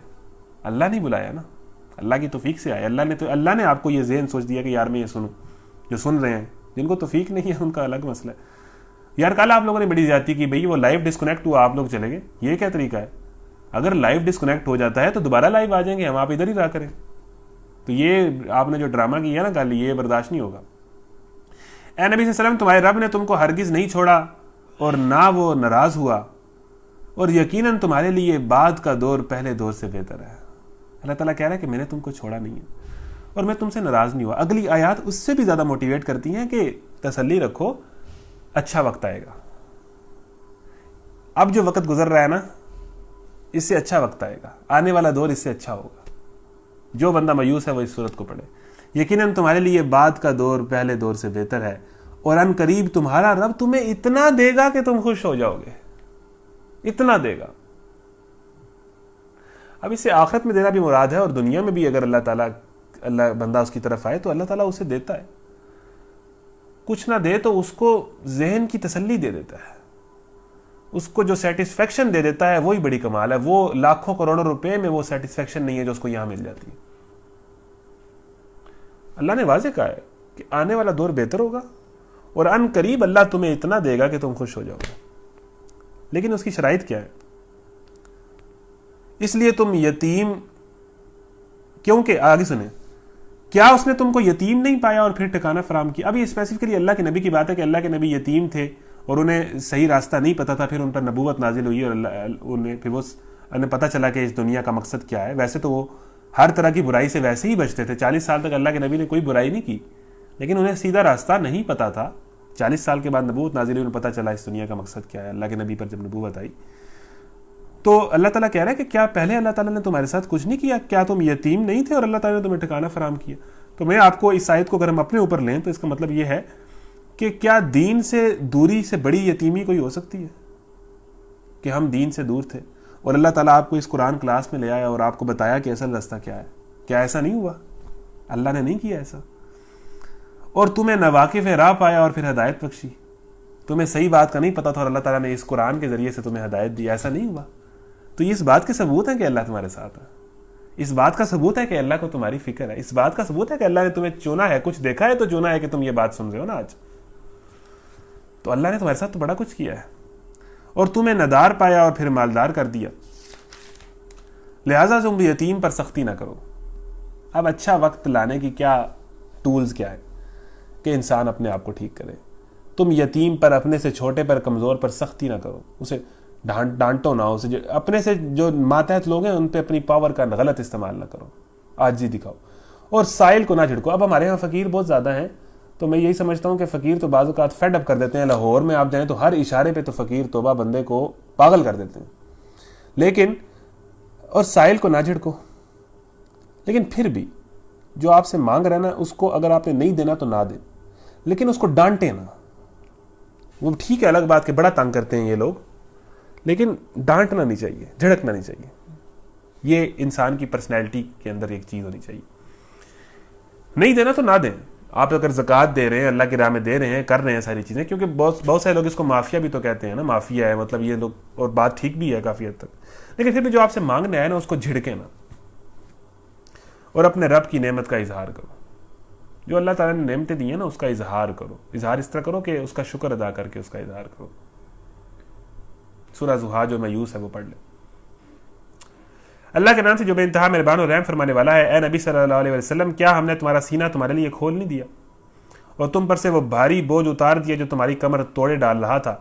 اللہ نہیں بلایا نا, اللہ کی توفیق سے آیا. اللہ نے آپ کو یہ ذہن سوچ دیا کہ یار میں یہ سنوں. جو سن رہے ہیں, جن کو توفیق نہیں ہے ان کا الگ مسئلہ ہے. یار کل آپ لوگوں نے بڑی زیادتی کی بھئی وہ لائیو ڈسکنیکٹ ہوا آپ لوگ چلے گئے، یہ کیا طریقہ ہے؟ اگر لائیو ڈسکنیکٹ ہو جاتا ہے تو دوبارہ لائیو آ جائیں گے ہم، آپ ادھر ہی رہا کریں. تو یہ آپ نے جو ڈرامہ کیا نا کل، یہ برداشت نہیں ہوگا. اے نبی صلی اللہ علیہ وسلم تمہارے رب نے تم کو ہرگز نہیں چھوڑا اور نہ وہ ناراض ہوا، اور یقیناً تمہارے لیے بعد کا دور پہلے دور سے بہتر ہے. اللہ تعالیٰ کہہ رہا ہے کہ میں نے تم کو چھوڑا نہیں ہے اور میں تم سے ناراض نہیں ہوا. اگلی آیات اس سے بھی زیادہ موٹیویٹ کرتی ہیں کہ تسلی رکھو، اچھا وقت آئے گا. اب جو وقت گزر رہا ہے نا، اس سے اچھا وقت آئے گا، آنے والا دور اس سے اچھا ہوگا. جو بندہ مایوس ہے وہ اس صورت کو پڑھے. یقیناً تمہارے لیے بعد کا دور پہلے دور سے بہتر ہے، اور ان قریب تمہارا رب تمہیں اتنا دے گا کہ تم خوش ہو جاؤ گے. اتنا دے گا. اب اس سے آخرت میں دینا بھی مراد ہے، اور دنیا میں بھی اگر اللہ بندہ اس کی طرف آئے تو اللہ تعالیٰ اسے دیتا ہے. کچھ نہ دے تو اس کو ذہن کی تسلی دے دیتا ہے، اس کو جو سیٹسفیکشن دے دیتا ہے وہی بڑی کمال ہے. وہ لاکھوں کروڑوں روپے میں وہ سیٹسفیکشن نہیں ہے جو اس کو یہاں مل جاتی ہے. اللہ نے واضح کہا ہے کہ آنے والا دور بہتر ہوگا، اور ان قریب اللہ تمہیں اتنا دے گا کہ تم خوش ہو جاؤ گے. لیکن اس کی شرائط کیا ہے؟ اس لیے تم یتیم، کیونکہ آگے سنیں، کیا اس نے تم کو یتیم نہیں پایا اور پھر ٹھکانہ فراہم کیا؟ اب یہ اسپیسیفکلی اللہ کے نبی کی بات ہے کہ اللہ کے نبی یتیم تھے اور انہیں صحیح راستہ نہیں پتا تھا، پھر ان پر نبوت نازل ہوئی اور انہیں پتہ چلا کہ اس دنیا کا مقصد کیا ہے. ویسے تو وہ ہر طرح کی برائی سے ویسے ہی بچتے تھے. 40 سال تک اللہ کے نبی نے کوئی برائی نہیں کی، لیکن انہیں سیدھا راستہ نہیں پتا تھا. 40 سال کے بعد نبوت نازل ہوئی، انہیں پتہ چلا اس دنیا کا مقصد کیا ہے. اللہ کے نبی پر جب نبوت آئی تو اللہ تعالیٰ کہہ رہا ہے کہ کیا پہلے اللہ تعالیٰ نے تمہارے ساتھ کچھ نہیں کیا؟ کیا تم یتیم نہیں تھے اور اللہ تعالیٰ نے تمہیں ٹھکانہ فراہم کیا؟ تو میں آپ کو اس آیت کو اگر ہم اپنے اوپر لیں تو اس کا مطلب یہ ہے کہ کیا دین سے دوری سے بڑی یتیمی کوئی ہو سکتی ہے؟ کہ ہم دین سے دور تھے اور اللہ تعالیٰ آپ کو اس قرآن کلاس میں لے آیا اور آپ کو بتایا کہ اصل راستہ کیا ہے. کیا ایسا نہیں ہوا؟ اللہ نے نہیں کیا ایسا. اور تمہیں ناواقف راہ پایا اور پھر ہدایت بخشی. تمہیں صحیح بات کا نہیں پتا تھا اور اللہ تعالیٰ نے اس قرآن کے ذریعے سے تمہیں ہدایت دی. ایسا نہیں ہوا. تو یہ اس بات کے ثبوت ہے کہ اللہ تمہارے ساتھ ہے. اس بات کا ثبوت ہے کہ اللہ کو تمہاری فکر ہے. اس بات کا ثبوت ہے کہ اللہ نے تمہیں چنا ہے. کچھ دیکھا ہے تو چنا ہے کہ تم یہ بات سن رہے ہو نا آج. تو اللہ نے تمہارے ساتھ تو بڑا کچھ کیا ہے. اور تمہیں ندار پایا اور پھر مالدار کر دیا. لہٰذا تم یتیم پر سختی نہ کرو. اب اچھا وقت لانے کی کیا ٹولز کیا ہے کہ انسان اپنے آپ کو ٹھیک کرے. تم یتیم پر، اپنے سے چھوٹے پر، کمزور پر سختی نہ کرو. اسے ڈانٹو نہ. اسے اپنے سے جو ماتحت لوگ ہیں ان پہ اپنی پاور کا غلط استعمال نہ کرو. عاجزی دکھاؤ. اور سائل کو نہ جھڑکو. اب ہمارے یہاں فقیر بہت زیادہ ہیں تو میں یہی سمجھتا ہوں کہ فقیر تو بعض اوقات فیڈ اپ کر دیتے ہیں. لاہور میں آپ جائیں تو ہر اشارے پہ تو فقیر توبہ بندے کو پاگل کر دیتے ہیں. لیکن اور سائل کو نہ جھڑکو. لیکن پھر بھی جو آپ سے مانگ رہا ہے نا اس کو اگر آپ نے نہیں دینا تو نہ دیں، لیکن اس کو ڈانٹے نا. وہ ٹھیک ہے، الگ بات کہ بڑا تنگ کرتے ہیں یہ لوگ، لیکن ڈانٹنا نہیں چاہیے، جھڑکنا نہیں چاہیے. یہ انسان کی پرسنالٹی کے اندر ایک چیز ہونی چاہیے. نہیں دینا تو نہ دیں. آپ اگر زکوٰۃ دے رہے ہیں، اللہ کی راہ میں دے رہے ہیں، کر رہے ہیں ساری چیزیں، کیونکہ بہت سارے لوگ اس کو مافیا بھی تو کہتے ہیں نا. مافیا ہے مطلب یہ لوگ، اور بات ٹھیک بھی ہے کافی حد تک. لیکن پھر بھی جو آپ سے مانگنے آئے نا اس کو جھڑکے نا، اور اپنے رب کی نعمت کا اظہار کرو. جو اللہ تعالیٰ نے نعمتیں دی ہیں نا اس کا اظہار کرو. اظہار اس طرح کرو کہ اس کا شکر ادا کر کے اس کا اظہار کرو. سورہ زحا جو مایوس ہے وہ پڑھ لیں. اللہ کے نام سے جو بے انتہا مہربان و رحم فرمانے والا ہے. اے نبی صلی اللہ علیہ وسلم، کیا ہم نے تمہارا سینہ تمہارے لیے کھول نہیں دیا اور تم پر سے وہ بھاری بوجھ اتار دیا جو تمہاری کمر توڑے ڈال رہا تھا؟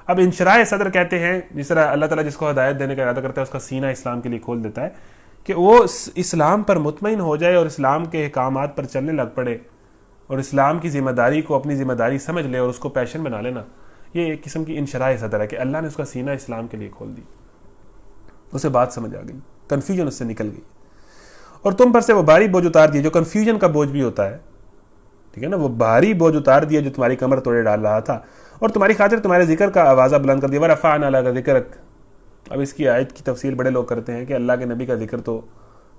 اب انشراح صدر کہتے ہیں، جس طرح اللہ تعالیٰ جس کو ہدایت دینے کا ارادہ کرتا ہے اس کا سینہ اسلام کے لیے کھول دیتا ہے کہ وہ اسلام پر مطمئن ہو جائے اور اسلام کے احکامات پر چلنے لگ پڑے اور اسلام کی ذمہ داری کو اپنی ذمہ داری سمجھ لے اور اس کو پیشن بنا لینا. یہ ایک قسم کی انشراح صدر ہے کہ اللہ نے اس کا سینہ اسلام کے لیے کھول دی. اسے بات سمجھ آ گئی، کنفیوژن اس سے نکل گئی. اور تم پر سے وہ بھاری بوجھ اتار دیا، جو کنفیوژن کا بوجھ بھی ہوتا ہے، ٹھیک ہے نا. وہ بھاری بوجھ اتار دیا جو تمہاری کمر توڑے ڈال رہا تھا، اور تمہاری خاطر تمہارے ذکر کا آوازہ بلند کر دیا. ورفعنا لک ذکرک. اب اس کی آیت کی تفسیر بڑے لوگ کرتے ہیں کہ اللہ کے نبی کا ذکر تو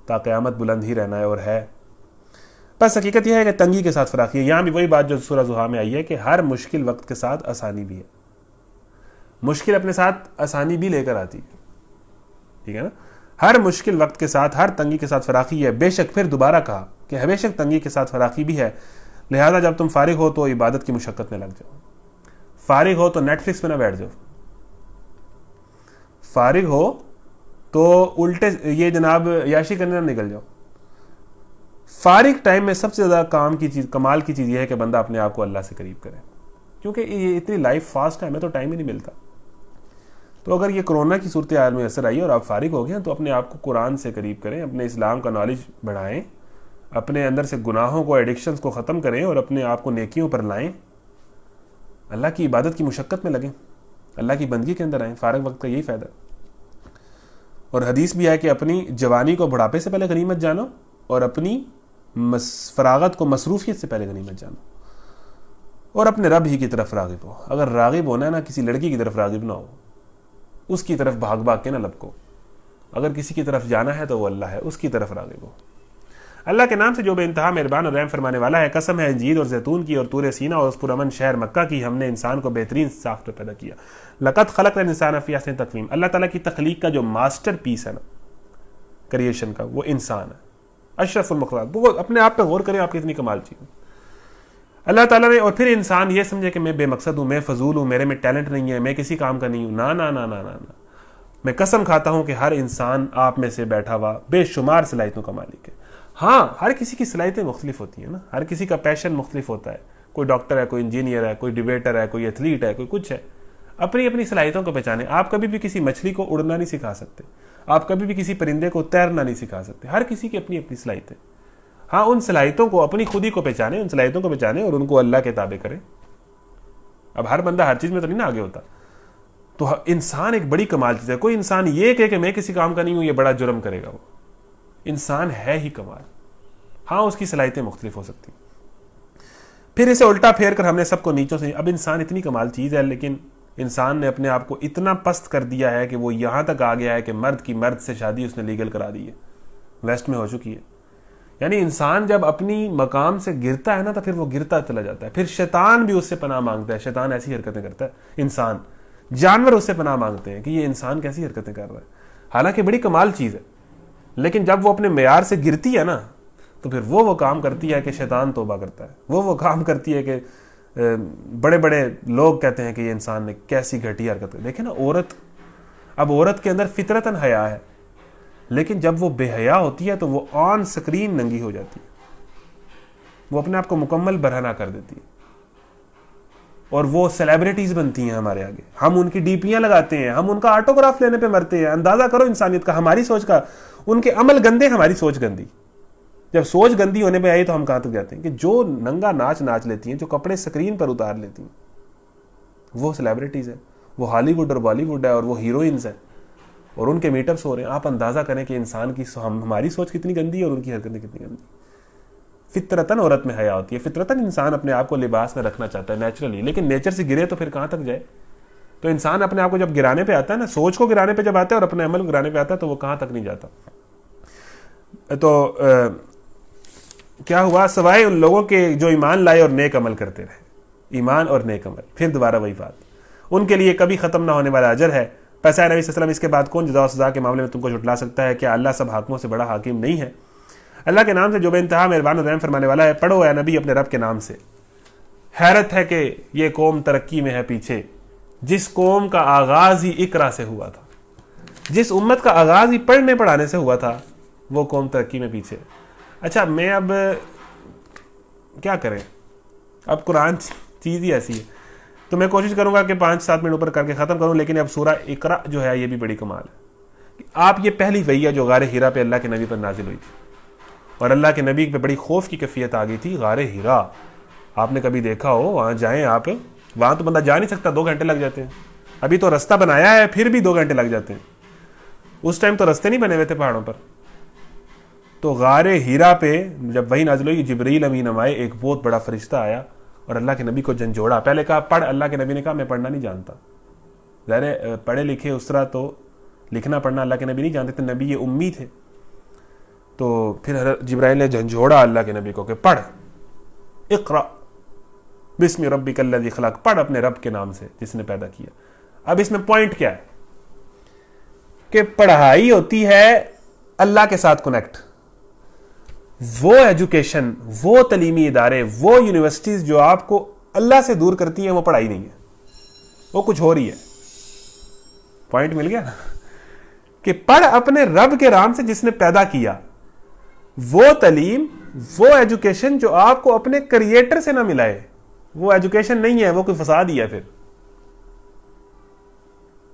تا قیامت بلند ہی رہنا ہے، اور ہے. بس حقیقت یہ ہے کہ تنگی کے ساتھ فراخی ہے. یہاں بھی وہی بات جو سورہ زحا میں آئی ہے کہ ہر مشکل وقت کے ساتھ آسانی بھی ہے. مشکل اپنے ساتھ آسانی بھی لے کر آتی ہے، ٹھیک ہے نا. ہر مشکل وقت کے ساتھ، ہر تنگی کے ساتھ فراخی ہے. بے شک پھر دوبارہ کہا کہ بے شک تنگی کے ساتھ فراخی بھی ہے. لہذا جب تم فارغ ہو تو عبادت کی مشقت میں لگ جاؤ. فارغ ہو تو نیٹ فلکس پہ نہ بیٹھ جاؤ، فارغ ہو تو الٹے یہ جناب یاشی کرنے نہ نکل جاؤ. فارغ ٹائم میں سب سے زیادہ کمال کی چیز یہ ہے کہ بندہ اپنے آپ کو اللہ سے قریب کرے، کیونکہ یہ اتنی لائف فاسٹ ہے، ہمیں تو ٹائم ہی نہیں ملتا. تو اگر یہ کرونا کی صورتحال میں اثر آئی اور آپ فارغ ہو گئے تو اپنے آپ کو قرآن سے قریب کریں، اپنے اسلام کا نالج بڑھائیں، اپنے اندر سے گناہوں کو، ایڈکشنز کو ختم کریں اور اپنے آپ کو نیکیوں پر لائیں، اللہ کی عبادت کی مشقت میں لگیں، اللہ کی بندگی کے اندر آئیں. فارغ وقت کا یہی فائدہ. اور حدیث بھی ہے کہ اپنی جوانی کو بڑھاپے سے پہلے غنیمت جانو اور اپنی فراغت کو مصروفیت سے پہلے غنیمت جانو، اور اپنے رب ہی کی طرف راغب ہو. اگر راغب ہونا ہے نا، کسی لڑکی کی طرف راغب نہ ہو، اس کی طرف بھاگ بھاگ کے نہ لپکو. اگر کسی کی طرف جانا ہے تو وہ اللہ ہے، اس کی طرف راغب ہو. اللہ کے نام سے جو بے انتہا مہربان اور رحم فرمانے والا ہے. قسم ہے انجیر اور زیتون کی اور طور سینا اور اس پرامن شہر مکہ کی، ہم نے انسان کو بہترین ساخت میں پیدا کیا. لقد خلقنا الانسان فی احسن تقویم. اللہ تعالیٰ کی تخلیق کا جو ماسٹر پیس ہے نا، کریشن کا، وہ انسان ہے، اشرف المخلوقات. وہ اپنے آپ پہ غور کریں، آپ کی اتنی کمال چیز ہے اللہ تعالیٰ نے. اور پھر انسان یہ سمجھے کہ میں بے مقصد ہوں، میں فضول ہوں، میرے میں ٹیلنٹ نہیں ہے، میں کسی کام کا نہیں ہوں. نا نا نا نا نا نا. میں قسم کھاتا ہوں کہ ہر انسان آپ میں سے بیٹھا ہوا بے شمار صلاحیتوں کا مالک ہے. ہاں، ہر کسی کی صلاحیتیں مختلف ہوتی ہیں نا، ہر کسی کا پیشن مختلف ہوتا ہے. کوئی ڈاکٹر ہے، کوئی انجینئر ہے، کوئی ڈیبیٹر ہے، کوئی ایتھلیٹ ہے، کوئی کچھ ہے. اپنی اپنی صلاحیتوں کو پہچانے. آپ کبھی بھی کسی مچھلی کو اڑنا نہیں سکھا سکتے، آپ کبھی بھی کسی پرندے کو تیرنا نہیں سکھا سکتے. ہر کسی کی اپنی اپنی صلاحیتیں. ہاں، ان صلاحیتوں کو، اپنی خودی کو پہچانے، ان صلاحیتوں کو پہچانے اور ان کو اللہ کے تابع کریں. اب ہر بندہ ہر چیز میں تو نہیں نا آگے ہوتا. تو انسان ایک بڑی کمال چیز ہے. کوئی انسان یہ کہے کہ میں کسی کام کا نہیں ہوں، یہ بڑا جرم کرے گا. وہ انسان ہے ہی کمال. ہاں، اس کی صلاحیتیں مختلف ہو سکتی. پھر اسے الٹا پھیر کر ہم نے سب کو نیچوں سے، اب انسان اتنی کمال چیز ہے، لیکن انسان نے اپنے آپ کو اتنا پست کر دیا ہے کہ وہ یہاں تک آ گیا ہے کہ مرد کی مرد سے شادی اس نے لیگل کرا دی ہے، ویسٹ میں ہو چکی ہے. یعنی انسان جب اپنی مقام سے گرتا ہے نا تو پھر وہ گرتا چلا جاتا ہے. پھر شیطان بھی اس سے پناہ مانگتا ہے. شیطان ایسی حرکتیں کرتا ہے. انسان، جانور اس سے پناہ مانگتے ہیں کہ یہ انسان کیسی حرکتیں کر رہا ہے، حالانکہ بڑی کمال چیز ہے. لیکن جب وہ اپنے معیار سے گرتی ہے نا تو پھر وہ کام کرتی ہے کہ شیطان توبہ کرتا ہے. وہ کام کرتی ہے کہ بڑے بڑے لوگ کہتے ہیں کہ یہ انسان نے کیسی گھٹیا حرکت کی. دیکھیں نا، عورت کے اندر فطرتاً حیا ہے، لیکن جب وہ بے حیا ہوتی ہے تو وہ آن سکرین ننگی ہو جاتی ہے. وہ اپنے آپ کو مکمل برہنہ کر دیتی ہے اور وہ سیلیبریٹیز بنتی ہیں ہمارے آگے. ہم ان کی ڈی پیاں لگاتے ہیں، ہم ان کا آٹوگراف لینے پہ مرتے ہیں. اندازہ کرو انسانیت کا، ہماری سوچ کا. ان کے عمل گندے، ہماری سوچ گندی. جب سوچ گندی ہونے پہ آئی تو ہم کہاں تک جاتے ہیں کہ جو ننگا ناچ لیتی ہیں، جو کپڑے سکرین پر اتار لیتی ہیں، وہ سیلیبریٹیز ہیں. وہ ہالی ووڈ اور بالی ووڈ ہے اور وہ ہیروئنز ہیں اور ان کے میٹ اپس ہو رہے ہیں. آپ اندازہ کریں کہ انسان کی ہماری سوچ کتنی گندی ہے اور ان کی حرکتیں کتنی گندی. فطرتاً عورت میں حیا ہوتی ہے. فطرتاً انسان اپنے آپ کو لباس میں رکھنا چاہتا ہے نیچرلی، لیکن نیچر سے گرے تو پھر کہاں تک جائے. تو انسان اپنے آپ کو جب گرانے پہ آتا ہے نا، سوچ کو گرانے پہ جب آتا ہے اور اپنے عمل کو گرانے پہ آتا ہے تو وہ کہاں تک نہیں جاتا. تو کیا ہوا، سوائے ان لوگوں کے جو ایمان لائے اور نیک عمل کرتے رہے. ایمان اور نیک عمل، پھر دوبارہ وہی بات، ان کے لیے کبھی ختم نہ ہونے والا اجر ہے. پس اے نبی صلی اللہ علیہ وسلم، اس کے بعد کون جزا و سزا کے معاملے میں تم کو جھٹلا سکتا ہے؟ کیا اللہ سب حاکموں سے بڑا حاکم نہیں ہے؟ اللہ کے نام سے جو بے انتہا مہربان اور رحم فرمانے والا ہے. پڑھو اے نبی اپنے رب کے نام سے. حیرت ہے کہ یہ قوم ترقی میں ہے پیچھے، جس قوم کا آغاز ہی اقرا سے ہوا تھا، جس امت کا آغاز ہی پڑھنے پڑھانے سے ہوا تھا، وہ قوم ترقی میں پیچھے. اچھا، میں اب کیا کریں، اب قرآن چیز ہی ایسی ہے تو میں کوشش کروں گا کہ 5-7 منٹ اوپر کر کے ختم کروں. لیکن اب سورہ اقرا جو ہے یہ بھی بڑی کمال ہے. آپ یہ پہلی وحی ہے جو غار ہیرا پہ اللہ کے نبی پر نازل ہوئی تھی، اور اللہ کے نبی پہ بڑی خوف کی کیفیت آ گئی تھی. غار ہیرا آپ نے کبھی دیکھا ہو؟ وہاں جائیں آپ، وہاں تو بندہ جا نہیں سکتا، 2 گھنٹے لگ جاتے ہیں. ابھی تو رستہ بنایا ہے پھر بھی 2 گھنٹے لگ جاتے ہیں. اس ٹائم تو رستے نہیں بنے ہوئے تھے پہاڑوں پر. تو غار ہیرا پہ جب وہی نازل ہوئی، جبرائیل امین آئے، ایک بہت بڑا فرشتہ آیا اور اللہ کے نبی کو جھنجھوڑا. پہلے کہا پڑھ، اللہ کے نبی نے کہا میں پڑھنا نہیں جانتا. ظاہر پڑھے لکھے اس طرح تو لکھنا پڑھنا اللہ کے نبی نہیں جانتے تھے، نبی یہ امی تھے. تو پھر جبرائیل نے جھنجھوڑا اللہ کے نبی کو کہ پڑھ، اقرا بسم ربک الذی خلق، پڑھ اپنے رب کے نام سے جس نے پیدا کیا. اب اس میں پوائنٹ کیا ہے کہ پڑھائی ہوتی ہے اللہ کے ساتھ کنیکٹ. وہ ایجوکیشن، وہ تعلیمی ادارے، وہ یونیورسٹیز جو آپ کو اللہ سے دور کرتی ہیں، وہ پڑھائی نہیں ہے. وہ کچھ ہو رہی ہے. پوائنٹ مل گیا نا کہ پڑھ اپنے رب کے نام سے جس نے پیدا کیا. وہ تعلیم، وہ ایجوکیشن جو آپ کو اپنے کریٹر سے نہ ملائے، وہ ایجوکیشن نہیں ہے، وہ کوئی فساد ہی ہے. پھر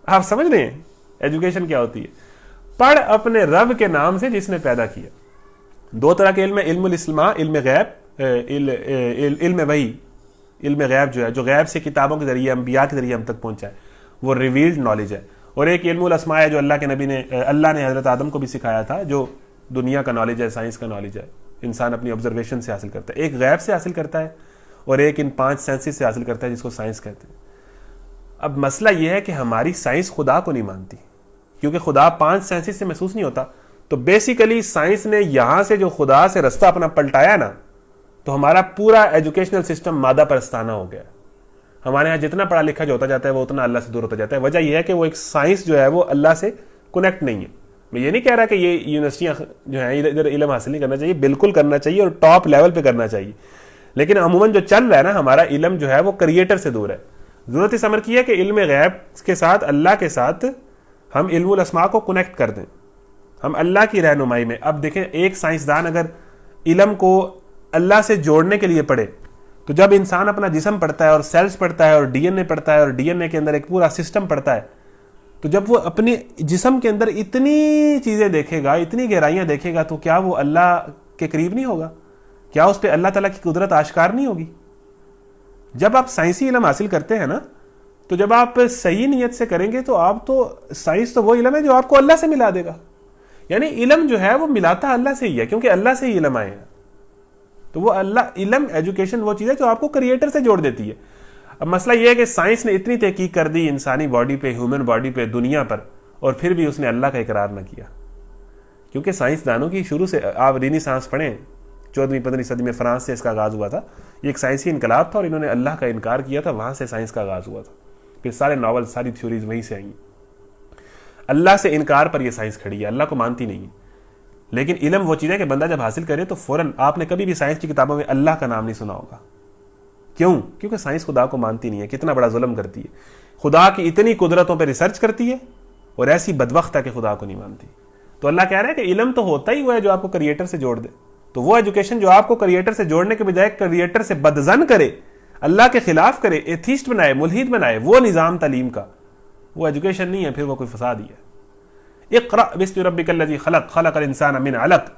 آپ سمجھ رہے ہیں ایجوکیشن کیا ہوتی ہے؟ پڑھ اپنے رب کے نام سے جس نے پیدا کیا. دو طرح کے علم ہے، علم الاسماء، علم غیب، علم وحی، علم غیب جو غیب سے کتابوں کے ذریعے، انبیاء کے ذریعے ہم تک پہنچا ہے، وہ ریویلڈ نالج ہے. اور ایک علم الاسماء ہے جو اللہ نے حضرت آدم کو بھی سکھایا تھا، جو دنیا کا نالج ہے، سائنس کا نالج ہے، انسان اپنی آبزرویشن سے حاصل کرتا ہے. ایک غیب سے حاصل کرتا ہے اور ایک ان 5 سینسز سے حاصل کرتا ہے جس کو سائنس کہتے ہیں. اب مسئلہ یہ ہے کہ ہماری سائنس خدا کو نہیں مانتی، کیونکہ خدا 5 سینسز سے محسوس نہیں ہوتا. تو بیسیکلی سائنس نے یہاں سے جو خدا سے رستہ اپنا پلٹایا نا، تو ہمارا پورا ایجوکیشنل سسٹم مادہ پرستانہ ہو گیا. ہمارے ہاں جتنا پڑھا لکھا جو ہوتا جاتا ہے وہ اتنا اللہ سے دور ہوتا جاتا ہے. وجہ یہ ہے کہ وہ ایک سائنس جو ہے وہ اللہ سے کنیکٹ نہیں ہے. میں یہ نہیں کہہ رہا کہ یہ یونیورسٹیاں جو ہیں ادھر علم حاصل نہیں کرنا چاہیے، بالکل کرنا چاہیے اور ٹاپ لیول پہ کرنا چاہیے، لیکن عموماً جو چل رہا ہے نا، ہمارا علم جو ہے وہ کریٹر سے دور ہے. ضرورت اس امر کی ہے کہ علم غیب کے ساتھ، اللہ کے ساتھ ہم علم الاسماء کو کنیکٹ کر دیں، ہم اللہ کی رہنمائی میں. اب دیکھیں، ایک سائنسدان اگر علم کو اللہ سے جوڑنے کے لیے پڑھے، تو جب انسان اپنا جسم پڑھتا ہے اور سیلز پڑھتا ہے اور ڈی این اے پڑھتا ہے اور ڈی این اے کے اندر ایک پورا سسٹم پڑھتا ہے، تو جب وہ اپنے جسم کے اندر اتنی چیزیں دیکھے گا، اتنی گہرائیاں دیکھے گا، تو کیا وہ اللہ کے قریب نہیں ہوگا؟ کیا اس پہ اللہ تعالیٰ کی قدرت آشکار نہیں ہوگی؟ جب آپ سائنسی علم حاصل کرتے ہیں نا، تو جب آپ صحیح نیت سے کریں گے تو آپ تو سائنس تو وہ علم ہے جو آپ کو اللہ سے ملا دے گا. یعنی علم جو ہے وہ ملاتا اللہ سے ہی ہے، کیونکہ اللہ سے ہی علم آئے ہیں. تو وہ اللہ، علم، ایجوکیشن وہ چیز ہے جو آپ کو کریٹر سے جوڑ دیتی ہے. اب مسئلہ یہ ہے کہ سائنس نے اتنی تحقیق کر دی انسانی باڈی پہ، ہیومن باڈی پہ، دنیا پر، اور پھر بھی اس نے اللہ کا اقرار نہ کیا. کیونکہ سائنسدانوں کی شروع سے، آپ رینیسانس پڑھیں، 14ویں-15ویں صدی میں فرانس سے اس کا آغاز ہوا تھا. یہ ایک سائنسی انقلاب تھا اور انہوں نے اللہ کا انکار کیا تھا، وہاں سے سائنس کا آغاز ہوا تھا. پھر سارے ناول، ساری تھیوریز وہیں سے آئیں. اللہ سے انکار پر یہ سائنس کھڑی ہے، اللہ کو مانتی نہیں ہے. لیکن علم وہ چیز ہے کہ بندہ جب حاصل کرے تو فوراً، آپ نے کبھی بھی سائنس کی کتابوں میں اللہ کا نام نہیں سنا ہوگا. کیوں؟ کیونکہ سائنس خدا کو مانتی نہیں ہے. کتنا بڑا ظلم کرتی ہے، خدا کی اتنی قدرتوں پہ ریسرچ کرتی ہے اور ایسی بدبخت ہے کہ خدا کو نہیں مانتی. تو اللہ کہہ رہا ہے کہ علم تو ہوتا ہی وہ ہے جو آپ کو کریٹر سے جوڑ دے. تو وہ ایجوکیشن جو آپ کو کریٹر سے جوڑنے کے بجائے کریٹر سے بدظن کرے، اللہ کے خلاف کرے، ایتھیسٹ بنائے، ملحد بنائے، وہ نظام تعلیم کا، وہ ایجوکیشن نہیں ہے، پھر وہ کوئی فساد ہی ہے. اقرأ بسم ربک الذی خلق، خلق الانسان من علق.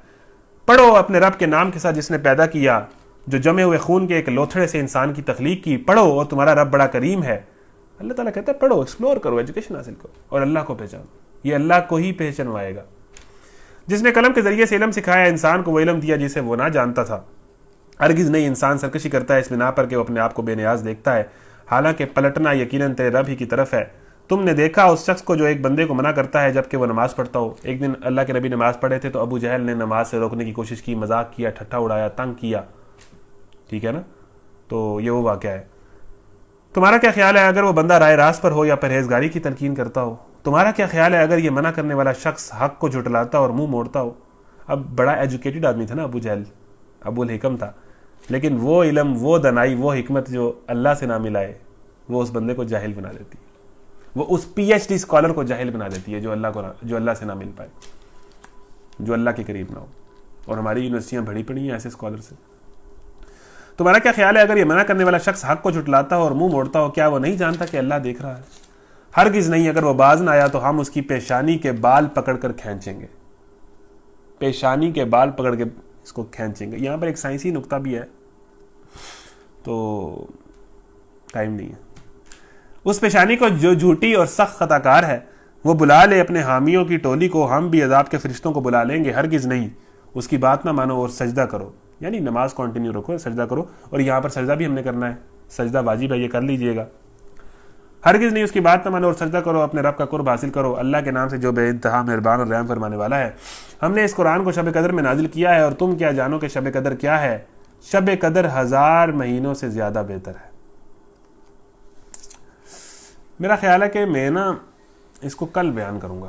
پڑھو اپنے رب کے نام کے ساتھ جس نے پیدا کیا، جو جمے ہوئے خون کے ایک لوتھڑے سے انسان کی تخلیق کی. پڑھو اور تمہارا رب بڑا کریم ہے. اللہ تعالیٰ کہتا ہے پڑھو، ایکسپلور کرو، ایجوکیشن حاصل کرو اور اللہ کو پہچانو. یہ اللہ کو ہی پہچانوائے گا. جس نے قلم کے ذریعے سے علم سکھایا، انسان کو وہ علم دیا جسے وہ نہ جانتا تھا. ہرگز نہیں، انسان سرکشی کرتا ہے اس بنا پر کہ وہ اپنے آپ کو بے نیاز دیکھتا ہے، حالانکہ پلٹنا یقیناً تیرے رب ہی کی طرف ہے. تم نے دیکھا اس شخص کو جو ایک بندے کو منع کرتا ہے جبکہ وہ نماز پڑھتا ہو. ایک دن اللہ کے نبی نماز پڑھے تھے تو ابو جہل نے نماز سے روکنے کی کوشش کی، مذاق کیا، ٹھٹھا اڑایا، تنگ کیا. ٹھیک ہے نا؟ تو یہ وہ واقعہ ہے. تمہارا کیا خیال ہے اگر وہ بندہ رائے راست پر ہو یا پرہیزگاری کی تلقین کرتا ہو؟ تمہارا کیا خیال ہے اگر یہ منع کرنے والا شخص حق کو جھٹلاتا اور منہ موڑتا ہو؟ اب بڑا ایجوکیٹڈ آدمی تھا نا ابو جہل، ابو الحکم تھا، لیکن وہ علم، وہ دنائی، وہ حکمت جو اللہ سے نہ ملائے، وہ اس بندے کو جاہل بنا دیتی ہے. وہ اس پی ایچ ڈی اسکالر کو جاہل بنا دیتی ہے جو اللہ سے نہ مل پائے، جو اللہ کے قریب نہ ہو. اور ہماری یونیورسٹیاں بھری پڑی ہیں ایسے اسکالر سے. تمہارا کیا خیال ہے اگر یہ منع کرنے والا شخص حق کو جھٹلاتا ہو اور منہ موڑتا ہو؟ کیا وہ نہیں جانتا کہ اللہ دیکھ رہا ہے؟ ہرگز نہیں، اگر وہ باز نہ آیا تو ہم اس کی پیشانی کے بال پکڑ کر کھینچیں گے. پیشانی کے بال پکڑ کے اس کو کھینچیں گے. یہاں پر ایک سائنسی نقطہ بھی ہے، تو ٹائم نہیں ہے. اس پیشانی کو جو جھوٹی اور سخت خطا کار ہے وہ بلا لے اپنے حامیوں کی ٹولی کو، ہم بھی عذاب کے فرشتوں کو بلا لیں گے. ہرگز نہیں، اس کی بات نہ مانو اور سجدہ کرو. یعنی نماز کنٹینیو رکھو، سجدہ کرو. اور یہاں پر سجدہ بھی ہم نے کرنا ہے، سجدہ واجب ہے، یہ کر لیجئے گا. ہرگز نہیں، اس کی بات نہ مانو اور سجدہ کرو، اپنے رب کا قرب حاصل کرو. اللہ کے نام سے جو بے انتہا مہربان اور رحم فرمانے والا ہے. ہم نے اس قرآن کو شب قدر میں نازل کیا ہے اور تم کیا جانو کہ شب قدر کیا ہے؟ شب قدر 1000 مہینوں سے زیادہ بہتر ہے. میرا خیال ہے کہ میں نا اس کو کل بیان کروں گا.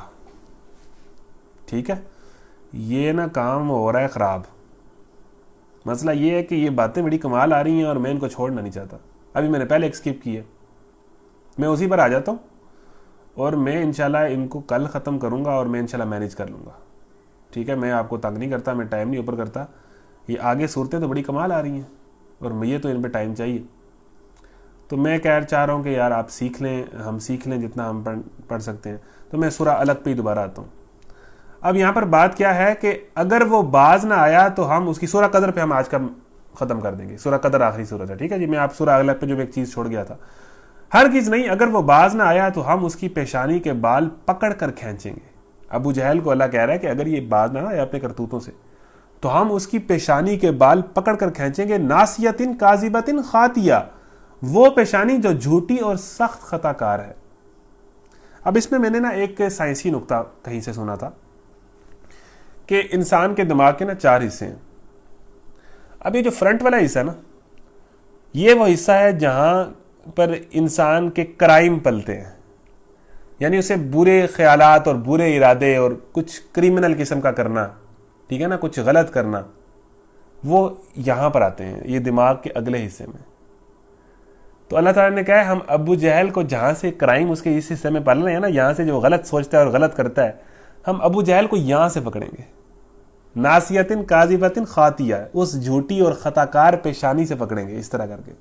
ٹھیک ہے؟ یہ نا کام ہو رہا ہے خراب. مسئلہ یہ ہے کہ یہ باتیں بڑی کمال آ رہی ہیں اور میں ان کو چھوڑنا نہیں چاہتا. ابھی میں نے پہلے ایک سکپ کی ہے، میں اسی پر آ جاتا ہوں اور میں انشاءاللہ ان کو کل ختم کروں گا اور میں انشاءاللہ مینیج کر لوں گا. ٹھیک ہے, میں آپ کو تنگ نہیں کرتا, میں ٹائم نہیں اوپر کرتا. یہ آگے صورتیں تو بڑی کمال آ رہی ہیں اور مجھے تو ان پہ ٹائم چاہیے. تو میں چاہ رہا ہوں کہ یار آپ سیکھ لیں, ہم سیکھ لیں جتنا ہم پڑھ سکتے ہیں. تو میں سورہ الگ پہ ہی دوبارہ آتا ہوں. اب یہاں پر بات کیا ہے کہ اگر وہ باز نہ آیا تو ہم اس کی سورہ قدر پہ ہم آج کا ختم کر دیں گے. سورہ قدر آخری سورت ہے. ٹھیک ہے جی, میں آپ سورہ الگ پہ جو ایک چیز چھوڑ گیا تھا, ہرگز نہیں, اگر وہ باز نہ آیا تو ہم اس کی پیشانی کے بال پکڑ کر کھینچیں گے. ابو جہل کو اللہ کہہ رہا ہے کہ اگر یہ باز نہ آیا اپنے کرتوتوں سے تو ہم اس کی پیشانی کے بال پکڑ کر کھینچیں گے. ناسیتن کاذبتن خاطیہ, وہ پیشانی جو جھوٹی اور سخت خطا کار ہے. اب اس میں نے نا ایک سائنسی نقطہ کہیں سے سنا تھا کہ انسان کے دماغ کے نا 4 حصے ہیں. اب یہ جو فرنٹ والا حصہ ہے نا, یہ وہ حصہ ہے جہاں پر انسان کے کرائم پلتے ہیں, یعنی اسے برے خیالات اور برے ارادے اور کچھ کریمنل قسم کا کرنا, ٹھیک ہے نا, کچھ غلط کرنا, وہ یہاں پر آتے ہیں, یہ دماغ کے اگلے حصے میں. تو اللہ تعالیٰ نے کہا ہے ہم ابو جہل کو جہاں سے کرائم اس کے اس حصے میں پال رہے ہیں نا, یہاں سے جو غلط سوچتا ہے اور غلط کرتا ہے, ہم ابو جہل کو یہاں سے پکڑیں گے. ناسیتن کاذبتن خاطیہ, اس جھوٹی اور خطا کار پیشانی سے پکڑیں گے, اس طرح کر کے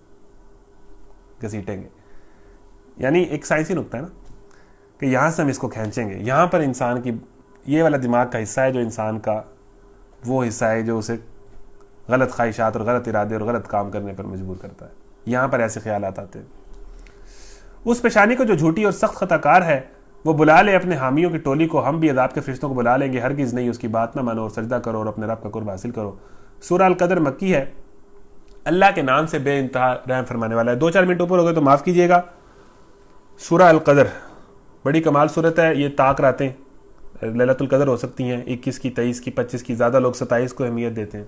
گھسیٹیں گے. یعنی ایک سائنسی نقطہ ہے نا کہ یہاں سے ہم اس کو کھینچیں گے. یہاں پر انسان کی یہ والا دماغ کا حصہ ہے جو انسان کا وہ حصہ ہے جو اسے غلط خواہشات اور غلط ارادے اور غلط کام کرنے پر مجبور کرتا ہے. یہاں پر ایسے خیالات آتے ہیں. اس پیشانی کو جو جھوٹی اور سخت خطا کار ہے وہ بلا لے اپنے حامیوں کی ٹولی کو, ہم بھی عذاب کے فرشتوں کو بلا لیں گے, ہرگز نہیں اس کی بات نہ مانو اور سجدہ کرو اور اپنے رب کا قرب حاصل کرو. سورہ القدر مکی ہے. اللہ کے نام سے بے انتہا رحم فرمانے والا ہے. 2-4 منٹ اوپر ہو گئے تو معاف کیجیے گا. سورہ القدر بڑی کمال صورت ہے. یہ طاق راتیں لیلۃ القدر ہو سکتی ہیں, 21 کی, 23 کی, 25 کی. زیادہ لوگ 27 کو اہمیت دیتے ہیں,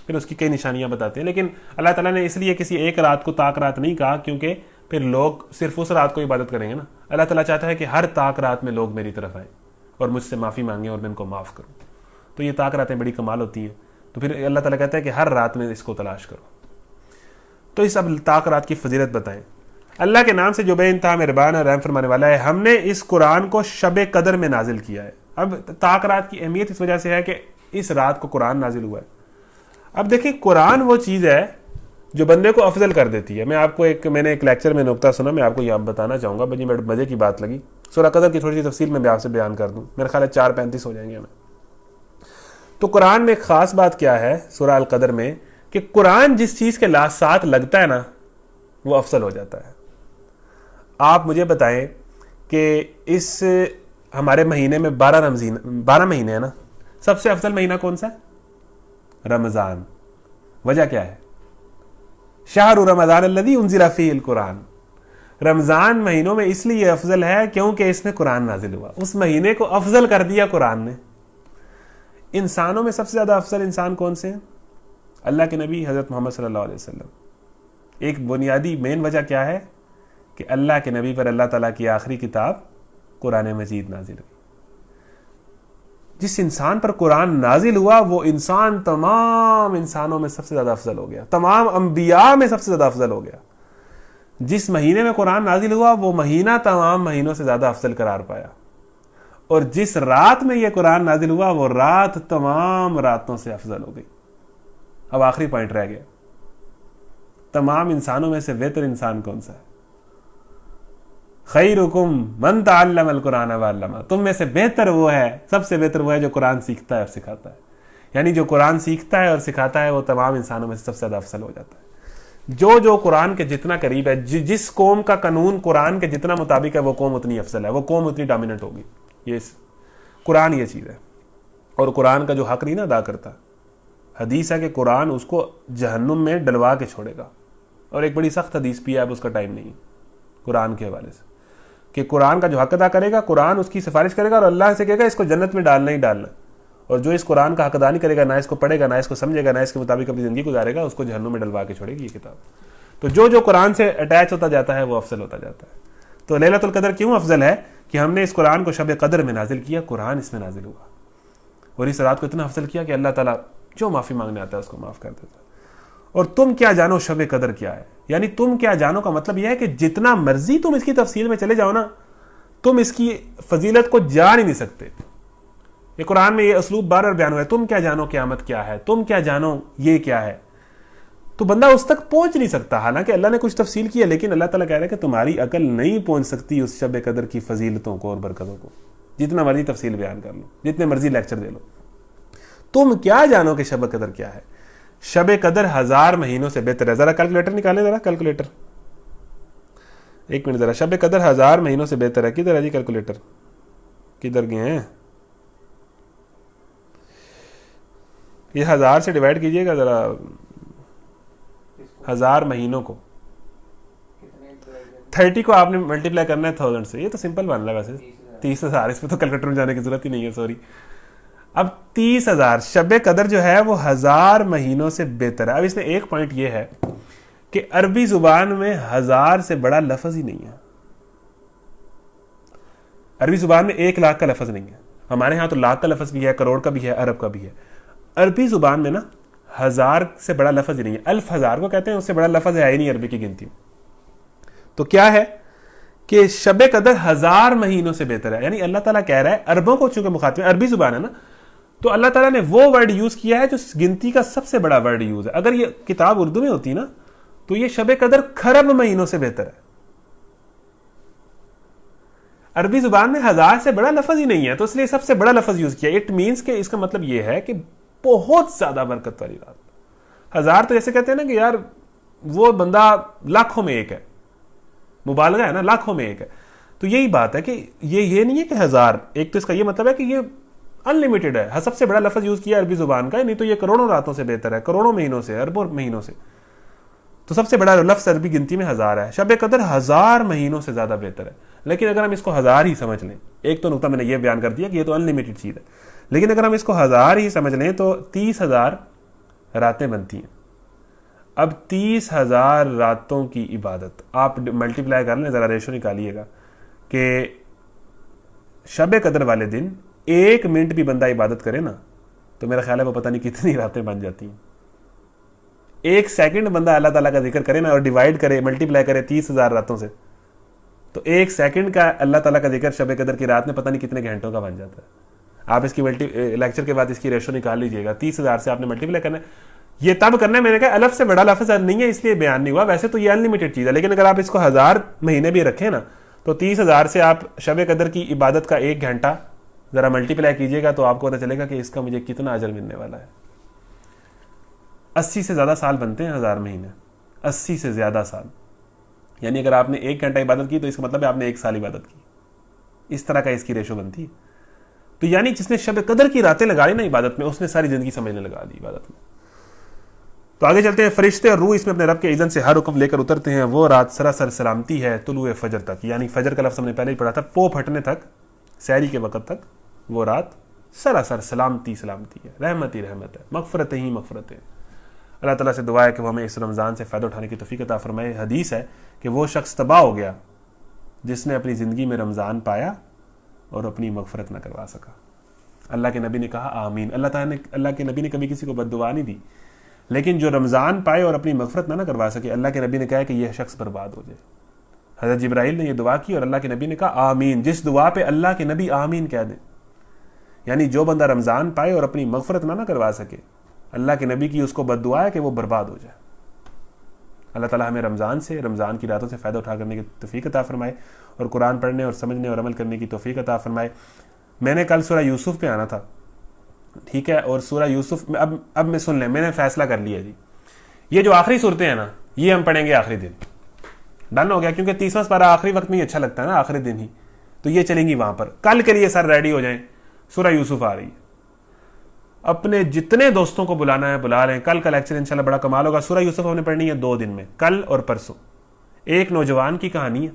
پھر اس کی کئی نشانیاں بتاتے ہیں. لیکن اللہ تعالیٰ نے اس لیے کسی ایک رات کو طاق رات نہیں کہا کیونکہ پھر لوگ صرف اس رات کو عبادت کریں گے نا. اللہ تعالیٰ چاہتا ہے کہ ہر طاق رات میں لوگ میری طرف آئیں اور مجھ سے معافی مانگیں اور میں ان کو معاف کروں. تو یہ طاق راتیں بڑی کمال ہوتی ہیں. تو پھر اللہ تعالیٰ کہتا ہے کہ ہر رات میں اس کو تلاش کرو. تو اس اب طاق رات کی فضیلت بتائیں. اللہ کے نام سے جو بے انتہا مہربان اور رحم فرمانے والا ہے, ہم نے اس قرآن کو شب قدر میں نازل کیا ہے. اب طاق رات کی اہمیت اس وجہ سے ہے کہ اس رات کو قرآن نازل ہوا ہے. اب دیکھیں, قرآن وہ چیز ہے جو بندے کو افضل کر دیتی ہے. میں نے ایک لیکچر میں نقطہ سنا, میں آپ کو یہاں بتانا چاہوں گا, مجھے مزے کی بات لگی. سورہ قدر کی تھوڑی سی تفصیل میں آپ سے بیان کر دوں, میرے خیال ہے 4:35 ہو جائیں گے ہمیں. تو قرآن میں ایک خاص بات کیا ہے سورہ القدر میں کہ قرآن جس چیز کے ساتھ لگتا ہے نا وہ افضل ہو جاتا ہے. آپ مجھے بتائیں کہ اس ہمارے مہینے میں 12 مہینے ہیں نا, سب سے افضل مہینہ کون سا ہے؟ رمضان. وجہ کیا ہے؟ شہر رمضان الذی انزل فیہ القرآن. رمضان مہینوں میں اس لیے افضل ہے کیونکہ اس میں قرآن نازل ہوا. اس مہینے کو افضل کر دیا قرآن نے. انسانوں میں سب سے زیادہ افضل انسان کون سے ہیں؟ اللہ کے نبی حضرت محمد صلی اللہ علیہ وسلم. ایک بنیادی مین وجہ کیا ہے کہ اللہ کے نبی پر اللہ تعالیٰ کی آخری کتاب قرآن مجید نازل ہوئی. جس انسان پر قرآن نازل ہوا وہ انسان تمام انسانوں میں سب سے زیادہ افضل ہو گیا, تمام انبیاء میں سب سے زیادہ افضل ہو گیا. جس مہینے میں قرآن نازل ہوا وہ مہینہ تمام مہینوں سے زیادہ افضل قرار پایا, اور جس رات میں یہ قرآن نازل ہوا وہ رات تمام راتوں سے افضل ہو گئی. اب آخری پوائنٹ رہ گیا, تمام انسانوں میں سے بہتر انسان کون سا ہے؟ خیرکم من تعلم القرآن وعلمہ. تم میں سے بہتر وہ ہے, سب سے بہتر وہ ہے جو قرآن سیکھتا ہے اور سکھاتا ہے. یعنی جو قرآن سیکھتا ہے اور سکھاتا ہے وہ تمام انسانوں میں سے سب سے زیادہ افضل ہو جاتا ہے. جو قرآن کے جتنا قریب ہے, جس قوم کا قانون قرآن کے جتنا مطابق ہے وہ قوم اتنی افضل ہے, وہ قوم اتنی ڈومیننٹ ہوگی. یہ قرآن یہ چیز ہے. اور قرآن کا جو حق نہیں نا ادا کرتا, حدیث ہے کہ قرآن اس کو جہنم میں ڈلوا کے چھوڑے گا. اور ایک بڑی سخت حدیث بھی ہے, اب اس کا ٹائم نہیں قرآن کے حوالے سے, کہ قرآن کا جو حق ادا کرے گا قرآن اس کی سفارش کرے گا اور اللہ سے کہے گا اس کو جنت میں ڈالنا ہی ڈالنا. اور جو اس قرآن کا حق ادا نہیں کرے گا, نہ اس کو پڑھے گا, نہ اس کو سمجھے گا, نہ اس کے مطابق اپنی زندگی گزارے گا, اس کو جہنم میں ڈلوا کے چھوڑے گی یہ کتاب. تو جو قرآن سے اٹیچ ہوتا جاتا ہے وہ افضل ہوتا جاتا ہے. تو لیلۃ القدر کیوں افضل ہے کہ ہم نے اس قرآن کو شب قدر میں نازل کیا, قرآن اس میں نازل ہوا, اور اس رات کو اتنا افضل کیا کہ اللہ تعالیٰ جو معافی مانگنے آتا ہے اس کو معاف کر دیتا ہے. اور تم کیا جانو شب قدر کیا ہے. یعنی تم کیا جانو کا مطلب یہ ہے کہ جتنا مرضی تم اس کی تفصیل میں چلے جاؤ نا, تم اس کی فضیلت کو جان ہی نہیں سکتے. یہ قرآن میں یہ اسلوب بار بار بیان ہوا ہے, تم کیا جانو قیامت کیا ہے, تم کیا جانو یہ کیا ہے. تو بندہ اس تک پہنچ نہیں سکتا, حالانکہ اللہ نے کچھ تفصیل کی ہے, لیکن اللہ تعالیٰ کہہ رہا ہے کہ تمہاری عقل نہیں پہنچ سکتی اس شب قدر کی فضیلتوں کو اور برکتوں کو, جتنا مرضی تفصیل بیان کر لو, جتنے مرضی لیکچر دے لو. تم کیا جانو کہ شب قدر کیا ہے. شب قدر 1000 مہینوں سے بہتر ہے. ذرا کیلکولیٹر نکالیں, ذرا کیلکولیٹر, ایک منٹ ذرا. شب قدر 1000 مہینوں سے بہتر ہے. کدھر ہے جی کیلکولیٹر, کدھر گئے ہیں؟ یہ 1000 سے ڈیوائڈ کیجئے گا ذرا, 1000 مہینوں کو 30 کو آپ نے ملٹیپلائی کرنا ہے 1000 سے. یہ تو سمپل بن رہا ہے ویسے, 30,000. اس پہ تو کیلکولیٹر میں جانے کی ضرورت ہی نہیں ہے, سوری. اب 30,000 شب قدر جو ہے وہ 1000 مہینوں سے بہتر ہے. اب اس میں ایک پوائنٹ یہ ہے کہ عربی زبان میں 1000 سے بڑا لفظ ہی نہیں ہے. عربی زبان میں 1 لاکھ کا لفظ نہیں ہے. ہمارے ہاں تو لاکھ کا لفظ بھی ہے, کروڑ کا بھی ہے, ارب کا بھی ہے. عربی زبان میں نا 1000 سے بڑا لفظ ہی نہیں ہے. الف 1000 کو کہتے ہیں, اس سے بڑا لفظ ہے ہی نہیں عربی کی گنتی میں. تو کیا ہے کہ شب قدر 1000 مہینوں سے بہتر ہے. یعنی اللہ تعالیٰ کہہ رہا ہے, عربوں کو چونکہ مخاطب عربی زبان ہے نا, تو اللہ تعالیٰ نے وہ ورڈ یوز کیا ہے جو گنتی کا سب سے بڑا ورڈ یوز ہے. اگر یہ کتاب اردو میں ہوتی نا تو یہ شب قدر کھرب مہینوں سے بہتر ہے. عربی زبان میں 1000 سے بڑا لفظ ہی نہیں ہے, تو اس لیے سب سے بڑا لفظ یوز کیا. اٹ مینس کہ اس کا مطلب یہ ہے کہ بہت زیادہ برکت والی رات. 1000 تو جیسے کہتے ہیں نا کہ یار وہ بندہ لاکھوں میں ایک ہے, مبالغہ ہے نا, لاکھوں میں ایک ہے. تو یہی بات ہے کہ یہ نہیں ہے کہ 1000, ایک تو اس کا یہ مطلب ہے کہ یہ انلمیٹڈ ہے. سب سے بڑا لفظ یوز کیا عربی زبان کا, نہیں تو یہ کروڑوں راتوں سے بہتر ہے, کروڑوں مہینوں سے, اربوں مہینوں سے. تو سب سے بڑا لفظ عربی گنتی میں 1000 ہے. شب قدر 1000 مہینوں سے زیادہ بہتر ہے. لیکن اگر ہم اس کو 1000 ہی سمجھ لیں, ایک تو نقطہ میں نے یہ بیان کر دیا کہ یہ تو انلمیٹڈ چیز ہے, لیکن اگر ہم اس کو 1000 ہی سمجھ لیں تو 30,000 راتیں بنتی ہیں. اب 30,000 راتوں کی عبادت آپ ملٹیپلائی کر لیں, ذرا ریشو نکالیے گا کہ شب قدر والے دن 1 منٹ بھی بندہ عبادت کرے نا تو میرا خیال ہے وہ پتہ نہیں کتنی راتیں بن جاتی ہیں. 1 سیکنڈ بندہ اللہ تعالیٰ کا ذکر کرے نا اور ڈیوائڈ کرے, ملٹیپلائی کرے 30,000 راتوں سے, تو 1 سیکنڈ کا اللہ تعالیٰ کا ذکر شب قدر کی رات میں پتہ نہیں کتنے گھنٹوں کا بن جاتا ہے. آپ اس کی لیکچر کے بعد اس کی ریشو نکال لیجئے گا. 30,000 سے آپ نے ملٹیپلائی کرنا ہے. یہ تب کرنا ہے, میں نے کہا الف سے بڑا لفظ نہیں ہے اس لیے بیان نہیں ہوا, ویسے تو یہ انلمیٹڈ چیز ہے. لیکن اگر آپ اس کو 1000 مہینے بھی رکھیں نا تو 30,000 سے آپ شب قدر کی عبادت کا 1 گھنٹہ ذرا ملٹیپلائی کیجئے گا تو آپ کو پتہ چلے گا کہ اس کا مجھے کتنا اجر ملنے والا ہے. 80 سے زیادہ سال بنتے ہیں 1000 مہینے, 80 سے زیادہ سال. یعنی اگر آپ نے 1 گھنٹہ عبادت کی تو اس کا مطلب ہے آپ نے 1 سال عبادت کی. اس طرح کا اس کی ریشو بنتی ہے. تو یعنی جس نے شب قدر کی راتیں لگا لی نا عبادت میں, اس نے ساری زندگی سمجھنے لگا دی عبادت میں. تو آگے چلتے ہیں. فرشتے اور روح اس میں اپنے رب کے اذن سے ہر حکم لے کر اترتے ہیں. وہ رات سراسر سلامتی ہے طلوع فجر تک, یعنی فجر کا لفظ ہم نے پہلے ہی پڑھا تھا, پو پھٹنے تک, سحری کے وقت تک وہ رات سراسر سلامتی ہے, رحمت ہی رحمت ہے, مغفرت ہی مغفرت ہے. اللہ تعالیٰ سے دعا ہے کہ وہ ہمیں اس رمضان سے فائدہ اٹھانے کی توفیق عطا فرمائے. حدیث ہے کہ وہ شخص تباہ ہو گیا جس نے اپنی زندگی میں رمضان پایا اور اپنی مغفرت نہ کروا سکا. اللہ کے نبی نے کہا آمین. اللہ کے نبی نے کبھی کسی کو بد دعا نہیں دی, لیکن جو رمضان پائے اور اپنی مغفرت نہ کروا سکے, اللہ کے نبی نے کہا کہ یہ شخص برباد ہو جائے. حضرت جبرائیل نے یہ دعا کی اور اللہ کے نبی نے کہا آمین. جس دعا پہ اللہ کے نبی آمین کہہ دیں, یعنی جو بندہ رمضان پائے اور اپنی مغفرت نہ کروا سکے, اللہ کے نبی کی اس کو بد دعا ہے کہ وہ برباد ہو جائے. اللہ تعالیٰ ہمیں رمضان کی راتوں سے فائدہ اٹھا کرنے کی توفیق عطا فرمائے اور قرآن پڑھنے اور سمجھنے اور عمل کرنے کی توفیق عطا فرمائے. میں نے کل سورہ یوسف پہ آنا تھا, ٹھیک ہے, اور سورہ یوسف میں اب میں سن لیں, میں نے فیصلہ کر لیا جی, یہ جو آخری صورتیں ہیں نا یہ ہم پڑھیں گے آخری دن. ڈن ہو گیا, کیونکہ 30واں پارہ آخری وقت میں ہی اچھا لگتا ہے نا, آخری دن ہی, تو یہ چلیں گی وہاں پر. کل کے لیے سر ریڈی ہو جائیں, سورہ یوسف آ رہی ہے. اپنے جتنے دوستوں کو بلانا ہے بلا لیں. کل کا لیکچر انشاءاللہ بڑا کمال ہوگا. سورہ یوسف ہم نے پڑھنی ہے 2 دن میں, کل اور پرسوں. ایک نوجوان کی کہانی ہے,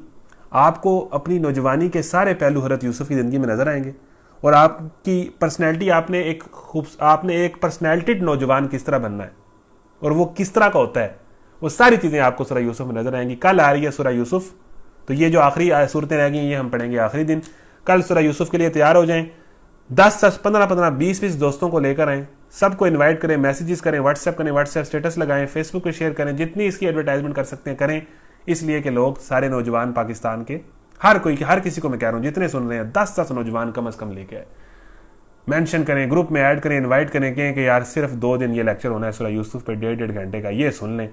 آپ کو اپنی نوجوانی کے سارے پہلو حضرت یوسف کی زندگی میں نظر آئیں گے, اور آپ کی پرسنالٹی, آپ نے ایک پرسنالٹیڈ نوجوان کس طرح بننا ہے اور وہ کس طرح کا ہوتا ہے, وہ ساری چیزیں آپ کو سورہ یوسف میں نظر آئیں گی. کل آ رہی ہے سورہ یوسف, تو یہ جو آخری صورتیں رہ گئی یہ ہم پڑھیں گے آخری دن. کل سورہ یوسف کے لیے تیار ہو جائیں. 10 15 15 20 دوستوں کو لے کر آئیں, سب کو انوائٹ کریں, میسیجز کریں, واٹس ایپ کریں, واٹس ایپ اسٹیٹس لگائیں, فیس بک پہ شیئر کریں, جتنی اس کی ایڈورٹائزمنٹ کر سکتے ہیں کریں, اس لیے کہ لوگ سارے نوجوان پاکستان کے ہر کسی کو میں کہہ رہا ہوں جتنے سن رہے ہیں 10 نوجوان کم از کم لے کے آئے, مینشن کریں, گروپ میں ایڈ کریں, انوائٹ کریں, کہ یار صرف 2 دن یہ لیکچر ہونا ہے سورہ یوسف پہ 1.5 گھنٹے کا, یہ سن لیں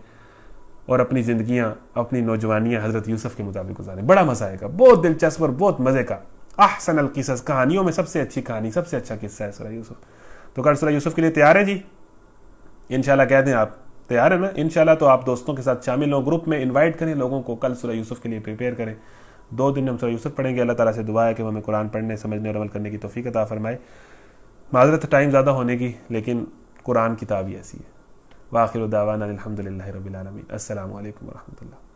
اور اپنی زندگیاں, اپنی نوجوانیاں حضرت یوسف کے مطابق گزاریں. بڑا مزہ آئے گا, بہت دلچسپ اور بہت مزے کا. احسن القصص, کہانیوں میں سب سے اچھی کہانی, سب سے اچھا قصہ ہے سورہ یوسف. تو کل سورہ یوسف کے لیے تیار ہیں جی؟ انشاءاللہ کہہ دیں آپ تیار ہیں نا انشاءاللہ. تو آپ دوستوں کے ساتھ شامل ہوں, گروپ میں انوائٹ کریں لوگوں کو, کل سورہ یوسف کے لیے پریپیئر کریں. 2 دن ہم سورہ یوسف پڑھیں گے. اللہ تعالیٰ سے دعا ہے کہ ہمیں قرآن پڑھنے, سمجھنے اور عمل کرنے کی توفیق عطا فرمائے. معذرت ٹائم زیادہ ہونے کی, لیکن قرآن کتاب ہی ایسی ہے. وآخر دعوانا الحمدللہ رب العالمین. السلام علیکم ورحمۃ اللہ.